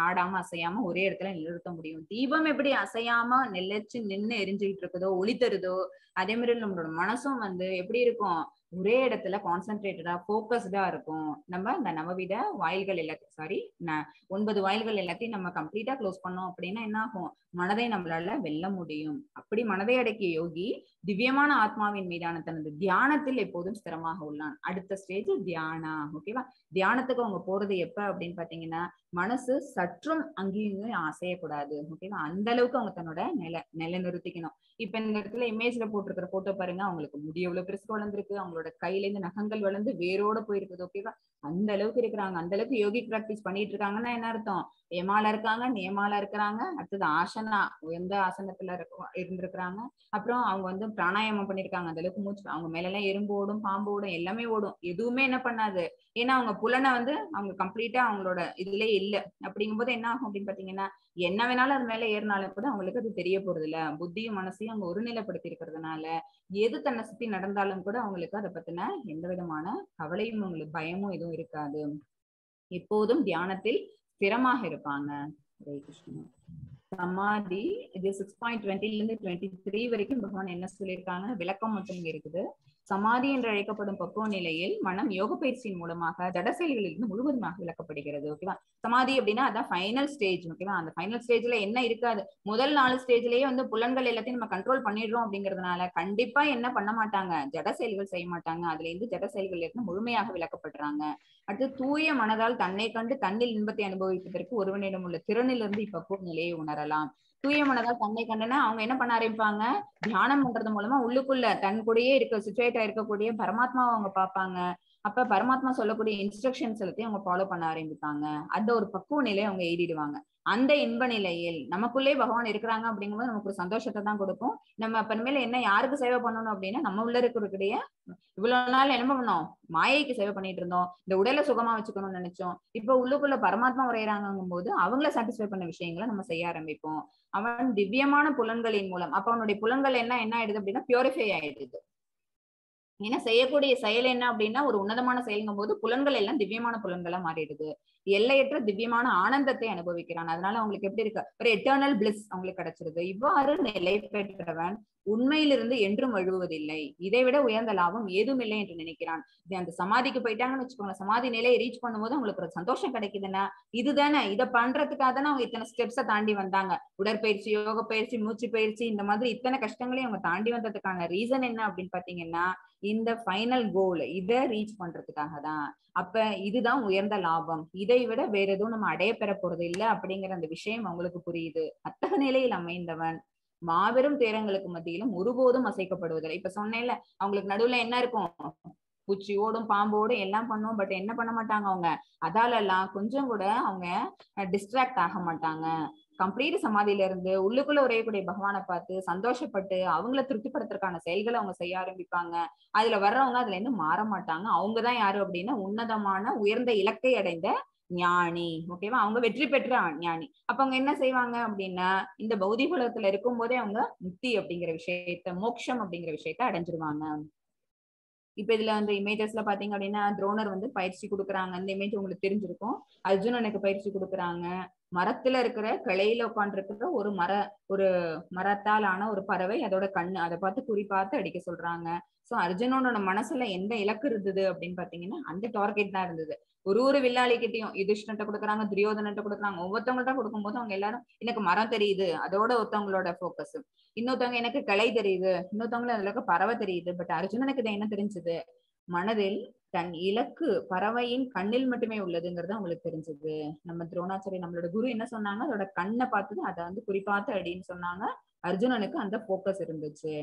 ஆடாம அசையாம ஒரே இடத்துல நிறுத்த முடியும். தீபம் எப்படி அசையாம நிலைச்சு நின்று எரிஞ்சுக்கிட்டு இருக்குதோ, ஒளி தருதோ, அதே மாதிரி நம்மளோட மனசும் வந்து எப்படி இருக்கும், ஒரே இடத்துல கான்சென்ட்ரேட்டடா போக்கஸ்டா இருக்கும். நம்ம இந்த நவவித வாயில்கள் எல்லாத்தையும் 9 வாயில்கள் எல்லாத்தையும் நம்ம கம்ப்ளீட்டா க்ளோஸ் பண்ணோம் அப்படின்னா என்ன ஆகும், மனதை நம்மளால வெல்ல முடியும். அப்படி மனதை அடக்கிய யோகி திவ்யமான ஆத்மாவின் மீதான தனது தியானத்தில் எப்போதும் ஸ்திரமாக உள்ளான். அடுத்த ஸ்டேஜ் தியானா. ஓகேவா, தியானத்துக்கு அவங்க போறது எப்ப அப்படின்னு பாத்தீங்கன்னா மனசு சற்றும் அங்கேயும் அசையக்கூடாது. ஓகேவா? அந்த அளவுக்கு அவங்க தன்னோட நிலைநிறுத்திக்கணும். இப்ப இந்த இடத்துல இமேஜ்ல போட்டிருக்கிற போட்டோ பாருங்க, அவங்களுக்கு முடி எவ்வளவு பெருசு வளர்ந்துருக்கு, அவங்களோட கையில இருந்து நகங்கள் வளர்ந்து வேரோட போயிருக்குது. ஓகேவா? அந்த அளவுக்கு இருக்கிறாங்க. அந்த அளவுக்கு யோகி பிராக்டிஸ் பண்ணிட்டு இருக்காங்கன்னா என்ன அர்த்தம்? யமால இருக்காங்க, நியமால இருக்கிறாங்க, அடுத்தது ஆசனா எந்த ஆசனத்துல இருந்திருக்கிறாங்க, அப்புறம் அவங்க வந்து பிராணாயாமம் பண்ணிருக்காங்க. அந்த அளவுக்கு மூச்சு அவங்க மேல எல்லாம் எறும்பு ஓடும், பாம்பு ஓடும், எல்லாமே ஓடும், எதுவுமே என்ன பண்ணாது. ஏன்னா அவங்க புலனை வந்து அவங்க கம்ப்ளீட்டா அவங்களோட இதுலயே இல்ல. அப்படிங்கும்போது என்ன ஆகும் அப்படின்னு பாத்தீங்கன்னா, என்ன வேணாலும் அது மேல ஏறினாலும் கூட அவங்களுக்கு அது தெரிய போறது இல்ல. புத்தியும் மனசையும் அவங்க ஒருநிலைப்படுத்தி இருக்கிறதுனால எது தன்னை சுத்தி நடந்தாலும் கூட அவங்களுக்கு அதை பத்தின எந்த விதமான கவலையும், அவங்களுக்கு பயமும் எதுவும் இருக்காது. எப்போதும் தியானத்தில் ஸ்திரமாக இருப்பாங்க. ஹரே கிருஷ்ணா. சமாதி இது 6.20 இருந்து 23 வரைக்கும் பகவான் என்ன சொல்லியிருக்காங்க விளக்கம் மட்டும் இருக்குது. சமாதி என்று அழைக்கப்படும் பக்குவ நிலையில் மனம் யோக பயிற்சியின் மூலமாக ஜட செயல்களிலிருந்து முழுவதுமாக விளக்கப்படுகிறது. ஓகேவா? சமாதி அப்படின்னா அதான் ஃபைனல் ஸ்டேஜ். ஓகேவா? அந்த ஃபைனல் ஸ்டேஜ்ல என்ன இருக்காது. முதல் 4 ஸ்டேஜ்லயே வந்து புலன்கள் எல்லாத்தையும் நம்ம கண்ட்ரோல் பண்ணிடுறோம் அப்படிங்கிறதுனால கண்டிப்பா என்ன பண்ண மாட்டாங்க, ஜட செயல்கள் செய்ய மாட்டாங்க. அதுல இருந்து ஜட செயல்கள் இருந்து முழுமையாக விளக்கப்படுறாங்க. அடுத்து தூய மனதால் தன்னை கண்டு தன்னில் இன்பத்தை அனுபவிப்பதற்கு ஒருவனிடம் உள்ள திறனிலிருந்து இப்பக்குவ நிலையை உணரலாம். தூய மனதால் தன்னை கண்டுனா அவங்க என்ன பண்ண ஆரம்பிப்பாங்க, தியானம் பண்றது மூலமா உள்ளுக்குள்ள தன் கூடயே இருக்க சிச்சுவேட்டா இருக்கக்கூடிய பரமாத்மாவை அவங்க பார்ப்பாங்க. அப்ப பரமாத்மா சொல்லக்கூடிய இன்ஸ்ட்ரக்ஷன்ஸ் எல்லாத்தையும் அவங்க ஃபாலோ பண்ண ஆரம்பிப்பாங்க. அந்த ஒரு பக்குவ நிலையை அவங்க எய்திடுவாங்க. அந்த இன்ப நிலையில் நமக்குள்ளே பகவான் இருக்கிறாங்க அப்படிங்கும்போது நமக்கு ஒரு சந்தோஷத்தை தான் கொடுக்கும். நம்ம அப்புறமேல என்ன யாருக்கு சேவை பண்ணணும் அப்படின்னா, நம்ம உள்ள இருக்கக்கூடிய இவ்வளவு நாள் என்ன பண்ணோம், மாயைக்கு சேவை பண்ணிட்டு இருந்தோம், இந்த உடலை சுகமா வச்சுக்கணும்னு நினைச்சோம். இப்ப உள்ளுக்குள்ள பரமாத்மா உரையறாங்கும் போது அவங்கள சாட்டிஸ்ஃபை பண்ண விஷயங்களை நம்ம செய்ய ஆரம்பிப்போம். அவன் திவ்யமான புலன்களின் மூலம் அப்ப அவனுடைய புலன்கள் என்ன ஆயிடுது அப்படின்னா பியூரிஃபை ஆயிடுது. ஏன்னா செய்யக்கூடிய செயல் என்ன அப்படின்னா ஒரு உன்னதமான செயல்ங்கும் போது புலன்கள் எல்லாம் திவ்யமான புலன்களா மாறிடுது. எல்லையற்ற திவ்யமான ஆனந்தத்தை அனுபவிக்கிறான். அதனால அவங்களுக்கு எப்படி இருக்கு, ஒரு எட்டர்னல் பிளிஸ் அவங்களுக்கு கிடைச்சிருது. இவ்வாறு நிலை பெற்றவன் உண்மையிலிருந்து என்றும் வழுவதில்லை. இதை விட உயர்ந்த லாபம் ஏதும் இல்லை என்று நினைக்கிறான். அந்த சமாதிக்கு போயிட்டாங்கன்னு வச்சுக்கோங்க, சமாதி நிலையை ரீச் பண்ணும்போது அவங்களுக்கு ஒரு சந்தோஷம் கிடைக்குதுன்னா இதுதானே, இதை பண்றதுக்காக தானே அவங்க இத்தனை ஸ்டெப்ஸை தாண்டி வந்தாங்க. உடற்பயிற்சி, யோக பயிற்சி, மூச்சு பயிற்சி, இந்த மாதிரி இத்தனை கஷ்டங்களையும் அவங்க தாண்டி வந்ததுக்கான ரீசன் என்ன அப்படின்னு பாத்தீங்கன்னா இந்த ஃபைனல் கோல் இதை ரீச் பண்றதுக்காக தான். அப்ப இதுதான் உயர்ந்த லாபம், இதை விட வேற எதுவும் நம்ம அடைய பெற போறது இல்லை அப்படிங்கிற அந்த விஷயம் அவங்களுக்கு புரியுது. அத்தகைய நிலையில் அமைந்தவன் மாபெரும் துயரங்களுக்கு மத்தியிலும் ஒருபோதும் அசைக்கப்படுவதில்லை. இப்ப சொன்னேன்ல, அவங்களுக்கு நடுவுல என்ன இருக்கும், பூச்சி ஓடும், பாம்பு ஓடும், எல்லாம் பண்ணும். பட் என்ன பண்ண மாட்டாங்க அவங்க, அதால எல்லாம் கொஞ்சம் கூட அவங்க டிஸ்ட்ராக்ட் ஆக மாட்டாங்க. கம்ப்ளீட் சமாதியில இருந்து உள்ளுக்குள்ள உரையக்கூடிய பகவானை பார்த்து சந்தோஷப்பட்டு அவங்கள திருப்திப்படுத்துறதுக்கான செயல்களை அவங்க செய்ய ஆரம்பிப்பாங்க. அதுல வர்றவங்க அதுல இருந்து மாற மாட்டாங்க. அவங்கதான் யாரு அப்படின்னா உன்னதமான உயர்ந்த இலக்கை அடைந்த ஞானி. ஓகேவா? அவங்க வெற்றி பெற்ற ஞானி. அப்ப அவங்க என்ன செய்வாங்க அப்படின்னா இந்த பௌதிக உலகத்துல இருக்கும் போதே அவங்க முக்தி அப்படிங்கிற விஷயத்த, மோட்சம் அப்படிங்கிற விஷயத்த அடைஞ்சிருவாங்க. இப்ப இதுல அந்த இமேஜஸ்ல பாத்தீங்க அப்படின்னா துரோணர் வந்து பயிற்சி கொடுக்குறாங்க. அந்த இமேஜ் உங்களுக்கு தெரிஞ்சிருக்கும். அர்ஜுனனுக்கு பயிற்சி கொடுக்குறாங்க. மரத்துல இருக்கிற கிளையில உட்காந்துருக்கிற ஒரு மரத்தால் ஆன ஒரு பறவை, அதோட கண்ணு, அதை பார்த்து குறி பார்த்து அடிக்க சொல்றாங்க. சோ அர்ஜுனனோட மனசுல எந்த இலக்கு இருந்தது அப்படின்னு பாத்தீங்கன்னா அந்த டார்கெட் தான் இருந்தது. ஒரு வில்லாளிகிட்டையும் யுதிஷ்டன்ட்ட கொடுக்குறாங்க, துரியோதனன்ட்ட கொடுக்குறாங்க. ஒவ்வொருத்தவங்கள்ட்ட கொடுக்கும்போது அவங்க எல்லாரும் எனக்கு மரம் தெரியுது, அதோட ஒருத்தவங்களோட போக்கஸ். இன்னொருத்தவங்க எனக்கு கிளை தெரியுது, இன்னொருத்தவங்க அதுல இருக்க பறவை தெரியுது. பட் அர்ஜுனனுக்கு இது என்ன தெரிஞ்சது, மனதில் தன் இலக்கு பறவையின் கண்ணில் மட்டுமே உள்ளதுங்கிறது அவங்களுக்கு தெரிஞ்சது. நம்ம துரோணாச்சாரி நம்மளோட குரு என்ன சொன்னாங்க, அதோட கண்ணை பார்த்து அதை வந்து குறிப்பாத்து அப்படின்னு சொன்னாங்க. அர்ஜுனனுக்கு அந்த போக்கஸ் இருந்துச்சு.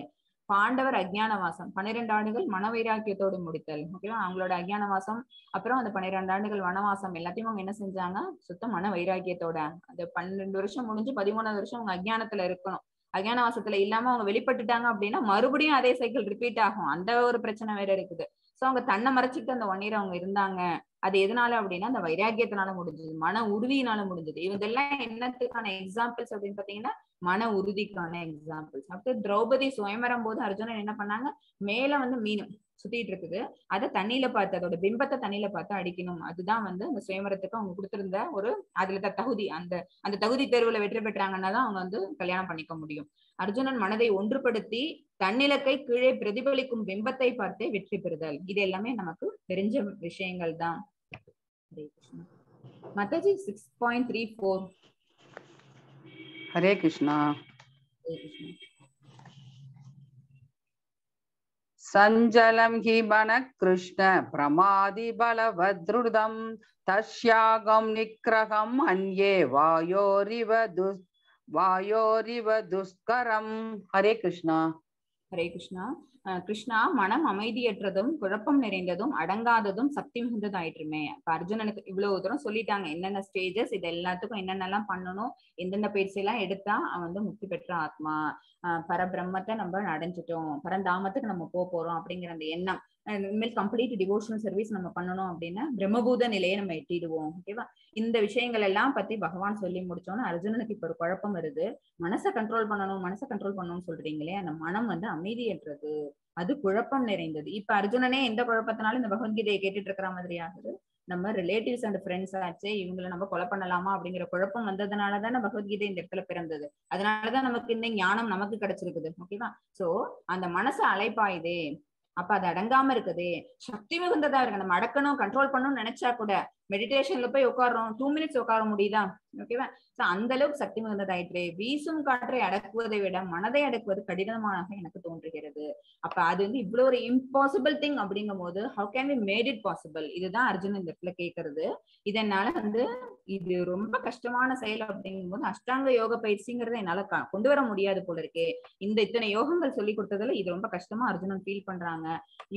பாண்டவர் அஜ்ஞானவாசம் 12 ஆண்டுகள் மன வைராக்கியத்தோடு முடித்தல். ஓகேவா? அவங்களோட அஜ்ஞானவாசம் அப்புறம் அந்த 12 ஆண்டுகள் வனவாசம் எல்லாத்தையும் அவங்க என்ன செஞ்சாங்க, சுத்த மன வைராக்கியத்தோட. அந்த 12 வருஷம் முடிஞ்சு 13வது வருஷம் அவங்க அஜ்ஞானத்துல இருக்கணும். அஜ்ஞானவாசத்துல இல்லாம அவங்க வெளிப்பட்டுட்டாங்க அப்படின்னா மறுபடியும் அதே சைக்கிள் ரிப்பீட் ஆகும். அந்த ஒரு பிரச்சனை வேற இருக்குது. சோ அவங்க தன்னை மறைச்சிட்டு அந்த 1 இயர் அவங்க இருந்தாங்க. அது எதனால அப்படின்னா அந்த வைராக்கியத்தினால முடிஞ்சது, மன உறுதியினால முடிஞ்சது. இதெல்லாம் என்னத்துக்கான எக்ஸாம்பிள்ஸ் அப்படின்னு பாத்தீங்கன்னா மன உறுதிக்கான எக்ஸாம்பிள்ஸ். அடுத்து திரௌபதி சுயம்பரம் போது அர்ஜுனன் என்ன பண்ணாங்க, மேல வந்து மீன் சுத்திட்டு இருக்குது, அதை தண்ணியில பார்த்து அதோட பிம்பத்தை தண்ணியில பார்த்து அடிக்கணும். அதுதான் வந்து அந்த சுயம்பரத்துக்கு அவங்க கொடுத்திருந்த ஒரு அதுல தகுதி. அந்த தகுதி தேர்வுல வெற்றி பெற்றாங்கன்னா தான் அவங்க வந்து கல்யாணம் பண்ணிக்க முடியும். அர்ஜுனன் மனதை ஒன்றுபடுத்தி தன்னிலக்கை கீழே பிரதிபலிக்கும் பிம்பத்தை பார்த்தே வெற்றி பெறுதல். இது எல்லாமே நமக்கு தெரிஞ்ச விஷயங்கள் தான். மாதாஜி 6.34. ஹரே கிருஷ்ணா. சஞ்சலம் ஹி மன கிருஷ்ண பிரமாதி பலவத்ருதம் தஸ்யாகம் நிக்ரகம் அன்யே வாயோரிவ துஷ்கரம். ஹரே கிருஷ்ணா. ஹரே கிருஷ்ணா. கிருஷ்ணா, மனம் அமைதியற்றதும் குழப்பம் நிறைந்ததும் அடங்காததும் சக்தி மிகுந்ததாயிற்றுமே. இப்ப அர்ஜுனனுக்கு இவ்வளவு தூரம் சொல்லிட்டாங்க, என்னென்ன ஸ்டேஜஸ், இது எல்லாத்துக்கும் என்னென்னலாம் பண்ணணும், எந்தெந்த பயிற்சி எல்லாம் எடுத்தா அவன் வந்து முக்தி பெற்ற ஆத்மா, பரபிரம்மத்தை நம்ம அடைஞ்சிட்டோம், பரந்தாமத்துக்கு நம்ம போறோம் அப்படிங்கிற அந்த எண்ணம், இனிமேல் கம்ப்ளீட் டிவோஷனல் சர்வீஸ் நம்ம பண்ணணும் அப்படின்னா பிரம்மபூத நிலையை நம்ம எட்டிடுவோம். ஓகேவா? இந்த விஷயங்கள் எல்லாம் பத்தி பகவான் சொல்லி முடிச்சோன்னு அர்ஜுனனுக்கு இப்ப ஒரு குழப்பம் வருது. மனசை கண்ட்ரோல் பண்ணணும்னு சொல்றீங்களே, அந்த மனம் வந்து அமைதியற்றது, அது குழப்பம் நிறைந்தது. இப்ப அர்ஜுனனே எந்த குழப்பத்தினாலும் இந்த பகவத்கீதையை கேட்டுட்டு இருக்கிற மாதிரி ஆகுது. நம்ம ரிலேட்டிவ்ஸ் அண்ட் ஃப்ரெண்ட்ஸ் ஆச்சே, இவங்களை நம்ம கொலை பண்ணலாமா அப்படிங்கிற குழப்பம் வந்ததுனாலதான் பகவத்கீதை இந்த இடத்துல பிறந்தது. அதனாலதான் நமக்கு இந்த ஞானம் நமக்கு கிடைச்சிருக்குது. ஓகேவா? சோ அந்த மனசு அலைப்பாயுதே, அப்ப அது அடங்காம இருக்குதே, சக்தி மிகுந்ததா இருக்கு. நம்ம அடக்கணும், கண்ட்ரோல் பண்ணணும்னு நினைச்சா கூட மெடிடேஷன்ல போய் உட்காரோம், 2 minutes உட்கார முடியுதா? ஓகேவா? அந்த அளவுக்கு சக்தி மிகுந்ததாயிற்று. வீசும் காற்றை அடக்குவதை விட மனதை அடக்குவது கடினமாக எனக்கு தோன்றுகிறது. அப்ப அது வந்து இவ்வளவு ஒரு இம்பாசிபிள் திங் அப்படிங்கும் போது how can we made it possible? இதுதான் அர்ஜுன் இந்த இடத்துல கேட்கறது. இதனால வந்து இது ரொம்ப கஷ்டமான செயல் அப்படிங்கும் போது அஷ்டாங்க யோக பயிற்சிங்கிறத என்னால கொண்டு வர முடியாது போல இருக்கே. இந்த இத்தனை யோகங்கள் சொல்லி கொடுத்ததுல இது ரொம்ப கஷ்டமா அர்ஜுனன் ஃபீல் பண்றாங்க.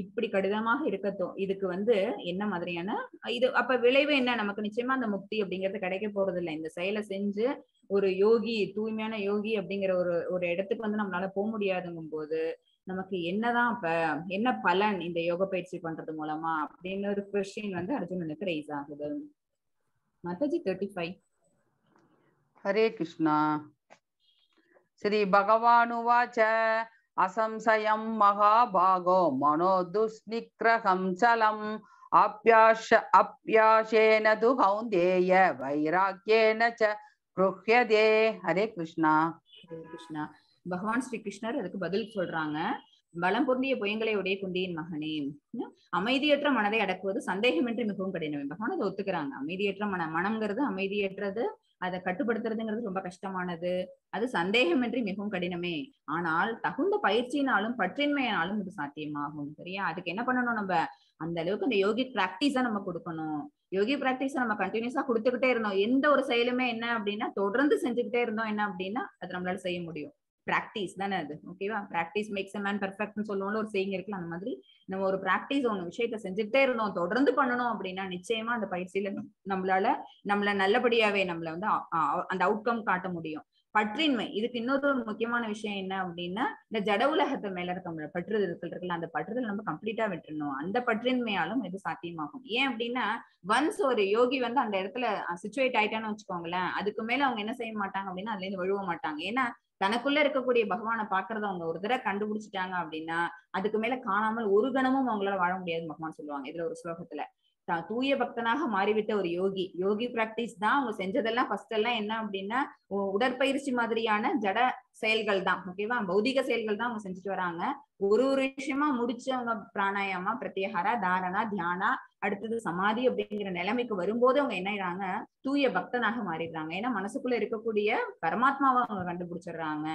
இப்படி கடினமாக இருக்கட்டும், இதுக்கு வந்து என்ன மாதிரியான இது அப்ப விளைவு என்ன? நமக்கு நிச்சயமா அந்த முக்தி அப்படிங்கிறது கிடைக்க போறது இல்லை. இந்த செயலை செஞ்சு ஒரு யோகி, தூய்மையான யோகி அப்படிங்கிற ஒரு இடத்துக்கு வந்து நம்மளால போக முடியாதுங்கும் போது நமக்கு என்னதான் இப்ப என்ன பலன் இந்த யோக பயிற்சி பண்றது மூலமா அப்படின்னு ஒரு கொஸ்டின் வந்து அர்ஜுனனுக்கு ரைஸ் ஆகுது. மாதாஜி 35. ஹரே கிருஷ்ணா. ஸ்ரீ பகவானுவாச்ச அசம்சயம் மகாபாகோ மனோ துஷ்நிக்ரகம் சலம் அப்யாசேன து கௌந்தேய வைராக்யேன ச க்ருஹ்யதே. ஹரே கிருஷ்ணா. ஹரே கிருஷ்ணா. பகவான் ஸ்ரீ கிருஷ்ணர் அதுக்கு பதில் சொல்றாங்க. பலம் பொருந்திய புயங்களை உடைய குந்தியின் மகனே, அமைதியற்ற மனதை அடக்குவது சந்தேகமின்றி மிகவும் கடினம். பகவான் அதை ஒத்துக்கிறாங்க. அமைதியற்ற மனம்ங்கிறது அமைதியற்றது, அதை கட்டுப்படுத்துறதுங்கிறது ரொம்ப கஷ்டமானது, அது சந்தேகமின்றி மிகவும் கடினமே. ஆனால் தகுந்த பயிற்சியினாலும் பற்றின்மையினாலும் இது சாத்தியமாகும். சரியா? அதுக்கு என்ன பண்ணணும்? நம்ம அந்த அளவுக்கு அந்த யோகி பிராக்டிஸா நம்ம கொடுக்கணும். யோகி பிராக்டிஸ நம்ம கண்டினியூஸா கொடுத்துக்கிட்டே இருந்தோம். எந்த ஒரு செயலுமே என்ன அப்படின்னா தொடர்ந்து செஞ்சுக்கிட்டே இருந்தோம் என்ன அப்படின்னா அது நம்மளால செய்ய முடியும். பிராக்டிஸ் தானே அது. ஓகேவா? பிராக்டிஸ் மேக்ஸ் எ மேன் பெர்ஃபெக்ட்னு சொல்லுவோம்ல, ஒரு செய்யுங்க இருக்குல்ல, அந்த மாதிரி நம்ம ஒரு பிராக்டிஸ் ஒண்ணு விஷயத்த செஞ்சுக்கிட்டே இருந்தோம், தொடர்ந்து பண்ணணும் அப்படின்னா நிச்சயமா அந்த பயிற்சியில நம்மள நல்லபடியாவே நம்மள வந்து அந்த அவுட்கம் காட்ட முடியும். பற்றின்மை, இதுக்கு இன்னொரு முக்கியமான விஷயம் என்ன அப்படின்னா இந்த ஜட உலகத்தை மேல இருக்க பற்றுதல் இருக்குல்ல, அந்த பற்றுதல் நம்ம கம்ப்ளீட்டா விட்டுறணும். அந்த பற்றின்மையாலும் இது சாத்தியமாகும். ஏன் அப்படின்னா ஒன்ஸ் ஒரு யோகி வந்து அந்த இடத்துல சிச்சுவேட் ஆயிட்டான்னு வச்சுக்கோங்களேன், அதுக்கு மேல அவங்க என்ன செய்ய மாட்டாங்க அப்படின்னா அதுல இருந்து வழுவ மாட்டாங்க. ஏன்னா தனக்குள்ள இருக்கக்கூடிய பகவானை பாக்குறத அவங்க ஒரு தடவை கண்டுபிடிச்சிட்டாங்க அப்படின்னா அதுக்கு மேல காணாமல் ஒரு கணமும் அவங்களால வாழ முடியாதுன்னு பகவான் சொல்லுவாங்க இதுல ஒரு ஸ்லோகத்துல. தூய பக்தனாக மாறிவிட்ட ஒரு யோகி பிராக்டிஸ் தான் அவங்க செஞ்சதெல்லாம் ஃபர்ஸ்ட் எல்லாம் என்ன அப்படின்னா உடற்பயிற்சி மாதிரியான ஜட செயல்கள் தான். ஓகேவா? பௌதிக செயல்கள் தான் அவங்க செஞ்சுட்டு வராங்க. ஒரு விஷயமா முடிச்சு அவங்க பிராணாயாமா, பிரத்யாகாரா, தாரணா, தியானா, அடுத்தது சமாதி அப்படிங்கிற நிலைமைக்கு வரும்போது அவங்க என்ன ஆயிடுறாங்க? தூய பக்தனாக மாறிடுறாங்க. ஏன்னா மனசுக்குள்ள இருக்கக்கூடிய பரமாத்மாவை அவங்க கண்டுபிடிச்சிடுறாங்க.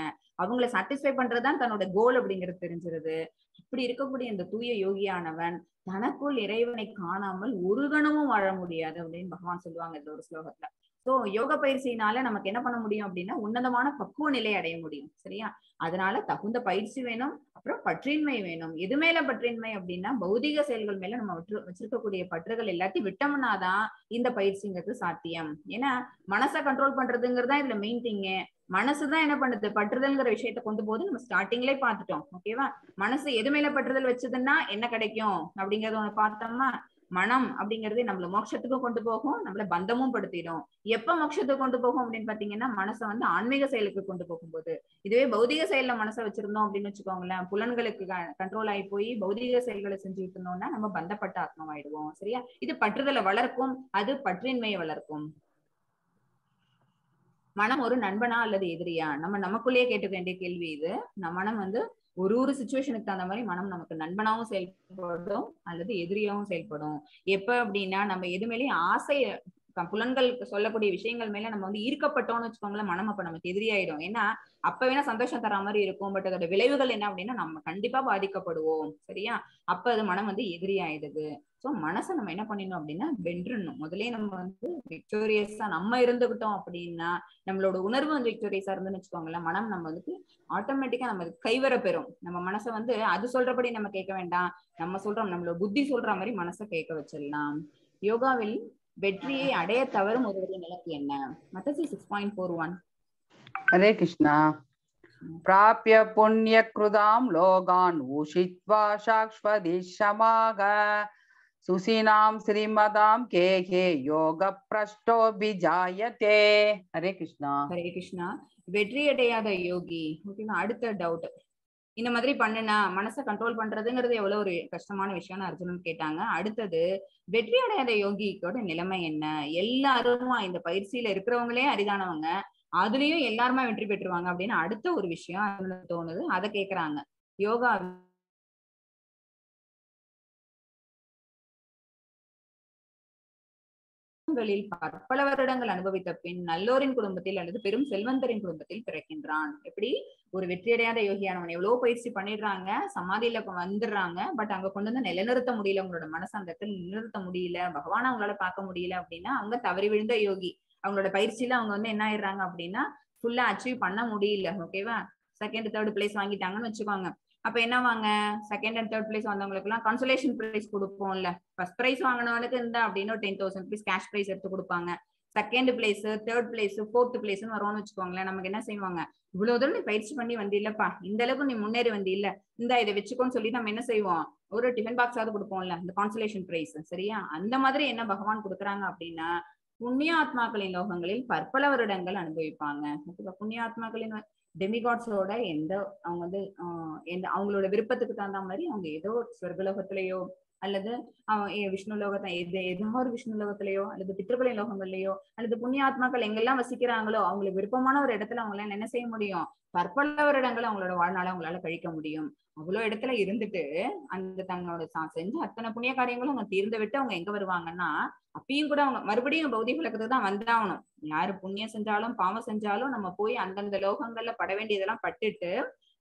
அவங்களை சாட்டிஸ்ஃபை பண்றதுதான் தன்னோட கோல் அப்படிங்கிறது தெரிஞ்சிருது. இப்படி இருக்கக்கூடிய இந்த தூய யோகியானவன் தனக்குள் இறைவனை காணாமல் ஒரு கணமும் வாழ முடியாது அப்படின்னு பகவான் சொல்லுவாங்க இந்த ஒரு ஸ்லோகத்துல. சோ யோக பயிற்சியினால நமக்கு என்ன பண்ண முடியும் அப்படின்னா உன்னதமான பக்குவ நிலை அடைய முடியும். சரியா? அதனால தகுந்த பயிற்சி வேணும், அப்புறம் பற்றின்மை வேணும். எது மேல பற்றின்மை அப்படின்னா பௌதிக செயல்கள் மேல நம்ம வச்சிருக்கக்கூடிய பற்றுகள் எல்லாத்தையும் விட்டோம்னாதான் இந்த பயிற்சிங்கிறது சாத்தியம். ஏன்னா மனசை கண்ட்ரோல் பண்றதுங்கிறதா இதுல மெயின் திங்கு. மனசுதான் என்ன பண்ணுது? பற்றுதல்ங்கிற விஷயத்த கொண்டு போது நம்ம ஸ்டார்டிங்லேயே பார்த்துட்டோம். ஓகேவா? மனசு எது மேல பற்றுதல் வச்சதுன்னா என்ன கிடைக்கும் அப்படிங்கறத ஒண்ணு பார்த்தோம்னா மனம் அப்படிங்கிறது நம்மள மோட்சத்துக்கும் கொண்டு போகும், நம்மள பந்தமும் படுத்திடும். எப்ப மோட்சத்துக்கு கொண்டு போகும் அப்படின்னு பாத்தீங்கன்னா மனசை வந்து ஆன்மீக செயலுக்கு கொண்டு போகும்போது. இதுவே பௌதிக செயல்ல மனசை வச்சிருந்தோம் அப்படின்னு வச்சுக்கோங்களேன், புலன்களுக்கு கண்ட்ரோல் ஆகி போய் பௌதிக செயல்களை செஞ்சுட்டு இருந்தோம்னா நம்ம பந்தப்பட்ட ஆத்மாவாயிடுவோம். சரியா? இது பற்றுதலை வளர்க்கும், அது பற்றின்மையை வளர்க்கும். மனம் ஒரு நண்பனா அல்லது எதிரியா? நம்ம நமக்குள்ளேயே கேட்டுக்க வேண்டிய கேள்வி இது. மனம் வந்து ஒரு சிச்சுவேஷனுக்கு தகுந்த மாதிரி மனம் நமக்கு நண்பனாவும் செயல்படும் அல்லது எதிரியாவும் செயல்படும். எப்ப அப்படின்னா நம்ம எது மேலேயும் ஆசை புலன்கள் சொல்லக்கூடிய விஷயங்கள் மேல நம்ம வந்து ஈர்க்கப்பட்டோம்னு வச்சுக்கோங்களேன், மனம் அப்ப நமக்கு எதிரியாயிடும். ஏன்னா அப்ப வேணா சந்தோஷம் தர மாதிரி இருக்கும், பட் அதோட விளைவுகள் என்ன அப்படின்னா நம்ம கண்டிப்பா பாதிக்கப்படுவோம். சரியா? அப்ப அது மனம் வந்து எதிரி ஆயிடுது. சோ மனசை நம்ம என்ன பண்ணிடணும் அப்படின்னா வென்றணும். முதலே நம்ம வந்து விக்டோரியஸா நம்ம இருந்துகிட்டோம் அப்படின்னா, நம்மளோட உணர்வு வந்து விக்டோரியஸா இருந்துன்னு வச்சுக்கோங்களேன், மனம் நம்ம வந்து ஆட்டோமேட்டிக்கா நம்ம கைவர பெறும். நம்ம மனசை வந்து அது சொல்றபடி நம்ம கேட்க வேண்டாம், நம்ம சொல்றோம் நம்மளோட புத்தி சொல்ற மாதிரி மனசை கேட்க வச்சிடலாம். யோகாவில் வெற்றியை அடைய தவறும் ஒருவரின் இலக்கு என்ன? மத்தசி 6.41. ஹரே கிருஷ்ணா. பிராப்ய புண்ணிய கிருதாம் லோகான் ஊஷித்வா சாக்ஷ்வதி ஷமாக சுசினாம் ஸ்ரீமதாம் கேகே யோக பிரஷ்டோபிஜாயதே. ஹரே கிருஷ்ணா. ஹரே கிருஷ்ணா. வெற்றி அடையாத யோகி. ஓகேவா? அடுத்த டவுட், இந்த மாதிரி பண்ணுனா மனசை கண்ட்ரோல் பண்றதுங்கிறது எவ்வளவு ஒரு கஷ்டமான விஷயம்னு அர்ஜுனன் கேட்டாங்க. அடுத்தது, வெற்றி அடையாத யோகிக்கோட நிலைமை என்ன? எல்லாரும் இந்த பயிற்சியில இருக்கிறவங்களே அரிதானவங்க, அதுலயும் எல்லாருமே வெற்றி பெற்றுவாங்க அப்படின்னு அடுத்த ஒரு விஷயம் தோணுது, அதை கேக்குறாங்க. யோகா பற்பல வருடங்கள் அனுபவித்த பின் நல்லோரின் குடும்பத்தில் அல்லது பெரும் செல்வந்தரின் குடும்பத்தில் பிறக்கின்றான். எப்படி? ஒரு வெற்றியடையாத யோகியானவன் எவ்வளவு பயிற்சி பண்ணிடுறாங்க, சமாதியில வந்துடுறாங்க, பட் அங்க கொண்டு வந்து நிலைநிறுத்த முடியல, அவங்களோட மனசு அந்த இடத்துல நிறுத்த முடியல, பகவான அவங்களால பார்க்க முடியல அப்படின்னா அவங்க தவறி விழுந்த யோகி. அவங்களோட பயிற்சியில அவங்க வந்து என்ன ஆயிடுறாங்க அப்படின்னா ஃபுல்லா அச்சீவ் பண்ண முடியல. ஓகேவா? செகண்ட் தேர்ட் பிளேஸ் வாங்கிட்டாங்கன்னு வச்சுக்கோங்க. அப்ப என்ன வாங்க, செகண்ட் அண்ட் தேர்ட் பிளேஸ் வந்தவங்களுக்கு எல்லாம் கன்சோலேஷன் பிரைஸ் கொடுப்போம்ல. ஃபர்ஸ்ட் பிரைஸ் வாங்கினவனுக்கு இருந்தா அப்படின்னு 10,000 rupees கேஷ் பிரைஸ் எடுத்து கொடுப்பாங்க. Second place, third place, fourth பிளேஸ்னு வரும்னு வச்சுக்கோங்களேன். நமக்கு என்ன செய்வாங்க, இவ்வளவு தூரம் நீ பயிற்சி பண்ணி வந்து இல்லப்பா, இந்த அளவுக்கு நீ முன்னேறி வந்து இல்ல, இந்த இதை வச்சுக்கோன்னு சொல்லி நம்ம என்ன செய்வோம், ஒரு டிஃபன் பாக்ஸாவது கொடுப்போம்ல, இந்த கான்சலேஷன் பிரைஸ். சரியா? அந்த மாதிரி என்ன பகவான் கொடுக்குறாங்க அப்படின்னா, புண்ணிய ஆத்மாக்களின் லோகங்களில் பற்பல வருடங்கள் அனுபவிப்பாங்க. புண்ணியாத்மாக்களின் டெமிகாட்ஸோட எந்த அவங்க வந்து எந்த அவங்களோட விருப்பத்துக்கு தகுந்த மாதிரி அவங்க ஏதோ சொர்க்கலோகத்திலேயோ அல்லது விஷ்ணு லோகத்தை ஏதோ ஒரு விஷ்ணு லோகத்திலேயோ அல்லது பித்ருக்களின் லோகங்கள்லயோ அல்லது புண்ணியாத்மாக்கள் எங்கெல்லாம் வசிக்கிறாங்களோ அவங்களுக்கு விருப்பமான ஒரு இடத்துல அவங்களால என்ன செய்ய முடியும், பற்பல வருடங்கள் அவங்களோட வாழ்நாள அவங்களால கழிக்க முடியும். அவ்வளவு இடத்துல இருந்துட்டு அந்த தங்களோட செஞ்ச அத்தனை புண்ணிய காரியங்களும் அவங்க தீர்ந்து விட்டு அவங்க எங்க வருவாங்கன்னா, அப்பயும் கூட அவங்க மறுபடியும் பௌதிக உலகத்துக்கு தான் வந்தாகணும். யாரு புண்ணியம் செஞ்சாலும் பாவம் செஞ்சாலும் நம்ம போய் அந்தந்த லோகங்கள்ல பட வேண்டியதெல்லாம் பட்டுட்டு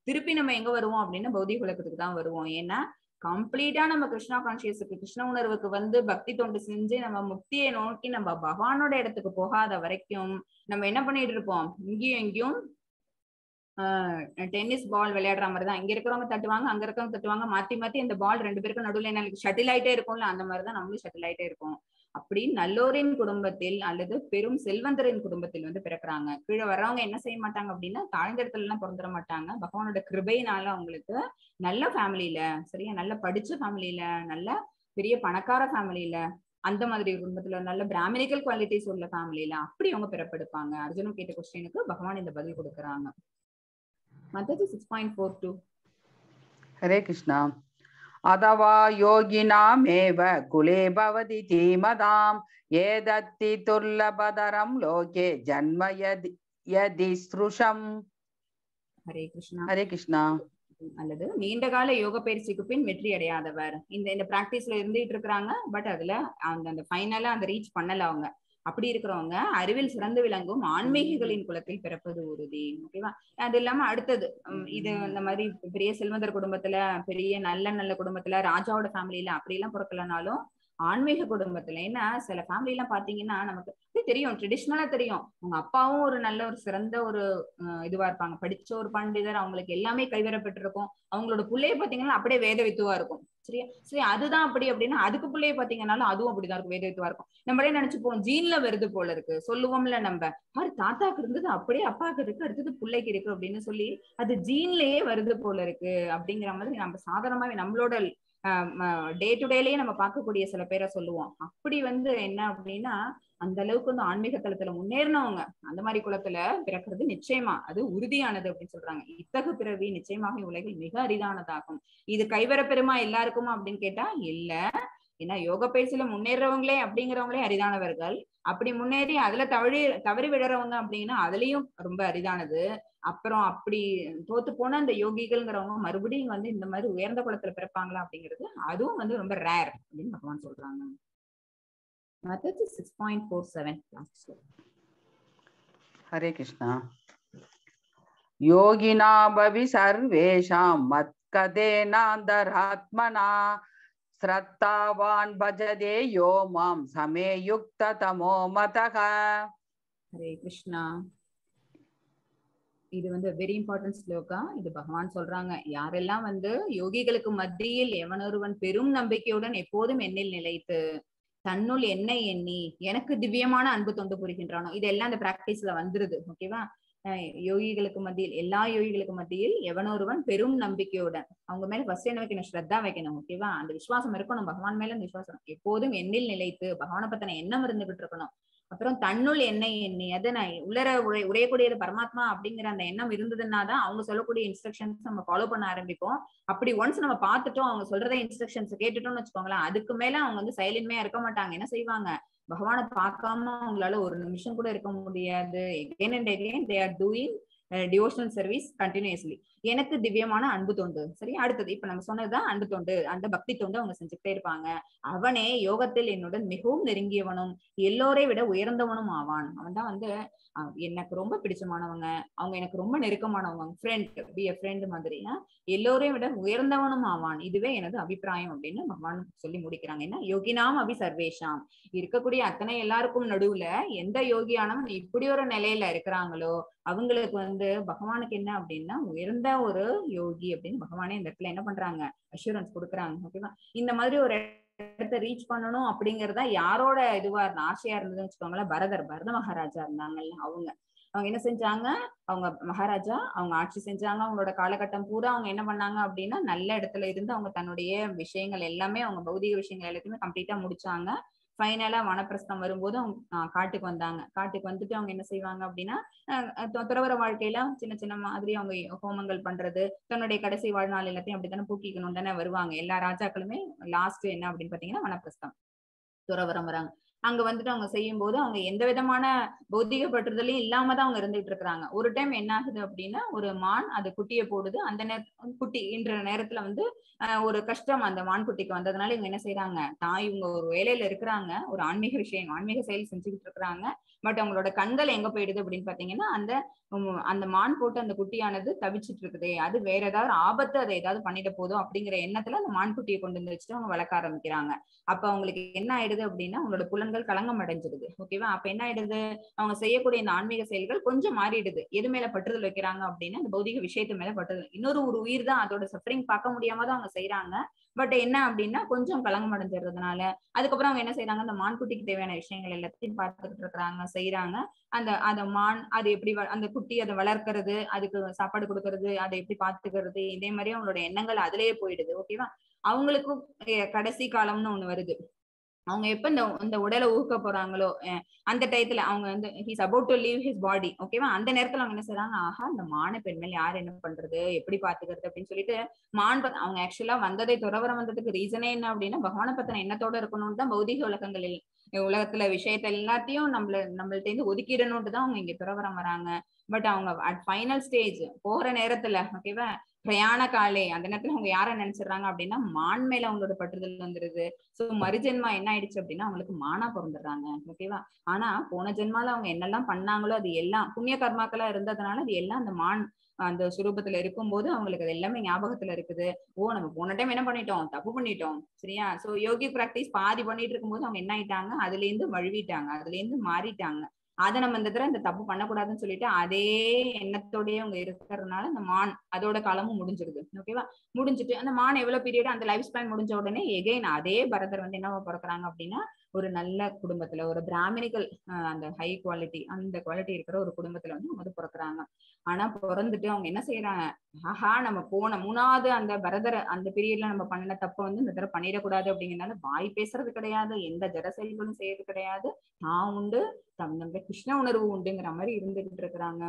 திருப்பி நம்ம எங்க வருவோம் அப்படின்னா பௌதிக உலகத்துக்கு தான் வருவோம். ஏன்னா கம்ப்ளீட்டா நம்ம கிருஷ்ணா கான்சியஸுக்கு, கிருஷ்ண உணர்வுக்கு வந்து பக்தி தொண்டு செஞ்சு நம்ம முக்தியை நோக்கி நம்ம பகவானோட இடத்துக்கு போகாத வரைக்கும் நம்ம என்ன பண்ணிட்டு இருப்போம், இங்கேயும் எங்கேயும் டென்னிஸ் பால் விளையாடுற மாதிரி தான். இங்க இருக்கிறவங்க தட்டுவாங்க, அங்க இருக்கிறவங்க தட்டுவாங்க, மாத்தி மாத்தி இந்த பால் ரெண்டு பேருக்கும் நடுவில் என்ன ஷட்டில் ஆயிட்டே இருக்கும்ல, அந்த மாதிரிதான் நம்மளும் ஷட்டில் ஆயிட்டே இருக்கும். அப்படி நல்லோரின் குடும்பத்தில் அல்லது பெரும் செல்வந்தரின் குடும்பத்தில் வந்து பிறக்கிறாங்க. கீழே வர்றவங்க என்ன செய்ய மாட்டாங்க அப்படின்னா தாழ்ந்த இடத்துல எல்லாம் பிறந்துட மாட்டாங்க. பகவானோட கிருபையினால அவங்களுக்கு நல்ல ஃபேமிலியில, சரியா, நல்ல படிச்ச ஃபேமிலியில, நல்ல பெரிய பணக்கார ஃபேமிலியில, அந்த மாதிரி குடும்பத்துல நல்ல பிராமணிக்கல் குவாலிட்டிஸ் உள்ள ஃபேமிலியில அப்படி அவங்க பிறப்பெடுப்பாங்க. அர்ஜுனன் கேட்ட கொஸ்டினுக்கு பகவான் இந்த பதில் கொடுக்குறாங்க. மத்தது 6.42. ஹரே கிருஷ்ணா. அதவா யோகினாமேவ குலே பவதி தீமதாம் ஏதத்தி துர்லபதரம் லோகே ஜன்ம யதி ஸ்ருஷம். ஹரே கிருஷ்ணா. ஹரே கிருஷ்ணா. அல்லது நீண்ட கால யோக பயிற்சிக்கு பின் வெற்றி அடையாதவர், இந்த பிராக்டிஸ்ல இருந்துட்டு இருக்கிறாங்க, பட் அதுல அந்த ஃபைனலா அந்த ரீச் பண்ணல அவங்க. அப்படி இருக்கிறவங்க அறிவில் சிறந்து விளங்கும் ஆன்மீகிகளின் குலத்தில் பிறப்பது உறுதி. ஓகேவா? அது இல்லாம அடுத்தது இது இந்த மாதிரி பெரிய செல்வந்தர் குடும்பத்துல, பெரிய நல்ல நல்ல குடும்பத்துல, ராஜாவோட ஃபேமிலியில அப்படி எல்லாம் பிறக்கலனாலும் ஆன்மீக குடும்பத்துல, ஏன்னா சில ஃபேமிலி எல்லாம் பாத்தீங்கன்னா நமக்கு தெரியும், ட்ரெடிஷ்னலா தெரியும், அவங்க அப்பாவும் ஒரு நல்ல ஒரு சிறந்த ஒரு இதுவா இருப்பாங்க, படிச்ச ஒரு பண்டிதர், அவங்களுக்கு எல்லாமே கைவரப்பட்டிருக்கும், அவங்களோட பிள்ளைய பாத்தீங்கன்னா அப்படியே வேத வித்துவா இருக்கும். சரியா? சரி, அதுதான் அப்படி அப்படின்னா அதுக்கு பிள்ளைய பாத்தீங்கன்னாலும் அதுவும் அப்படிதான் இருக்கும், வேத வித்துவா இருக்கும். நம்மளே நினைச்சுப்போம் ஜீன்ல வருது போல இருக்கு சொல்லுவோம்ல, நம்ம மாதிரி தாத்தாக்கு இருந்தது அப்படியே அப்பாவுக்கு இருக்கு, அடுத்தது பிள்ளைக்கு இருக்கு அப்படின்னு சொல்லி அது ஜீன்லயே வருது போல இருக்கு அப்படிங்கிற மாதிரி நம்ம சாதாரணமாவே நம்மளோட டே டு டேலயே நம்ம பார்க்கக்கூடிய சில பேரை சொல்லுவோம். அப்படி வந்து என்ன அப்படின்னா அந்த அளவுக்கு வந்து ஆன்மீக தளத்துல முன்னேறினவங்க அந்த மாதிரி குலத்துல பிறக்கிறது நிச்சயமா அது உறுதியானது அப்படின்னு சொல்றாங்க. இத்தகு பிறவி நிச்சயமாக உலகில் மிக அரிதானதாகும். இது கைவர பெருமா எல்லாருக்குமா அப்படின்னு கேட்டா இல்ல. ஏன்னா யோக பயிற்சியில முன்னேறவங்களே அப்படிங்கிறவங்களே அரிதானவர்கள். அப்படி முன்னேறி அதுல தவறி விடுறவங்க அப்படின்னா அதுலயும் ரொம்ப அரிதானது. அப்புறம் அப்படி தோத்து போன அந்த யோகிகள்ங்கிறவங்க மறுபடியும் வந்து இந்த மாதிரி உயர்ந்த குலத்துல பிறப்பாங்களா அப்படிங்கிறது அதுவும் வந்து ரொம்ப ரேர் அப்படின்னு பகவான் சொல்றாங்க. Mataji 6.47 last sloka. Hare Krishna. Yogina bhavi sarvesham matkadena Srattavan bhajade yo mam same yukta tamo mataha. Hare Krishna. இது வந்து வெரி இம்பார்ட்டன்ட் ஸ்லோகா. இது பகவான் சொல்றாங்க, யாரெல்லாம் வந்து யோகிகளுக்கு மத்தியில் எவனொருவன் பெரும் நம்பிக்கையுடன் எப்போதும் எண்ணில் நிலைத்து தன்னுள் என்னை எண்ணி எனக்கு திவ்யமான அன்பு தொண்டு புரிகின்றானோ, இதெல்லாம் அந்த பிராக்டிஸ்ல வந்துருது. ஓகேவா? யோகிகளுக்கு மத்தியில், எல்லா யோகிகளுக்கு மத்தியில் எவனொருவன் பெரும் நம்பிக்கையுடன், அவங்க மேல ஃபர்ஸ்ட் என்ன வைக்கணும்? ஸ்ரத்தா வைக்கணும். ஓகேவா? அந்த விசுவாசம் இருக்கணும், பகவான் மேல அந்த விசுவாசம். எப்போதும் எண்ணில் நிலைத்து பகவானை பத்தின எண்ணம் இருந்துகிட்டு இருக்கணும். அப்புறம் தன்னுள் என்னை எண்ணி, அதை நான் உள்ளர உரையக்கூடியது பரமாத்மா அப்படிங்கிற அந்த எண்ணம் இருந்ததுன்னா தான் அவங்க சொல்லக்கூடிய இன்ஸ்ட்ரக்ஷன்ஸ் நம்ம ஃபாலோ பண்ண ஆரம்பிப்போம். அப்படி ஒன்ஸ் நம்ம பார்த்துட்டோம், அவங்க சொல்றத இன்ஸ்ட்ரக்ஷன்ஸ் கேட்டுட்டோம்னு வச்சுக்கோங்களேன், அதுக்கு மேல அவங்க வந்து சைலன்ட்மையா இருக்க மாட்டாங்க. என்ன செய்வாங்க? பகவானை பார்க்காம அவங்களால ஒரு நிமிஷம் கூட இருக்க முடியாது. Again and again they are doing devotional service continuously. எனக்கு திவ்யமான அன்பு தொண்டு. சரி, அடுத்தது இப்ப நம்ம சொன்னதுதான் அன்பு தொண்டு, அந்த பக்தி தொண்டு அவங்க செஞ்சுக்கிட்டே இருப்பாங்க. அவனே யோகத்தில் என்னுடன் மிகவும் நெருங்கியவனும் எல்லோரை விட உயர்ந்தவனும் ஆவான். அவன் தான் வந்து எனக்கு ரொம்ப பிடிச்சமானவங்க, அவங்க எனக்கு ரொம்ப நெருக்கமானவங்க, ஃப்ரெண்ட், பி எ ஃப்ரெண்ட் மாதிரி, எல்லோரையும் விட உயர்ந்தவனும் ஆவான். இதுவே எனது அபிப்பிராயம் அப்படின்னு பகவான் சொல்லி முடிக்கிறாங்க. என்ன? யோகினாம் அபி சர்வேஷாம், இருக்கக்கூடிய அத்தனை எல்லாருக்கும் நடுவுல எந்த யோகியானவன் இப்படி ஒரு நிலையில இருக்கிறாங்களோ அவங்களுக்கு வந்து பகவானுக்கு என்ன அப்படின்னா உயர்ந்த ஒரு யோகி அப்படின்னு பகவானே இந்த இடத்துல என்ன பண்றாங்க? அஷூரன்ஸ் கொடுக்குறாங்க. ஓகேவா? இந்த மாதிரி ஒரு இடத்தை ரீச் பண்ணணும் அப்படிங்கறதா யாரோட இதுவா இருந்தா ஆசையா இருந்ததுன்னு வச்சுக்கோங்களேன், பரத மகாராஜா இருந்தாங்கல்ல, அவங்க என்ன செஞ்சாங்க? அவங்க மகாராஜா அவங்க ஆட்சி செஞ்சாங்க. அவங்களோட காலகட்டம் பூரா அவங்க என்ன பண்ணாங்க அப்படின்னா நல்ல இடத்துல இருந்து அவங்க தன்னுடைய விஷயங்கள் எல்லாமே, அவங்க பௌதிக விஷயங்கள் எல்லாத்தையுமே கம்ப்ளீட்டா முடிச்சாங்க. ஃபைனலா வனப்பிரஸ்தம் வரும்போது அவங்க காட்டுக்கு வந்தாங்க. காட்டுக்கு வந்துட்டு அவங்க என்ன செய்வாங்க அப்படின்னா துறவற வாழ்க்கையில சின்ன சின்ன மாதிரி அவங்க ஹோமங்கள் பண்றது, தன்னுடைய கடைசி வாழ்நாள் எல்லாத்தையும் அப்படித்தானே பூக்கிக்கணும் தானே வருவாங்க. எல்லா ராஜாக்களுமே லாஸ்ட் என்ன அப்படின்னு பாத்தீங்கன்னா வனப்பிரஸ்தம், துறவரம் வராங்க. அங்க வந்துட்டு அவங்க செய்யும் போது அவங்க எந்த விதமான பௌத்திக பற்றுதலையும் இல்லாம தான் அவங்க இருந்துட்டு இருக்கிறாங்க. ஒரு டைம் என்ன ஆகுது அப்படின்னா ஒரு மான் அது குட்டியை போடுது. அந்த குட்டி இன்ற நேரத்துல வந்து ஒரு கஷ்டம் அந்த மான் குட்டிக்கு வந்ததுனால இவங்க என்ன செய்யறாங்க, இவங்க ஒரு வேலையில இருக்கிறாங்க, ஒரு ஆன்மீக விஷயம், ஆன்மீக செயல் செஞ்சுக்கிட்டு இருக்கிறாங்க. பட் அவங்களோட கண்கள் எங்க போயிடுது அப்படின்னு பாத்தீங்கன்னா அந்த மான் போட்டு அந்த குட்டியானது தவிச்சிட்டு இருக்குதே, அது வேற ஏதாவது ஆபத்து, அதை ஏதாவது பண்ணிட போதும் அப்படிங்கிற எண்ணத்துல அந்த மான் குட்டியை கொண்டு வந்து வச்சுட்டு அவங்க வளர்க்க ஆரம்பிக்கிறாங்க. அப்ப அவங்களுக்கு என்ன ஆயிடுது அப்படின்னா அவங்களோட புலன்கள் களங்கம் அடைஞ்சிடுது. ஓகேவா? அப்ப என்ன ஆயிடுது, அவங்க செய்யக்கூடிய இந்த ஆன்மீக செயல்கள் கொஞ்சம் மாறிடுது. எது மேல பற்றுதல் வைக்கிறாங்க அப்படின்னா அந்த பௌதிக விஷயத்து மேல பற்றுதல். இன்னொரு ஒரு உயிர் தான், அதோட சஃபரிங் பார்க்க முடியாம தான் அவங்க செய்யறாங்க. பட் என்ன அப்படின்னா கொஞ்சம் களங்கம் அடைஞ்சிடுறதுனால அதுக்கப்புறம் அவங்க என்ன செய்யறாங்க, அந்த மான்குட்டிக்கு தேவையான விஷயங்கள் எல்லாத்தையும் பார்த்துக்கிட்டு இருக்கிறாங்க, செய்யறாங்க. அந்த மான் அது எப்படி அந்த குட்டி அதை வளர்க்கறது, அதுக்கு சாப்பாடு கொடுக்கறது, அதை எப்படி பாத்துக்கிறது, இதே மாதிரி அவங்களோட எண்ணங்கள் அதுலயே போயிடுது. ஓகேவா? அவங்களுக்கும் கடைசி காலம்னு ஒண்ணு வருது. அவங்க எப்ப இந்த உடலை ஊக்க போறாங்களோ அந்த டயத்துல அவங்க வந்து he's about to leave his body. ஓகேவா? அந்த நேரத்துல அவங்க என்ன செய்றாங்க, ஆஹா இந்த மான பெண்மேல் யார் என்ன பண்றது, எப்படி பாத்துக்கிறது அப்படின்னு சொல்லிட்டு அவங்க ஆக்சுவலா வந்ததை துறவரம் வந்ததுக்கு ரீசனே என்ன அப்படின்னா பகவானை பத்தின எண்ணத்தோட இருக்கணும்னு தான். பௌதிக உலகத்துல விஷயத்த எல்லாத்தையும் நம்மள்ட்ட இருந்து ஒதுக்கிடணும்ட்டு தான் அவங்க இங்க துறவரம் வராங்க. பட் அவங்க அட் ஃபைனல் ஸ்டேஜ் போற நேரத்துல, ஓகேவா, பிரயாண காலே அந்த நேரத்துல அவங்க யார நினைச்சிடறாங்க அப்படின்னா மான் மேல அவங்களோட பற்றுதல் வந்துருது. சோ மறுஜென்மா என்ன ஆயிடுச்சு அப்படின்னா அவங்களுக்கு மானா பிறந்துடுறாங்க. ஓகேவா? ஆனா போன ஜென்மால அவங்க என்னெல்லாம் பண்ணாங்களோ அது எல்லாம் புண்ணிய கர்மாக்களா இருந்ததுனால அது எல்லாம் அந்த மான் அந்த சுரூபத்துல இருக்கும்போது அவங்களுக்கு அது எல்லாமே ஞாபகத்துல இருக்குது. நம்ம போன டைம் என்ன பண்ணிட்டோம், தப்பு பண்ணிட்டோம். சரியா? சோ யோகி பிராக்டிஸ் பாதி பண்ணிட்டு இருக்கும்போது அவங்க என்ன ஆயிட்டாங்க, அதுல இருந்து வழுவிட்டாங்க, அதுல இருந்து மாறிட்டாங்க. அதை நம்ம இந்த தடவை இந்த தப்பு பண்ணக்கூடாதுன்னு சொல்லிட்டு அதே எண்ணத்தோடய அவங்க இருக்கிறதுனால அந்த மான் அதோட காலமும் முடிஞ்சிருது. ஓகேவா? முடிஞ்சிட்டு அந்த மான் எவ்வளவு பீரியட் அந்த லைஃப் ஸ்பேன் முடிஞ்ச உடனே எகைன் அதே பரதர் வந்து என்ன பிறக்கிறாங்க அப்படின்னா ஒரு நல்ல குடும்பத்துல, ஒரு பிராமணிக்கல் அந்த ஹை குவாலிட்டி, அந்த குவாலிட்டி இருக்கிற ஒரு குடும்பத்துல வந்து அவங்க பிறக்கிறாங்க. ஆனா பிறந்துட்டு அவங்க என்ன செய்யறாங்க, ஆஹா நம்ம போன மூணாவது அந்த பரதர் அந்த பீரியட்ல நம்ம பண்ணின தப்ப வந்து இந்த தடவை பண்ணிடக்கூடாது அப்படிங்கிறதுனால வாய் பேசுறது கிடையாது, எந்த ஜட செயல்களும் செய்யறது கிடையாது, தான் உண்டு நம்ம கிருஷ்ண உணர்வு உண்டுங்கிற மாதிரி இருந்துகிட்டு இருக்கிறாங்க.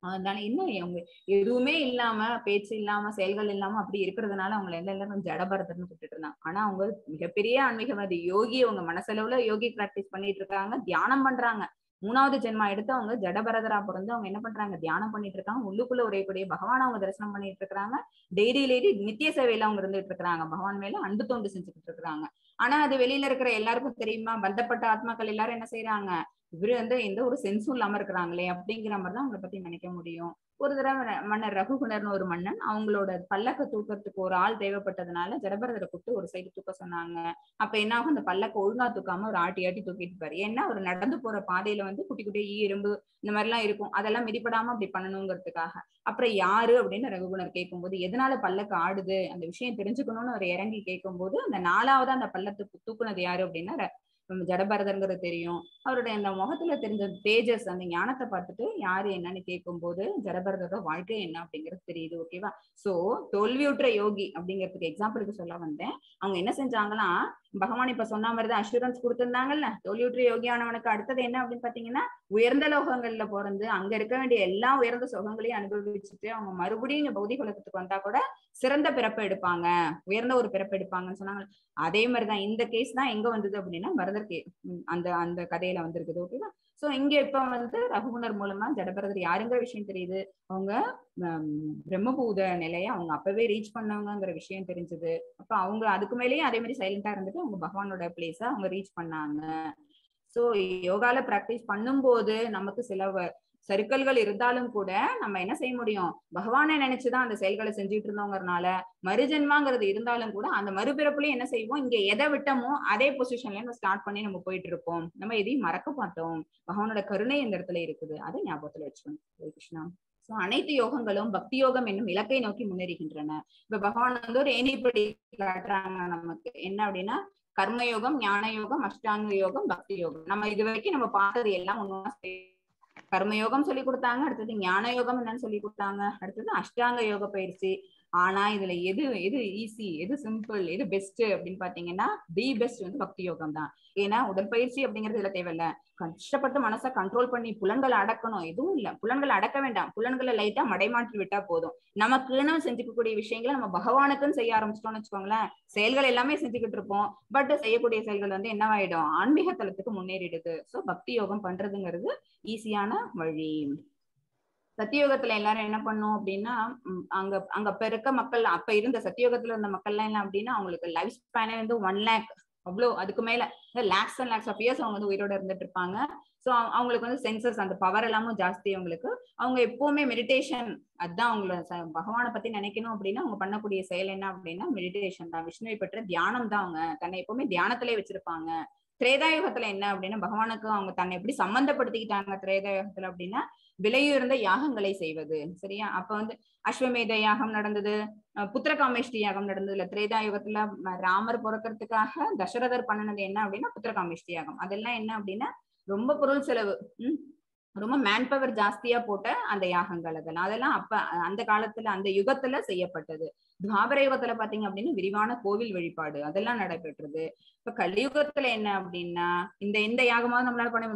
அதனால இன்னும் அவங்க எதுவுமே இல்லாம, பேச்சு இல்லாம, செயல்கள் இல்லாம அப்படி இருக்கிறதுனால அவங்களை எல்லாரும் ஜடபரதர்னு கூப்பிட்டு இருந்தாங்க. ஆனா அவங்க மிகப்பெரிய ஆன்மீகவாதி யோகி. அவங்க மனசளவுல யோகி பிராக்டிஸ் பண்ணிட்டு இருக்காங்க, தியானம் பண்றாங்க. 3வது ஜென்மா எடுத்து அவங்க ஜடபரதரா பிறந்து அவங்க என்ன பண்றாங்க, தியானம் பண்ணிட்டு இருக்காங்க. உள்ளுக்குள்ள உரையக்கூடிய பகவான் அவங்க தரிசனம் பண்ணிட்டு இருக்காங்க. டெய்லி நித்திய சேவையில அவங்க இருந்துட்டு இருக்காங்க. பகவான் மேல அன்பு தொண்டு செஞ்சுக்கிட்டு இருக்காங்க. ஆனா அது வெளியில இருக்கிற எல்லாருக்கும் தெரியுமா? பந்தப்பட்ட ஆத்மாக்கள் எல்லாரும் என்ன செய்யறாங்க, இவரு எந்த ஒரு சென்ஸும் இல்லாம இருக்கிறாங்களே அப்படிங்கிற மாதிரிதான் அவங்களை பத்தி நினைக்க முடியும். ஒரு தடவை மன்னர் ரகுகுணர்னு ஒரு மன்னன், அவங்களோட பல்லக்க தூக்கத்துக்கு ஒரு ஆள் தேவைப்பட்டதுனால ஜடபரதரை கூப்பிட்டு ஒரு சைடு தூக்க சொன்னாங்க. அப்ப என்ன ஆகும், அந்த பல்லக்க ஒழுங்கா தூக்காம ஒரு ஆட்டி தூக்கிட்டு இருப்பாரு. ஏன்னா அவர் நடந்து போற பாதையில குட்டி குட்டி எறும்பு இந்த மாதிரி எல்லாம் இருக்கும், அதெல்லாம் மிதிப்படாம அப்படி பண்ணணுங்கிறதுக்காக. அப்புறம் யாரு அப்படின்னு ரகுகுணர் கேட்கும்போது, எதனால பல்லக்கு ஆடுது அந்த விஷயம் தெரிஞ்சுக்கணும்னு அவர் இறங்கி கேட்கும்போது, அந்த 4வது அந்த பல்லத்துக்கு தூக்குனது யாரு அப்படின்னா ஜடபரதர்ங்கிறது தெரியும். அவருடைய அந்த முகத்துல தெரிஞ்ச தேஜஸ், அந்த ஞானத்தை பார்த்துட்டு யாரு என்னன்னு கேட்கும் போது ஜடபரதரோட வாழ்க்கை என்ன அப்படிங்கிறது தெரியுது. ஓகேவா? சோ தோல்வியுற்ற யோகி அப்படிங்கிறதுக்கு எக்ஸாம்பிளுக்கு சொல்ல வந்தேன். அவங்க என்ன செஞ்சாங்கன்னா, பகவான் இப்ப சொன்ன மாதிரிதான் அஷூரன்ஸ் கொடுத்திருந்தாங்கல்ல, தோல்வியுற்ற யோகியானவனுக்கு அடுத்தது என்ன அப்படின்னு பாத்தீங்கன்னா, உயர்ந்த லோகங்கள்ல பிறந்து அங்க இருக்க வேண்டிய எல்லா உயர்ந்த சுகங்களையும் அனுபவிச்சுட்டு அவங்க மறுபடியும் இங்க பௌதிக உலகத்துக்கு வந்தா கூட சிறந்த பிறப்பு எடுப்பாங்க, உயர்ந்த ஒரு பிறப்பு எடுப்பாங்கன்னு சொன்னாங்க. அதே மாதிரிதான் இந்த கேஸ் தான் எங்க வந்தது அப்படின்னா பரதர் அந்த அந்த கதையில வந்திருக்குது. ஓகேவா? சோ இங்க இப்ப ரகுகுணர் மூலமா ஜடபரதர் யாருங்கிற விஷயம் தெரியுது. அவங்க பிரம்மபூத நிலையை அவங்க அப்பவே ரீச் பண்ணவங்கிற விஷயம் தெரிஞ்சது. அப்ப அவங்க அதுக்கு மேலேயும் அதே மாதிரி சைலண்டா இருந்துட்டு அவங்க பகவானோட பிளேஸ அவங்க ரீச் பண்ணாங்க. சோ யோகால பிராக்டிஸ் பண்ணும்போது நமக்கு சில சர்க்கிள்கள் இருந்தாலும் கூட நம்ம என்ன செய்ய முடியும், பகவானை நினைச்சுதான் அந்த செயல்களை செஞ்சுட்டு இருந்தோங்கிறதுனால மறுஜென்மாங்கிறது இருந்தாலும் கூட அந்த மறுபிறப்புலயும் என்ன செய்வோம், இங்க எதை விட்டோமோ அதே பொசிஷன்ல நம்ம ஸ்டார்ட் பண்ணி நம்ம போயிட்டு இருப்போம். நம்ம எதையும் மறக்க மாட்டோம். பகவானோட கருணை இந்த இடத்துல இருக்குது, அதை ஞாபகத்துல வச்சுக்கணும். ஹரே கிருஷ்ணா. சோ அனைத்து யோகங்களும் பக்தி யோகம் என்னும் இலக்கை நோக்கி முன்னேறுகின்றன. இப்ப பகவான் ஒரு ஏணிப்படி காட்டுறாங்க நமக்கு. என்ன அப்படின்னா, கர்மயோகம், ஞான யோகம், அஷ்டாங்க யோகம், பக்தி யோகம். நம்ம இது வரைக்கும் நம்ம பார்த்தது எல்லாம் ஒண்ணு. கர்மயோகம் சொல்லி கொடுத்தாங்க, அடுத்தது ஞான யோகம் என்னன்னு சொல்லி கொடுத்தாங்க, அடுத்தது அஷ்டாங்க யோக பயிற்சி. ஆனா இதுல எது எது ஈஸி, எது சிம்பிள், எது பெஸ்ட் அப்படின்னு பாத்தீங்கன்னா தி பெஸ்ட் பக்தி யோகம் தான். ஏன்னா உடற்பயிற்சி அப்படிங்கிறது இதுல தேவையில்ல. கஷ்டப்பட்டு மனசை கண்ட்ரோல் பண்ணி புலன்களை அடக்கணும் எதுவும் இல்ல. புலன்களை அடக்க வேண்டாம், புலன்களை லைட்டா மடைமாற்றி விட்டா போதும். நமக்குன்னு செஞ்சுக்கக்கூடிய விஷயங்களை நம்ம பகவானுக்குன்னு செய்ய ஆரம்பிச்சிட்டோம்னு வச்சுக்கோங்களேன், செயல்கள் எல்லாமே செஞ்சுக்கிட்டு இருப்போம். பட் செய்யக்கூடிய செயல்கள் என்னவாயிடும், ஆன்மீக தளத்துக்கு முன்னேறிடுது. சோ பக்தி யோகம் பண்றதுங்கிறது ஈஸியான வழி. சத்தியோகத்துல எல்லாரும் என்ன பண்ணும் அப்படின்னா, அங்க அங்க அப்ப இருக்க மக்கள், அப்ப இருந்த சத்தியோகத்துல இருந்த மக்கள் எல்லாம் என்ன அப்படின்னா, அவங்களுக்கு லைஃப் ஸ்பேனே 1 lakh, அவ்வளோ அதுக்கு மேல lakhs and lakhs of years அவங்க உயிரோட இருந்துட்டு இருப்பாங்க. சோ அவங்களுக்கு சென்சஸ், அந்த பவர் எல்லாமும் ஜாஸ்தி அவங்களுக்கு. அவங்க எப்பவுமே மெடிடேஷன், அதுதான் அவங்களோட பகவானை பத்தி நினைக்கணும் அப்படின்னா அவங்க பண்ணக்கூடிய செயல் என்ன அப்படின்னா மெடிடேஷன் தான். விஷ்ணுவை பெற்ற தியானம் தான். அவங்க தன்னை எப்பவுமே தியானத்திலே வச்சிருப்பாங்க. திரேதாயுகத்துல என்ன அப்படின்னா, பகவானுக்கு அவங்க தன்னை எப்படி சம்பந்தப்படுத்திக்கிட்டாங்க திரேதாயுகத்துல அப்படின்னா, விலையுயர்ந்த யாகங்களை செய்வது. சரியா? அப்ப அஸ்வமேத யாகம் நடந்தது, புத்திரகாமேஷ்டி யாகம் நடந்ததுல. திரேதாயுகத்துல ராமர் பிறக்கிறதுக்காக தசரதர் பண்ணினது என்ன அப்படின்னா புத்திரகாமேஷ்டி யாகம். அதெல்லாம் என்ன அப்படின்னா ரொம்ப பொருள் செலவு, ரொம்ப மேன் பவர் ஜாஸ்தியா போட்ட அந்த யாகங்கள். அதெல்லாம் அப்ப அந்த காலத்துல அந்த யுகத்துல செய்யப்பட்டது. துவாபர யுகத்துல பாத்தீங்க அப்படின்னா விரிவான கோவில் வழிபாடு அதெல்லாம் நடைபெற்றது. இப்ப கலியுகத்துல என்ன அப்படின்னா இந்த யாகமாவது நம்மளால பண்ண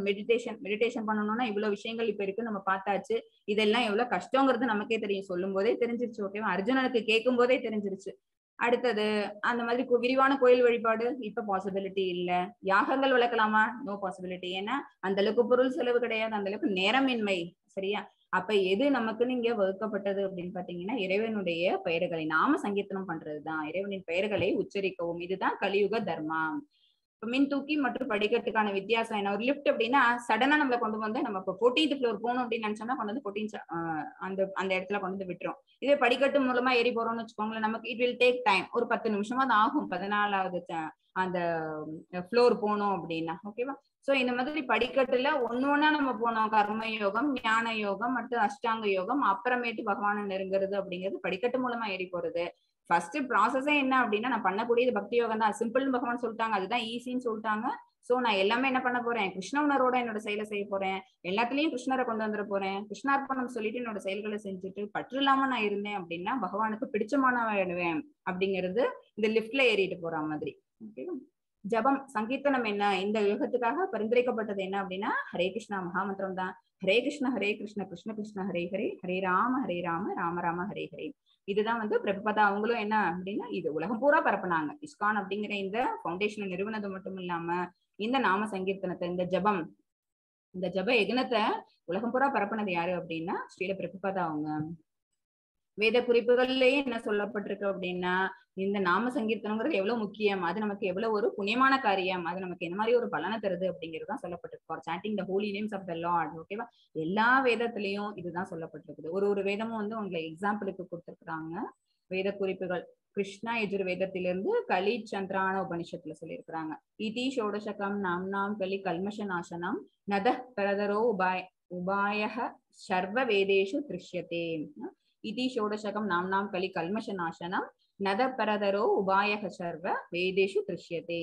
மெடிடேஷன் பண்ணணும்னா இவ்வளவு விஷயங்கள் இப்ப இருக்கு, நம்ம பார்த்தாச்சு. இதெல்லாம் எவ்வளவு கஷ்டங்கிறது நமக்கே தெரியும், சொல்லும் போதே தெரிஞ்சிருச்சு. ஓகேவா? அர்ஜுனனுக்கு கேட்கும் போதே தெரிஞ்சிருச்சு. அடுத்தது அந்த மாதிரி விரிவான கோயில் வழிபாடு இப்ப பாசிபிலிட்டி இல்ல. யாகங்கள் வளர்க்கலாமா? No possibility. ஏன்னா அந்த அளவுக்கு பொருள் செலவு கிடையாது, அந்த அளவுக்கு நேரமின்மை. சரியா? அப்ப எது நமக்குன்னு இங்க வகுக்கப்பட்டது அப்படின்னு பாத்தீங்கன்னா, இறைவனுடைய பெயர்களை நாம சங்கீர்த்தனம் பண்றதுதான், இறைவனின் பெயர்களை உச்சரிக்கவும். இதுதான் கலியுக தர்மம். மின் தூக்கி மற்றும் படிக்கட்டுக்கான வித்தியாசம் என்ன? ஒரு லிஃப்ட் அப்படின்னா சடனா நம்மள கொண்டு நம்ம இப்போ 14th floor போகணும் அப்படின்னு நினைச்சோம்னா கொண்டு 14 அந்த இடத்துல கொண்டு விட்டுரும். இதே படிக்கட்டு மூலமா ஏறி போறோம்னு வச்சுக்கோங்களேன், நமக்கு இட் வில் டேக் டைம், ஒரு 10 நிமிஷமா தான் ஆகும் 14வது அந்த ஃப்ளோர் போகணும் அப்படின்னா. ஓகேவா? சோ இந்த மாதிரி படிக்கட்டுல ஒண்ணா நம்ம போனோம். கர்ம யோகம், ஞான யோகம் மற்றும் அஷ்டாங்க யோகம், அப்புறமேட்டு பகவானை நெருங்குறது அப்படிங்கிறது படிக்கட்டு மூலமா ஏறி போறது. ஃபர்ஸ்ட் ப்ராசஸே என்ன அப்படின்னா, நான் பண்ணக்கூடியது பக்தி யோகம் தான். சிம்பிள்னு பகவான் சொல்லிட்டாங்க, அதுதான் ஈஸின்னு சொல்லிட்டாங்க. சோ நான் எல்லாமே என்ன பண்ண போறேன், கிருஷ்ண உணர்வோட என்னோட செயலை செய்ய போறேன். எல்லாத்துலயும் கிருஷ்ணரை கொண்டு வந்துட போறேன். கிருஷ்ணார்ப்பணம் சொல்லிட்டு என்னோட செயல்களை செஞ்சுட்டு பற்று இல்லாம நான் இருந்தேன் அப்படின்னா பகவானுக்கு பிடிச்சமானவாயிடுவேன் அப்படிங்கிறது இந்த லிஃப்ட்ல ஏறிட்டு போற மாதிரி. ஓகேவா? ஜபம், சங்கீர்த்தனம் என்ன, இந்த யுகத்துக்காக பரிந்துரைக்கப்பட்டது என்ன அப்படின்னா ஹரே கிருஷ்ணா மகாமந்திரம் தான். ஹரே கிருஷ்ண கிருஷ்ண கிருஷ்ண ஹரே ஹரே, ஹரே ராம ராம ராம ஹரே ஹரே. இதுதான் பிரபுபதா அவங்களும் என்ன அப்படின்னா இது உலகம் பூரா பரப்புனாங்க. இஸ்கான் அப்படிங்கிற இந்த பவுண்டேஷனை நிறுவனது மட்டும் இல்லாம இந்த நாம சங்கீர்த்தனத்தை, இந்த ஜபம் இந்த ஜப யக்னத்தை உலகம் பூரா பரப்புனது யாரு அப்படின்னா ஸ்ரீல பிரபுபாதா அவங்க. வேத குறிப்புகள்லயே என்ன சொல்லப்பட்டிருக்கு அப்படின்னா இந்த நாம சங்கீர்த்தனங்கிறது எவ்வளவு முக்கியம், அது நமக்கு எவ்வளவு ஒரு புண்ணியமான காரியம், அது நமக்கு என்ன மாதிரி ஒரு பலனை தருது அப்படிங்கிறதுதான் சொல்லப்பட்டிருக்கு. For chanting the holy names of the Lord. ஓகேவா? எல்லா வேதத்திலையும் இதுதான் சொல்லப்பட்டிருக்குது. ஒரு வேதமும் வந்து உங்களை எக்ஸாம்பிளுக்கு கொடுத்திருக்கிறாங்க வேத குறிப்புகள். கிருஷ்ணா யஜுர்வேதத்திலிருந்து கலி சந்திரான உபனிஷத்துல சொல்லியிருக்கிறாங்க. இதி ஷோடசகம் நாம் கலி கல்மஷ நாசனம் நத பிரதரோ உபாயக சர்வ வேதேஷு திருஷ்யத்தே. இதி ஷோடசகம் நாம் கலி கல்மஷ நாசனம் நத பரதரோ உபாயக சர்வ வேதேஷு திருஷ்யத்தே.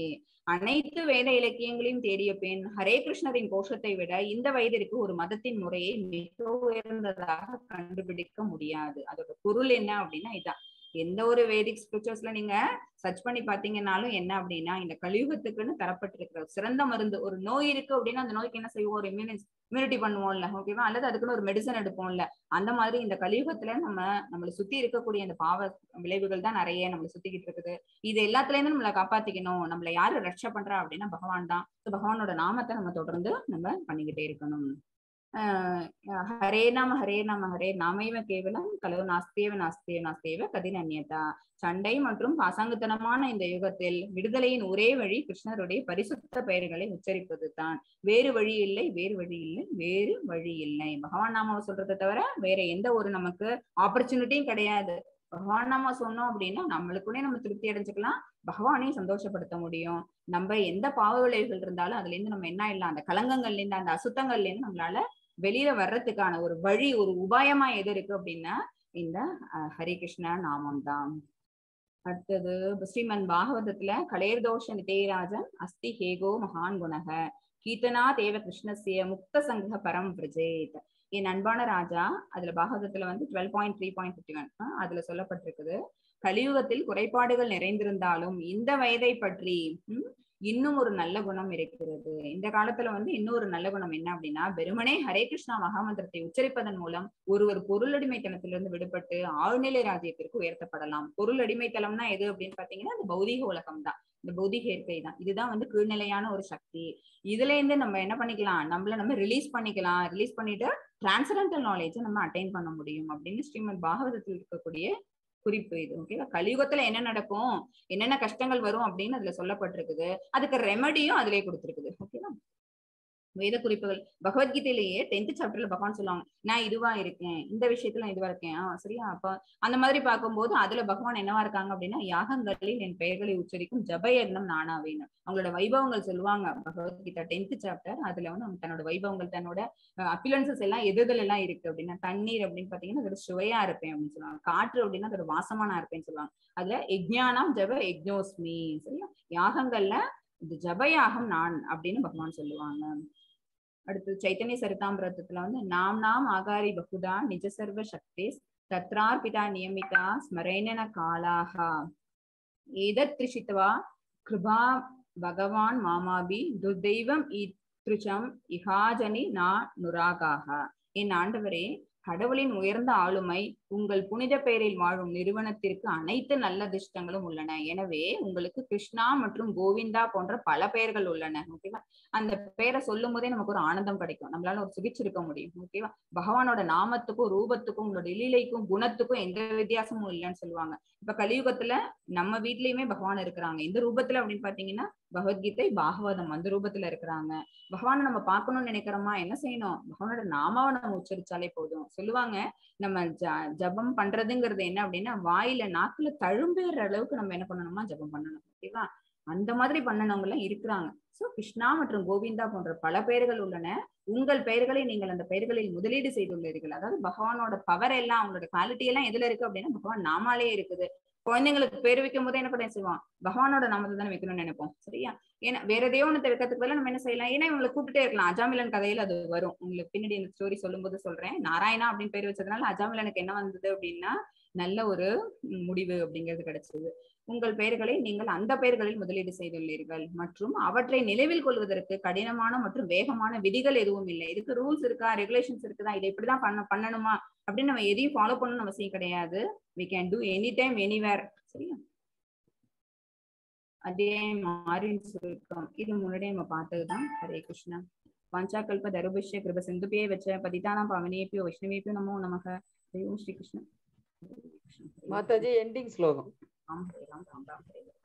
அனைத்து வேத இலக்கியங்களையும் தேடிய பெண் ஹரே கிருஷ்ணரின் கோஷத்தை விட இந்த வயதிற்கு ஒரு மதத்தின் முறையை மிக உயர்ந்ததாக கண்டுபிடிக்க முடியாது. அதோட பொருள் என்ன அப்படின்னா இதான். எந்த ஒரு வேதிக் ஸ்கிரிப்சர்ஸ்ல நீங்க சர்ச் பண்ணி பாத்தீங்கன்னாலும் என்ன அப்படின்னா இந்த கலியுகத்துக்குன்னு தரப்பட்டிருக்கிற சிறந்த மருந்து. ஒரு நோய் இருக்கு அப்படின்னா அந்த நோய்க்கு என்ன செய்வோம், ஒரு இம்யூனிட்டி பண்ணுவோம்ல, ஓகேவா? அல்லது அதுக்குன்னு ஒரு மெடிசன் எடுப்போம்ல. அந்த மாதிரி இந்த கலியுகத்துல நம்மளை சுத்தி இருக்கக்கூடிய அந்த பாவ விளைவுகள் தான் நிறைய நம்மளை சுத்திக்கிட்டு இருக்குது. இது எல்லாத்துல இருந்து நம்மளை காப்பாத்திக்கணும். நம்மளை யாரு ரட்சை பண்றா அப்படின்னா பகவான் தான். பகவானோட நாமத்தை நம்ம தொடர்ந்து நம்ம பண்ணிக்கிட்டே இருக்கணும். ஹரே நாம ஹரே நாமைவ கேவலம் கலவு நாஸ்தேவ கதின் அந்நியதா. சண்டை மற்றும் பாசாங்குத்தனமான இந்த யுகத்தில் விடுதலையின் ஒரே வழி கிருஷ்ணருடைய பரிசுத்த பெயர்களை உச்சரிப்பது தான். வேறு வழி இல்லை. பகவான் நாமாவை சொல்றதை தவிர வேற எந்த ஒரு நமக்கு ஆப்பர்ச்சுனிட்டியும் கிடையாது. பகவான் நாம சொன்னோம் அப்படின்னா நம்மளுக்குள்ளே நம்ம திருப்தி அடைஞ்சுக்கலாம், பகவானையும் சந்தோஷப்படுத்த முடியும். நம்ம எந்த பாவ விளைவுகள் இருந்தாலும் அதுல இருந்து நம்ம என்ன இல்லை, அந்த கலங்கங்கள்ல இருந்து அந்த அசுத்தங்கள்ல இருந்து நம்மளால வெளியில வர்றதுக்கான ஒரு வழி, ஒரு உபாயமா எது இருக்கு அப்படின்னா இந்த ஹரே கிருஷ்ண நாமம் தான். அடுத்தது ஸ்ரீமன் பாகவதத்துல கலேர்தோஷ நிதேராஜன் அஸ்தி ஹேகோ மகான் குணக கீர்த்தனா தேவ கிருஷ்ணசிய முக்த சங்க பரம் விரஜேத். என் அன்பான ராஜா, அதுல பாகவதத்துல வந்து 12.3.51 அதுல சொல்லப்பட்டிருக்குது. கலியுகத்தில் குறைபாடுகள் நிறைந்திருந்தாலும் இந்த வயதை பற்றி இன்னும் ஒரு நல்ல குணம் இருக்கிறது. இந்த காலத்துல வந்து இன்னொரு நல்ல குணம் என்ன அப்படின்னா வெறுமனே ஹரே கிருஷ்ணா மகாமந்திரத்தை உச்சரிப்பதன் மூலம் ஒருவர் பொருளடிமைத்தனத்திலிருந்து விடுபட்டு ஆழ்நிலை ராஜ்யத்திற்கு உயர்த்தப்படலாம். பொருள் அடிமைத்தனம்னா எது அப்படின்னு பாத்தீங்கன்னா இந்த பௌதிக உலகம் தான், இந்த பௌதிக இயற்கை தான். இதுதான் வந்து கீழ்நிலையான ஒரு சக்தி. இதுல இருந்து நம்ம என்ன பண்ணிக்கலாம், நம்ம ரிலீஸ் பண்ணிக்கலாம். ரிலீஸ் பண்ணிட்டு டிரான்சரண்டல் நாலேஜை நம்ம அட்டைன் பண்ண முடியும் அப்படின்னு ஸ்ரீமத் பாகவதத்தில் இருக்கக்கூடிய குறிப்பு இது. ஓகேவா? கலியுகத்துல என்ன நடக்கும், என்னென்ன கஷ்டங்கள் வரும் அப்படின்னு அதுல சொல்லப்பட்டிருக்குது. அதுக்கு ரெமடியும் அதுலயே கொடுத்திருக்குது. ஓகேவா? வேத குறிப்புகள் பகவத்கீதையிலேயே 10th சாப்டர்ல பகவான் சொல்லுவாங்க, நான் இதுவா இருக்கேன், இந்த விஷயத்துல நான் இதுவா இருக்கேன். சரியா? அப்ப அந்த மாதிரி பார்க்கும்போது அதுல பகவான் என்னவா இருக்காங்க அப்படின்னா யாகங்களில் என் பெயர்களை உச்சரிக்கும் ஜபயக்னம் நானாவேன்னு அவங்களோட வைபவங்கள் சொல்லுவாங்க. பகவத்கீதா 10th சாப்டர் அதுல வந்து அவங்க தன்னோட வைபவங்கள், தன்னோட அப்பிலன்சஸ் எல்லாம் எதுல எல்லாம் இருக்கு அப்படின்னா தண்ணீர் அப்படின்னு பாத்தீங்கன்னா அதோட சுவையா இருப்பேன் அப்படின்னு சொல்லுவாங்க. காற்று அப்படின்னா அதோட வாசமா நான் இருப்பேன்னு சொல்லுவாங்க. அதுல யஜ்ஞானம் ஜப யஜ்ஞோஸ்மி. சரியா? யாகங்கள்ல இந்த ஜபயாகம் நான் அப்படின்னு பகவான் சொல்லுவாங்க. அடுத்து சைத்தன்ய சரிதாமிரத்துல வந்து நாம் ஆகாரி பகுதா நிஜ சர்வ சக்தி தத்ரார்பிதா நியமிதா ஸ்மரேன காலாஹா ஏதத் திரிஷித்வா கிருபா பகவான் மாமாபி துர்தெய்வம் ஈத்ருச்சம் இஹாஜனி நா நுராகாக. என் ஆண்டவரே, கடவுளின் உயர்ந்த ஆளுமை உங்கள் புனித பெயரில் வாழும் நிறுவனத்திற்கு அனைத்து நல்ல அதிர்ஷ்டங்களும் உள்ளன. எனவே உங்களுக்கு கிருஷ்ணா மற்றும் கோவிந்தா போன்ற பல பெயர்கள் உள்ளன. ஓகேவா? அந்த பெயரை சொல்லும் போதே நமக்கு ஒரு ஆனந்தம் கிடைக்கும், நம்மளால ஒரு சுகிச்சிருக்க முடியும். ஓகேவா? பகவானோட நாமத்துக்கும் ரூபத்துக்கும் உங்களோட லீலைக்கும் குணத்துக்கும் எந்த வித்தியாசமும் இல்லைன்னு சொல்லுவாங்க. இப்ப கலியுகத்துல நம்ம வீட்லயுமே பகவான் இருக்கிறாங்க. எந்த ரூபத்துல அப்படின்னு பாத்தீங்கன்னா பகவத்கீதை பாகவதம் அந்த ரூபத்துல இருக்கிறாங்க. பகவானை நம்ம பார்க்கணும்னு நினைக்கிறோமா, என்ன செய்யணும், பகவானோட நாமாவை நம்ம உச்சரிச்சாலே போதும். சொல்லுவாங்க நம்ம ஜபம் பண்றதுங்கிறது என்ன அப்படின்னா வாயில நாக்குல தழும்பேற அளவுக்கு நம்ம என்ன பண்ணணுமா ஜபம் பண்ணணும். ஓகேவா? அந்த மாதிரி பண்ணனவங்க எல்லாம் இருக்கிறாங்க. சோ கிருஷ்ணா மற்றும் கோவிந்தா போன்ற பல பெயர்கள் உள்ளன. உங்கள் பெயர்களை நீங்கள் அந்த பெயர்களில் முதலீடு செய்துள்ளீர்கள். அதாவது பகவானோட பவர் எல்லாம் அவங்களோட குவாலிட்டி எல்லாம் எதுல இருக்கு அப்படின்னா பகவான் நாமாலே இருக்குது. குழந்தைங்களுக்கு பேர் வைக்கும் போது என்ன பண்ண செய்வோம், பகவானோட நாமத்தை தானே வைக்கணும்னு நினைப்போம். சரியா? ஏன்னா வேற எதையோ ஒண்ணு வைக்கிறதுக்கு பதிலா நம்ம என்ன செய்யலாம், ஏன்னா இவங்களை கூப்பிட்டே இருக்கலாம். அஜாமிலன் கதையில அது வரும். உங்களுக்கு பின்னாடி இந்த ஸ்டோரி சொல்லும் போது சொல்றேன். நாராயணா அப்படின்னு பேர் வச்சதுனால அஜாமிலனுக்கு என்ன வந்தது அப்படின்னா நல்ல ஒரு முடிவு அப்படிங்கிறது கிடைச்சது. உங்கள் பெயர்களை நீங்கள் அந்த பெயர்களில் முதலீடு செய்துள்ளீர்கள் மற்றும் அவற்றை நினைவில் கொள்வதற்கு கடினமான மற்றும் வேகமான விதிகள் எதுவும் இல்லை. இதுக்கு ரூல்ஸ் இருக்கா, ரெகுலேஷன்ஸ் இருக்குதா, இதை இப்படிதான் பண்ணணுமா அப்படின்னு நம்ம எதையும் ஃபாலோ பண்ணணும்னு அவசியம் கிடையாது. we can do anytime anywhere. சரியா? அதே மாறின் சுருக்கம் இது முன்னாடியே நம்ம பார்த்ததுதான். ஹரே கிருஷ்ணா. वाञ्छाकल्पतरुभ्यश्च कृपसिन्धुभ्येव च पतितानां पावनेभ्यो वैष्णवेभ्यो नमो नमः। हरि ओम श्री कृष्ण। माताजी एंडिंग श्लोकम। राम हरे राम राम राम हरे हरे।